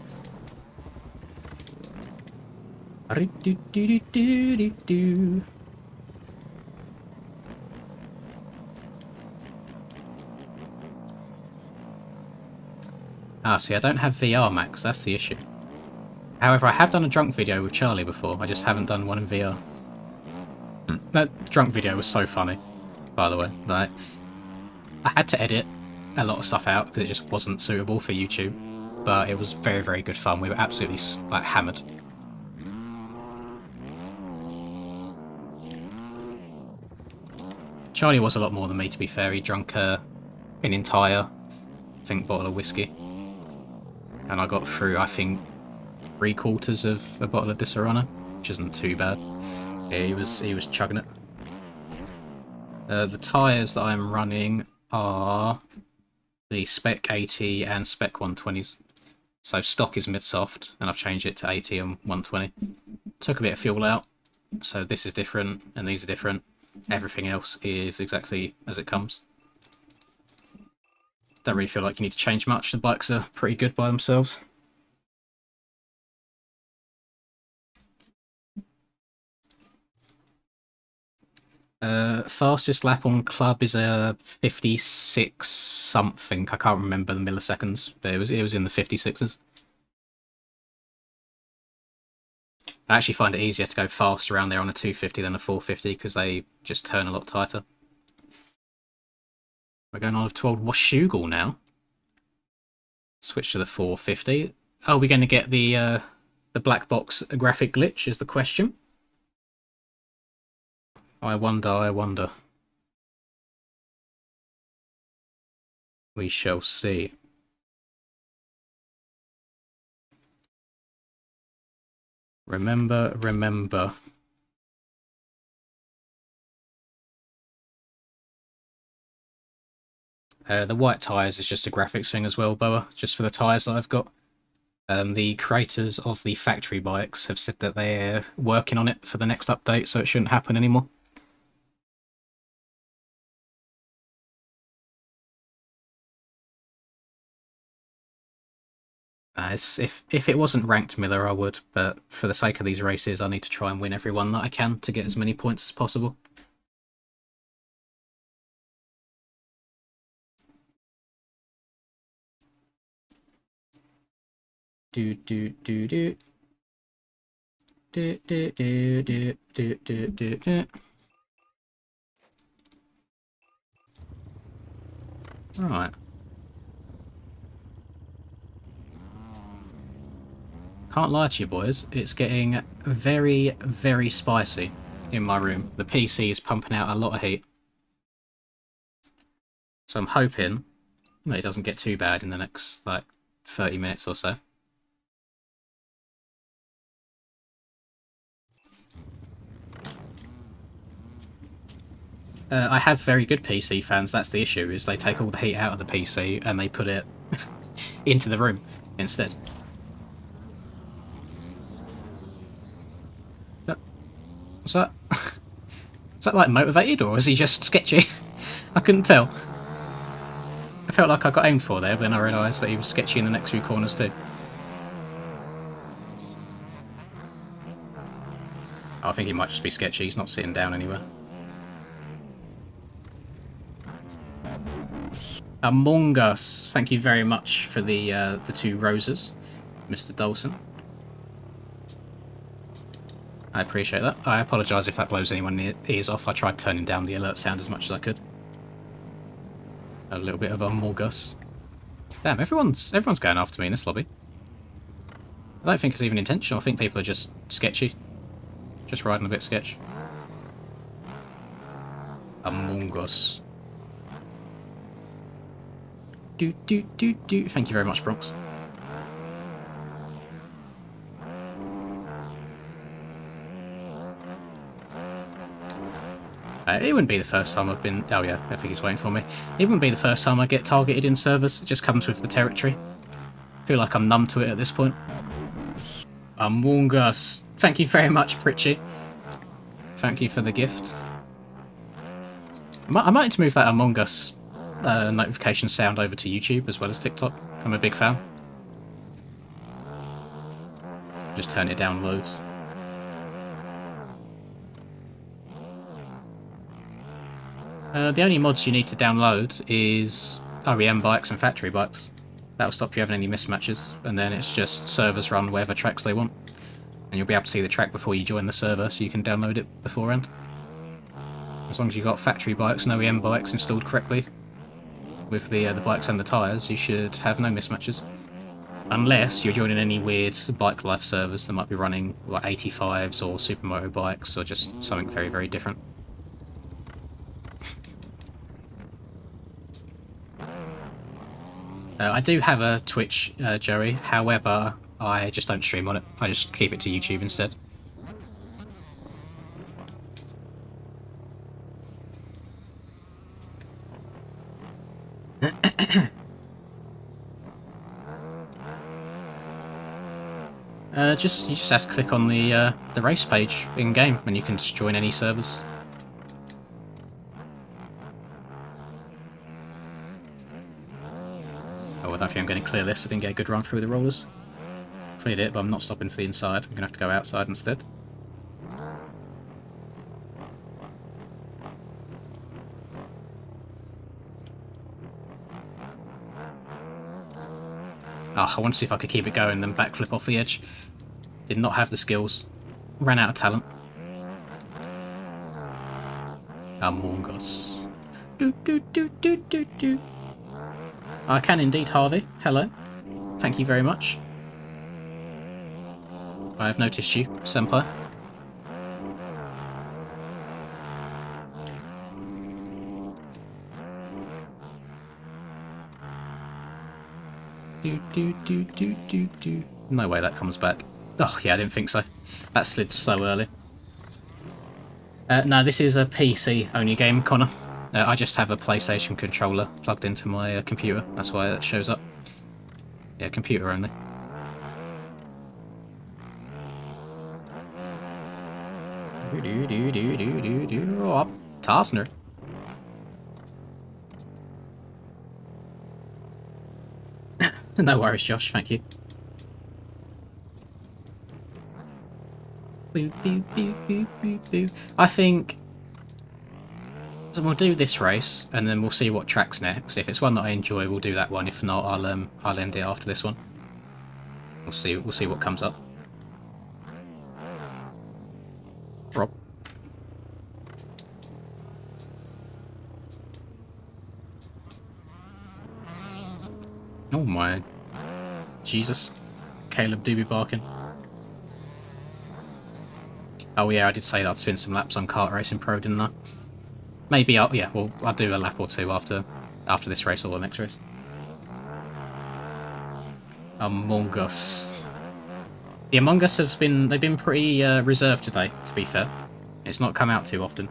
Ah, see, I don't have VR, Max, that's the issue. However, I have done a drunk video with Charlie before, I just haven't done one in VR. That drunk video was so funny, by the way. Like, I had to edit a lot of stuff out because it just wasn't suitable for YouTube, but it was very, very good fun. We were absolutely like hammered. Charlie was a lot more than me, to be fair. He drank an entire, I think, bottle of whiskey, and I got through, I think, 3/4 of a bottle of Disaronno, which isn't too bad. Yeah, he was chugging it. The tyres that I'm running are the Spec 80 and Spec 120s. So stock is mid-soft, and I've changed it to 80 and 120. Took a bit of fuel out, so this is different, and these are different. Everything else is exactly as it comes. Don't really feel like you need to change much. The bikes are pretty good by themselves. Fastest lap on club is a 56 something. I can't remember the milliseconds, but it was in the 56s. I actually find it easier to go fast around there on a 250 than a 450 because they just turn a lot tighter. We're going on to old Washougal now. Switch to the 450. Are we going to get the black box graphic glitch is the question. I wonder, I wonder. We shall see. Remember, remember. The white tyres is just a graphics thing as well, Boa, just for the tyres that I've got. The creators of the factory bikes have said that they're working on it for the next update, so it shouldn't happen anymore. If it wasn't ranked Miller, I would, but for the sake of these races, I need to try and win every one that I can to get as many points as possible. Do do do do. Do do do do do do do do. Right. Can't lie to you boys, it's getting very, very spicy in my room. The PC is pumping out a lot of heat. So I'm hoping that it doesn't get too bad in the next, like, 30 minutes or so. I have very good PC fans, that's the issue, is they take all the heat out of the PC and they put it into the room instead. Was that... Was that, like, motivated, or was he just sketchy? I couldn't tell. I felt like I got aimed for there, but then I realised that he was sketchy in the next few corners too. I think he might just be sketchy, he's not sitting down anywhere. Among Us, thank you very much for the 2 roses, Mr. Dawson. I appreciate that. I apologise if that blows anyone ears off. I tried turning down the alert sound as much as I could. A little bit of Among Us. Damn, everyone's going after me in this lobby. I don't think it's even intentional. I think people are just sketchy. Just riding a bit sketch. Among Us. Do do do do. Thank you very much, Bronx. It wouldn't be the first time I've been... Oh yeah, I think he's waiting for me. It wouldn't be the first time I get targeted in servers. It just comes with the territory. I feel like I'm numb to it at this point. Among Us. Thank you very much, Pritchie. Thank you for the gift. I might need to move that Among Us notification sound over to YouTube as well as TikTok. I'm a big fan. Just turn it down loads. The only mods you need to download is OEM bikes and factory bikes. That'll stop you having any mismatches, and then it's just servers run whatever tracks they want. And you'll be able to see the track before you join the server, so you can download it beforehand. As long as you've got factory bikes and OEM bikes installed correctly, with the bikes and the tyres, you should have no mismatches. Unless you're joining any weird bike life servers that might be running like 85s or supermoto bikes, or just something very, very different. I do have a Twitch, Joey, however, I just don't stream on it. I just keep it to YouTube instead. You just have to click on the race page in game, and you can just join any servers. Oh, I don't think I'm going to clear this. I didn't get a good run through the rollers. Cleared it, but I'm not stopping for the inside. I'm going to have to go outside instead. Oh, I want to see if I could keep it going and then backflip off the edge. Did not have the skills. Ran out of talent. Among Us. Do do do do do do. I can indeed, Harvey. Hello. Thank you very much. I have noticed you, senpai. Do do do do do do. No way that comes back. Oh yeah, I didn't think so. That slid so early. No, this is a PC only game, Connor. I just have a PlayStation controller plugged into my computer. That's why it shows up. Yeah, computer only. Do do do do do do do. Oh, Tarsner. No worries, Josh. Thank you. Boo, boo, boo, boo, boo, boo. I think so we'll do this race, and then we'll see what track's next. If it's one that I enjoy, we'll do that one. If not, I'll end it after this one. We'll see what comes up. Rob. Oh my Jesus. Caleb do be barking. Oh yeah, I did say that I'd spin some laps on Kart Racing Pro, didn't I? Maybe I'll do a lap or two after this race or the next race. Among Us. The Among Us they've been pretty reserved today, to be fair. It's not come out too often.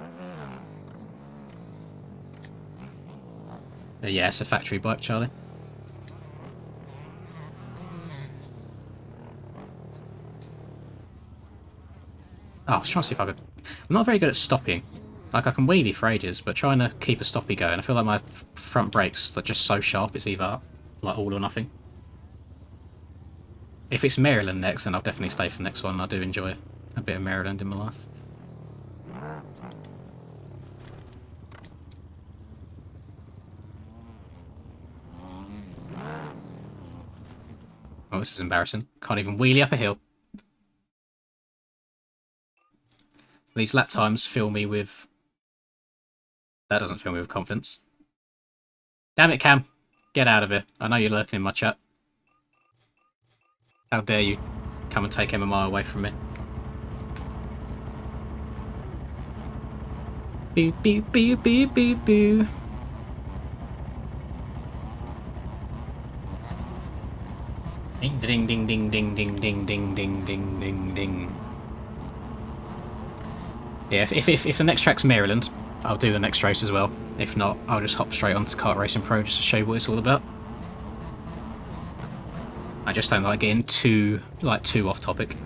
Yeah, it's a factory bike, Charlie. Oh, I was trying to see if I could... I'm not very good at stopping. Like, I can wheelie for ages, but trying to keep a stoppie going, I feel like my front brakes are just so sharp, it's either, like, all or nothing. If it's Maryland next, then I'll definitely stay for the next one. I do enjoy a bit of Maryland in my life. Oh, this is embarrassing. Can't even wheelie up a hill. These lap times fill me with... That doesn't fill me with confidence. Damn it, Cam. Get out of here. I know you're lurking in my chat. How dare you come and take MMI away from me. Boo, boo, boo, boo, boo, boo. Ding, ding, ding, ding, ding, ding, ding, ding, ding, ding, ding, ding. Yeah, if the next track's Maryland, I'll do the next race as well. If not, I'll just hop straight onto Kart Racing Pro just to show you what it's all about. I just don't like getting too off topic.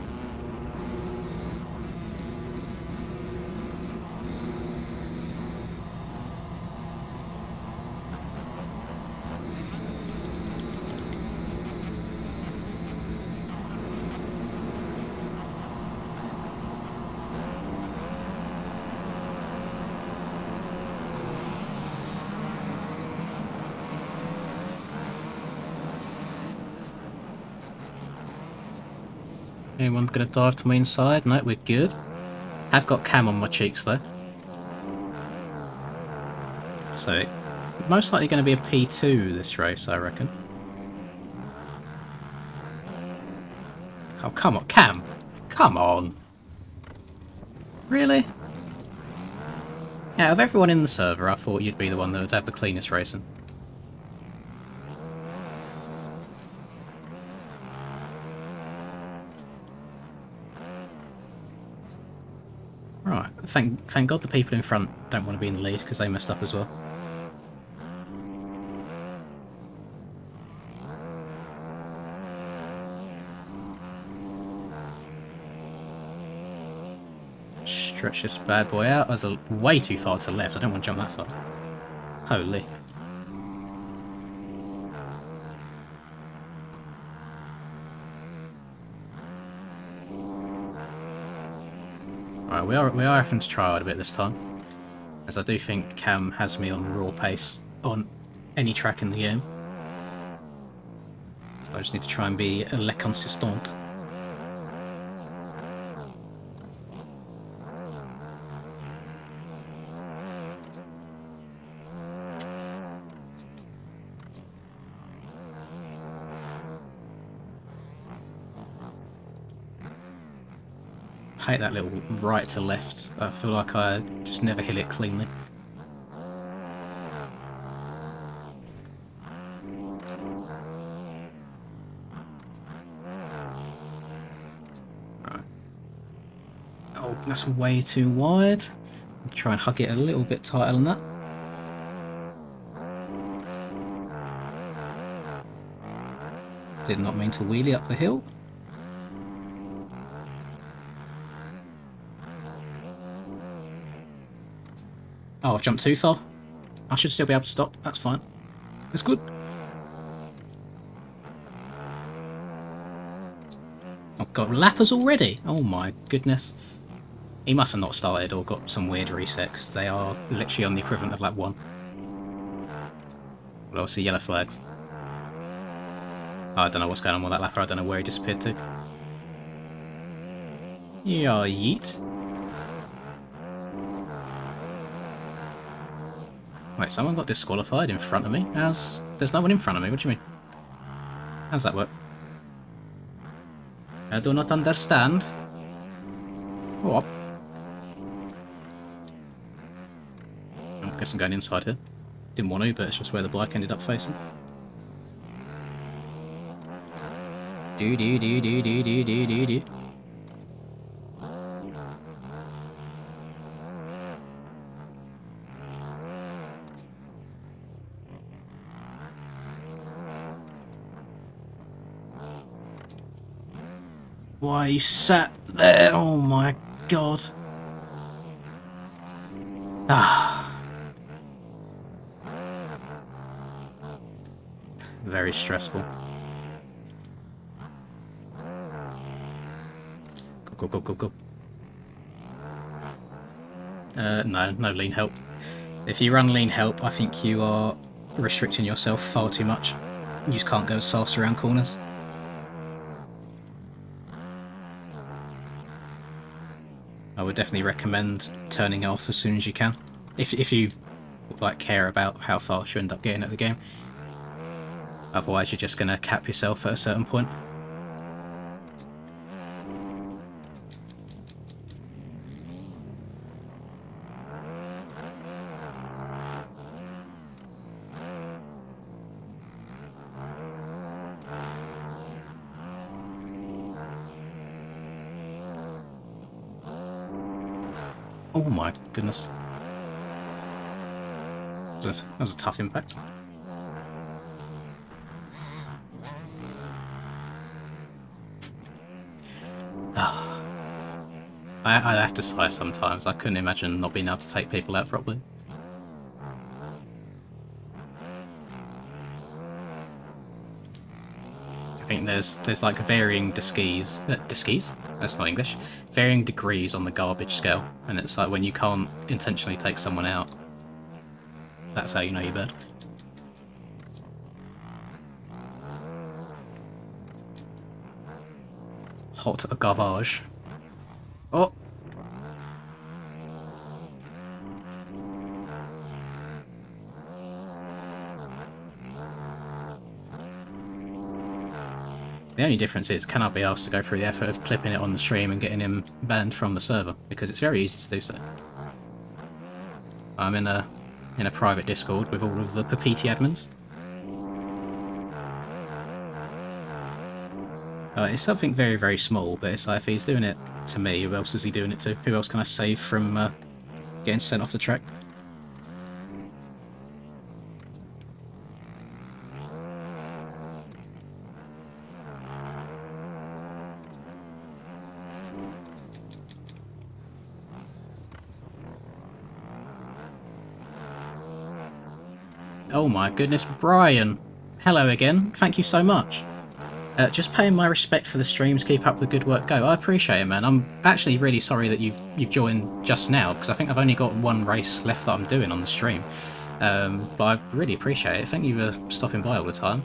Anyone gonna dive to my inside? No, we're good. I've got Cam on my cheeks though. So, most likely going to be a P2 this race, I reckon. Oh, come on, Cam! Come on! Really? Out of everyone in the server, I thought you'd be the one that would have the cleanest racing. Right, thank God the people in front don't want to be in the lead because they messed up as well. Stretch this bad boy out. There's way too far to the left. I don't want to jump that far. Holy. Right, we are having to try hard a bit this time, as I do think Cam has me on raw pace on any track in the game. So I just need to try and be le consistant. I hate that little right to left. I feel like I just never hit it cleanly. Right. Oh, that's way too wide. I'll try and hug it a little bit tighter than that. Did not mean to wheelie up the hill. Oh, I've jumped too far. I should still be able to stop. That's fine. That's good. Oh god, lappers already? Oh my goodness. He must have not started or got some weird reset, because they are literally on the equivalent of lap 1. Well, obviously yellow flags. I don't know what's going on with that lapper. I don't know where he disappeared to. Yeah, yeet. Wait, someone got disqualified in front of me? There's no one in front of me, what do you mean? How's that work? I do not understand. What? I guess I'm going inside here. Didn't want to, but it's just where the bike ended up facing. Do do do do do do do do do. Why you sat there? Oh my god. Ah. Very stressful. Go, go, go, go, go. No lean help. If you run lean help, I think you are restricting yourself far too much. You just can't go as fast around corners. I would definitely recommend turning it off as soon as you can, if you like care about how fast you end up getting at the game. Otherwise, you're just going to cap yourself at a certain point. Oh my goodness. That was a tough impact. I have to sigh sometimes. I couldn't imagine not being able to take people out properly. I think there's like varying diskeys. That's not English. Varying degrees on the garbage scale, and it's like when you can't intentionally take someone out, that's how you know you're bad. Hot garbage. Oh! The only difference is, can I be asked to go through the effort of clipping it on the stream and getting him banned from the server? Because it's very easy to do so. I'm in a private Discord with all of the Papiti admins. It's something very, very small, but it's like, if he's doing it to me, who else is he doing it to? Who else can I save from getting sent off the track? Oh my goodness, Brian! Hello again, thank you so much. Just paying my respect for the streams, keep up the good work, go. I appreciate it, man. I'm actually really sorry that you've joined just now, because I think I've only got one race left that I'm doing on the stream. But I really appreciate it. Thank you for stopping by all the time.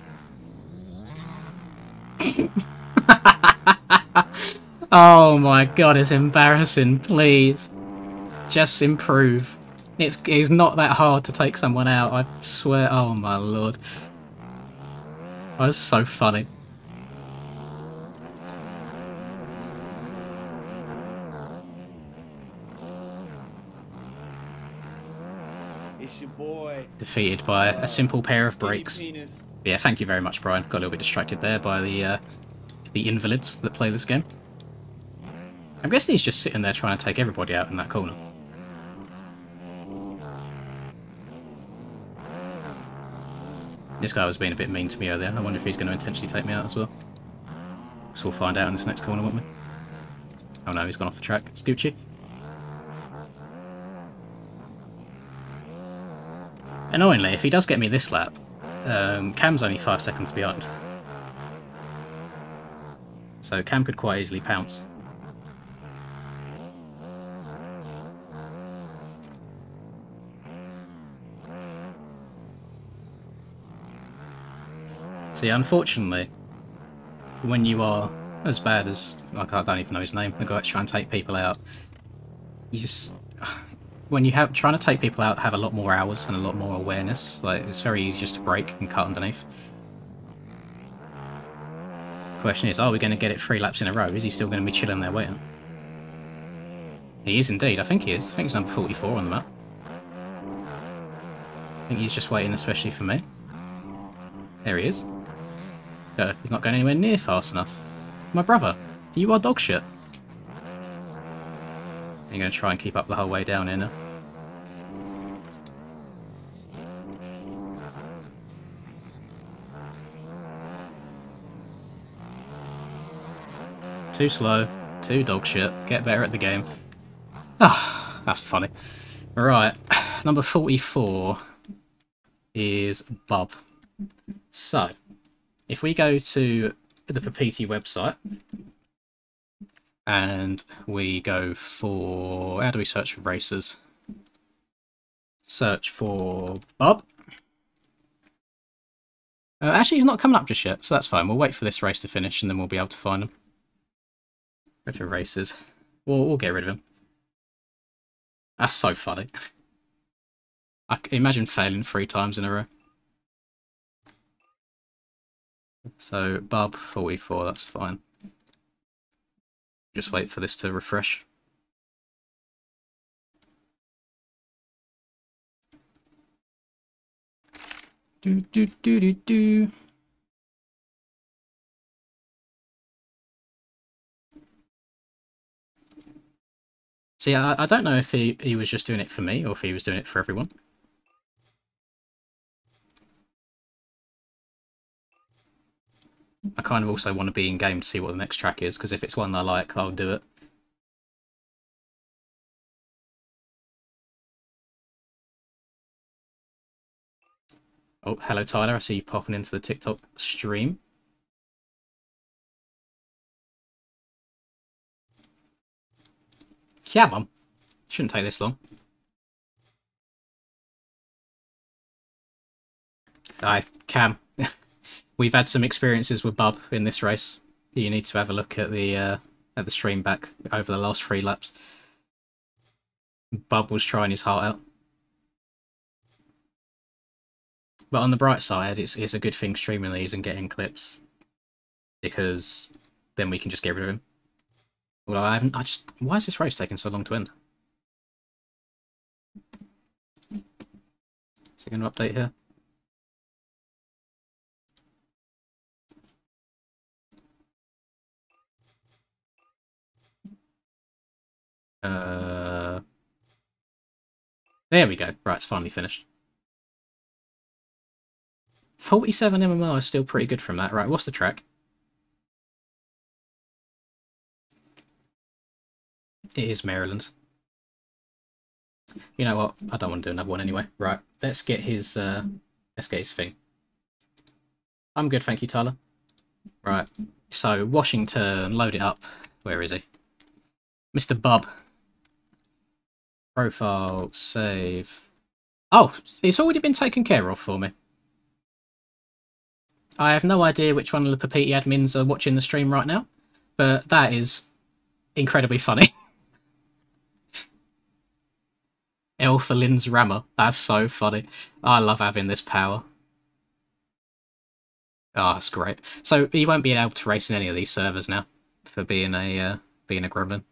Oh my god, it's embarrassing, please. Just improve. It's not that hard to take someone out, I swear. Oh my lord. That's so funny. It's your boy. Defeated by a simple pair of brakes. Yeah, thank you very much, Brian. Got a little bit distracted there by the invalids that play this game. I'm guessing he's just sitting there trying to take everybody out in that corner. This guy was being a bit mean to me earlier. I wonder if he's going to intentionally take me out as well. So we'll find out in this next corner, won't we? Oh no, he's gone off the track. It's Gucci. Annoyingly, if he does get me this lap, Cam's only 5 seconds behind. So Cam could quite easily pounce. See, unfortunately, when you are as bad as, like, I don't even know his name, the guy that's trying to take people out, you just, when you have trying to take people out, have a lot more hours and a lot more awareness. Like, it's very easy just to break and cut underneath. Question is, are we going to get it 3 laps in a row? Is he still going to be chilling there waiting? He is indeed. I think he is. I think he's number 44 on the map. I think he's just waiting especially for me. There he is. He's not going anywhere near fast enough. My brother, you are dog shit. You're going to try and keep up the whole way down here now. Too slow, too dog shit. Get better at the game. Ah, that's funny. Right, number 44 is Bub. So, if we go to the Papiti website and we go for, how do we search for racers? Search for Bub. Actually, he's not coming up just yet, so that's fine. We'll wait for this race to finish and then we'll be able to find him. Go to races. We'll get rid of him. That's so funny. I can imagine failing 3 times in a row. So, Bub 44, that's fine. Just wait for this to refresh. Do do do do do. See, I don't know if he was just doing it for me or if he was doing it for everyone. I kind of also want to be in game to see what the next track is, because if it's one I like, I'll do it. Oh, hello Tyler, I see you popping into the TikTok stream. Yeah, Mum. Shouldn't take this long. Aye, Cam. We've had some experiences with Bub in this race. You need to have a look at the stream back over the last 3 laps. Bub was trying his heart out. But on the bright side, it's a good thing streaming these and getting clips, because then we can just get rid of him. Well, why is this race taking so long to end? Is it going to update here? There we go. Right, it's finally finished. 47 MMR is still pretty good from that. Right, what's the track? It is Maryland. You know what? I don't want to do another one anyway. Right, let's get his thing. I'm good, thank you, Tyler. Right, so Washington, load it up. Where is he? Mr. Bub. Profile, save. Oh, it's already been taken care of for me. I have no idea which one of the Papiti admins are watching the stream right now, but that is incredibly funny. L for Lynn's Rammer. That's so funny. I love having this power. Oh, that's great. So you won't be able to race in any of these servers now for being a gremlin.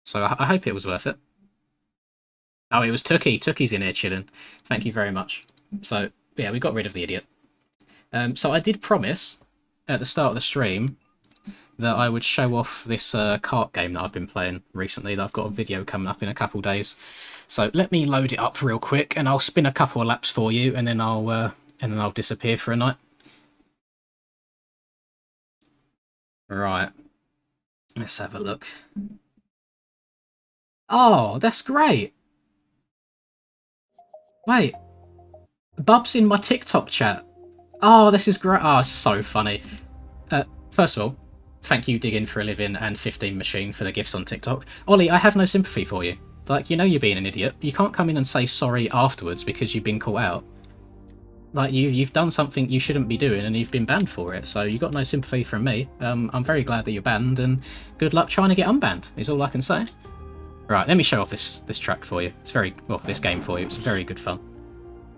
So I hope it was worth it. Oh, it was Tookie. Tookie's in here chilling. Thank you very much. So yeah, we got rid of the idiot. So I did promise at the start of the stream that I would show off this kart game that I've been playing recently. That I've got a video coming up in a couple of days. So let me load it up real quick, and I'll spin a couple of laps for you, and then I'll disappear for a night. Right. Let's have a look. Oh, that's great. Wait. Bub's in my TikTok chat. Oh, this is great. Oh, so funny. First of all, thank you, Digging for a Living and 15 Machine for the gifts on TikTok. Ollie, I have no sympathy for you. Like, you know you're being an idiot. You can't come in and say sorry afterwards because you've been caught out. Like, you've done something you shouldn't be doing, and you've been banned for it. So you got no sympathy from me. I'm very glad that you're banned, and good luck trying to get unbanned. Is all I can say. Right, let me show off this track for you. It's very well, this game for you. It's very good fun.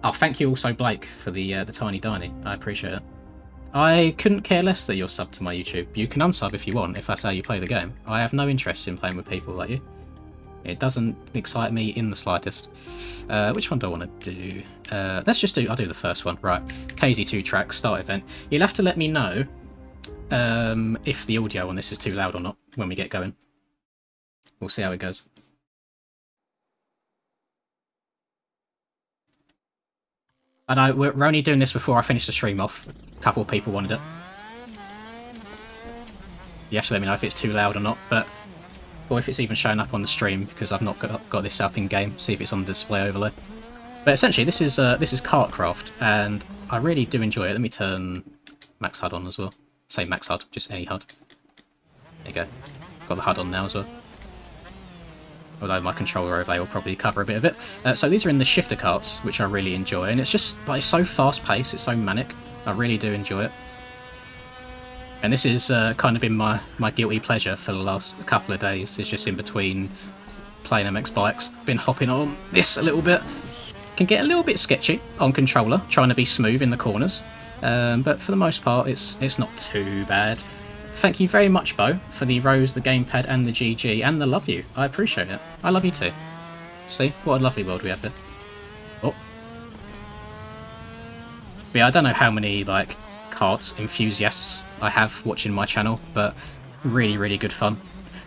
Oh, thank you also, Blake, for the tiny diny. I appreciate it. I couldn't care less that you're subbed to my YouTube. You can unsub if you want, if that's how you play the game. I have no interest in playing with people like you. It doesn't excite me in the slightest. Which one do I want to do? Let's just do... I'll do the first one. Right. KZ2 track, start event. You'll have to let me know if the audio on this is too loud or not when we get going. We'll see how it goes. I know, we're only doing this before I finish the stream off. A couple of people wanted it. You have to let me know if it's too loud or not, but... Or if it's even showing up on the stream, because I've not got this up in-game. See if it's on the display overlay. But essentially, this is Kartcraft, and I really do enjoy it. Let me turn Max HUD on as well. Say Max HUD, just any HUD. There you go. Got the HUD on now as well. Although my controller overlay will probably cover a bit of it. So these are in the shifter karts, which I really enjoy, and it's just like it's so fast-paced, it's so manic. I really do enjoy it. And this is kind of been my guilty pleasure for the last couple of days. It's just in between playing MX bikes, been hopping on this a little bit. Can get a little bit sketchy on controller, trying to be smooth in the corners. But for the most part, it's not too bad. Thank you very much, Bo, for the rose, the gamepad, and the GG, and the love you. I appreciate it. I love you too. See? What a lovely world we have here. Oh. But yeah, I don't know how many, like, karts enthusiasts I have watching my channel, but really, really good fun.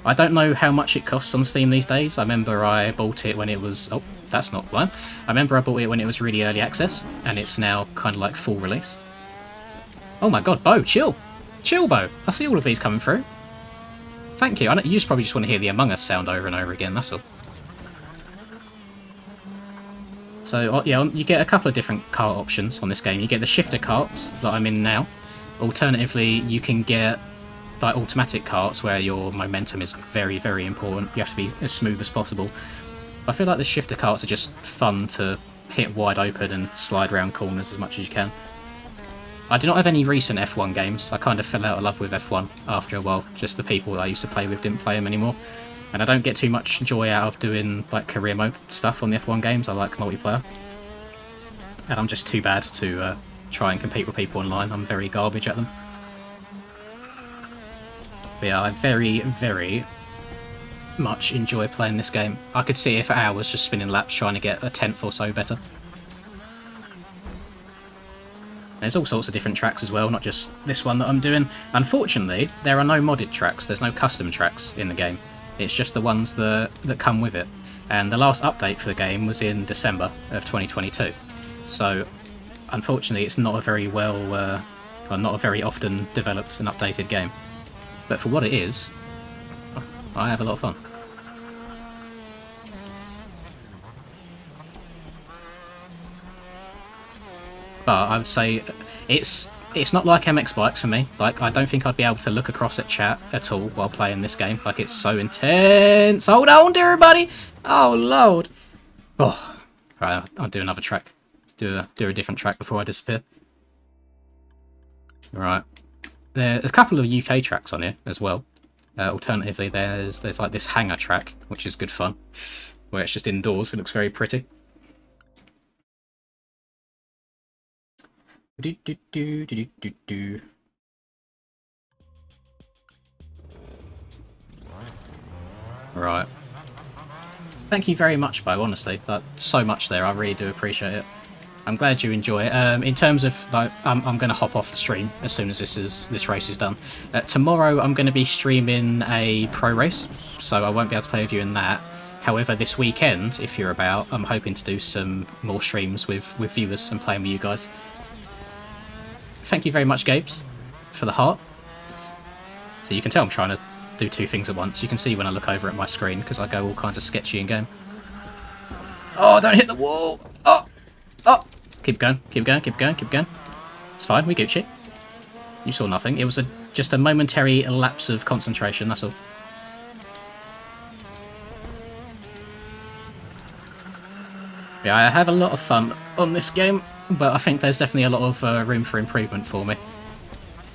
I don't know how much it costs on Steam these days. I remember I bought it when it was... Oh, that's not blind. I remember I bought it when it was really early access, and it's now kind of like full release. Oh my god, Bo, chill! Chill, Bo! I see all of these coming through. Thank you. You probably just want to hear the Among Us sound over and over again, that's all. So, yeah, you get a couple of different kart options on this game. You get the shifter karts that I'm in now. Alternatively, you can get like automatic karts where your momentum is very, very important. You have to be as smooth as possible. I feel like the shifter karts are just fun to hit wide open and slide around corners as much as you can. I do not have any recent F1 games. I kind of fell out of love with F1 after a while. Just the people that I used to play with didn't play them anymore. And I don't get too much joy out of doing like career mode stuff on the F1 games. I like multiplayer. And I'm just too bad to try and compete with people online. I'm very garbage at them. But yeah, I very, very much enjoy playing this game. I could see it for hours just spinning laps trying to get a tenth or so better. There's all sorts of different tracks as well, not just this one that I'm doing. Unfortunately, there are no modded tracks. There's no custom tracks in the game. It's just the ones that come with it. And the last update for the game was in December of 2022. So, unfortunately, it's not a very well, not a very often developed and updated game. But for what it is, I have a lot of fun. But I would say it's not like MX Bikes for me. Like, I don't think I'd be able to look across at chat at all while playing this game. Like, it's so intense. Hold on, everybody! Oh, Lord. Oh, right, I'll do another track. Do a different track before I disappear. Right. There's a couple of UK tracks on here as well. Alternatively, there's like this hangar track, which is good fun, where it's just indoors. It looks very pretty. Right. Thank you very much, Bo, honestly. So much there. I really do appreciate it. I'm glad you enjoy it. In terms of, like, I'm going to hop off the stream as soon as this race is done. Tomorrow I'm going to be streaming a pro race, so I won't be able to play with you in that. However, this weekend, if you're about, I'm hoping to do some more streams with viewers and playing with you guys. Thank you very much, Gabes, for the heart. So you can tell I'm trying to do two things at once. You can see when I look over at my screen, because I go all kinds of sketchy in-game. Oh, don't hit the wall! Oh! Oh! Keep going, keep going, keep going, keep going. It's fine, we Gucci. You saw nothing. It was just a momentary lapse of concentration, that's all. Yeah, I have a lot of fun on this game. but I think there's definitely a lot of room for improvement for me.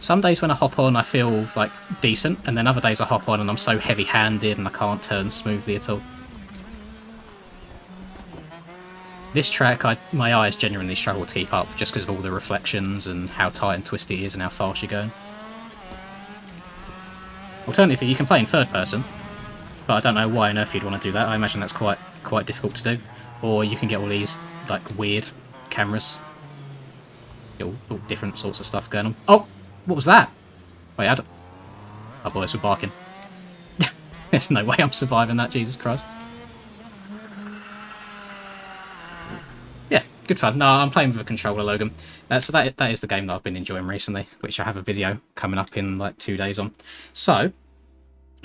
Some days when I hop on I feel like decent, and then other days I hop on and I'm so heavy-handed and I can't turn smoothly at all. This track, my eyes genuinely struggle to keep up just because of all the reflections and how tight and twisty it is and how fast you're going. Alternatively, you can play in third person, but I don't know why on earth you'd want to do that. I imagine that's quite difficult to do. Or you can get all these like weird cameras, all different sorts of stuff going on. Oh, what was that? Wait, our boys were barking. There's no way I'm surviving that, Jesus Christ. Yeah, good fun. No, I'm playing with a controller, Logan. So that is the game that I've been enjoying recently, which I have a video coming up in like 2 days on. So,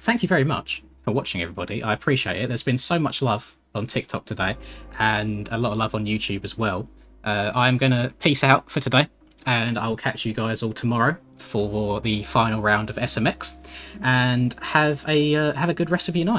thank you very much for watching, everybody. I appreciate it. There's been so much love on TikTok today, and a lot of love on YouTube as well. I'm going to peace out for today, and I'll catch you guys all tomorrow for the final round of SMX, and have a good rest of your night.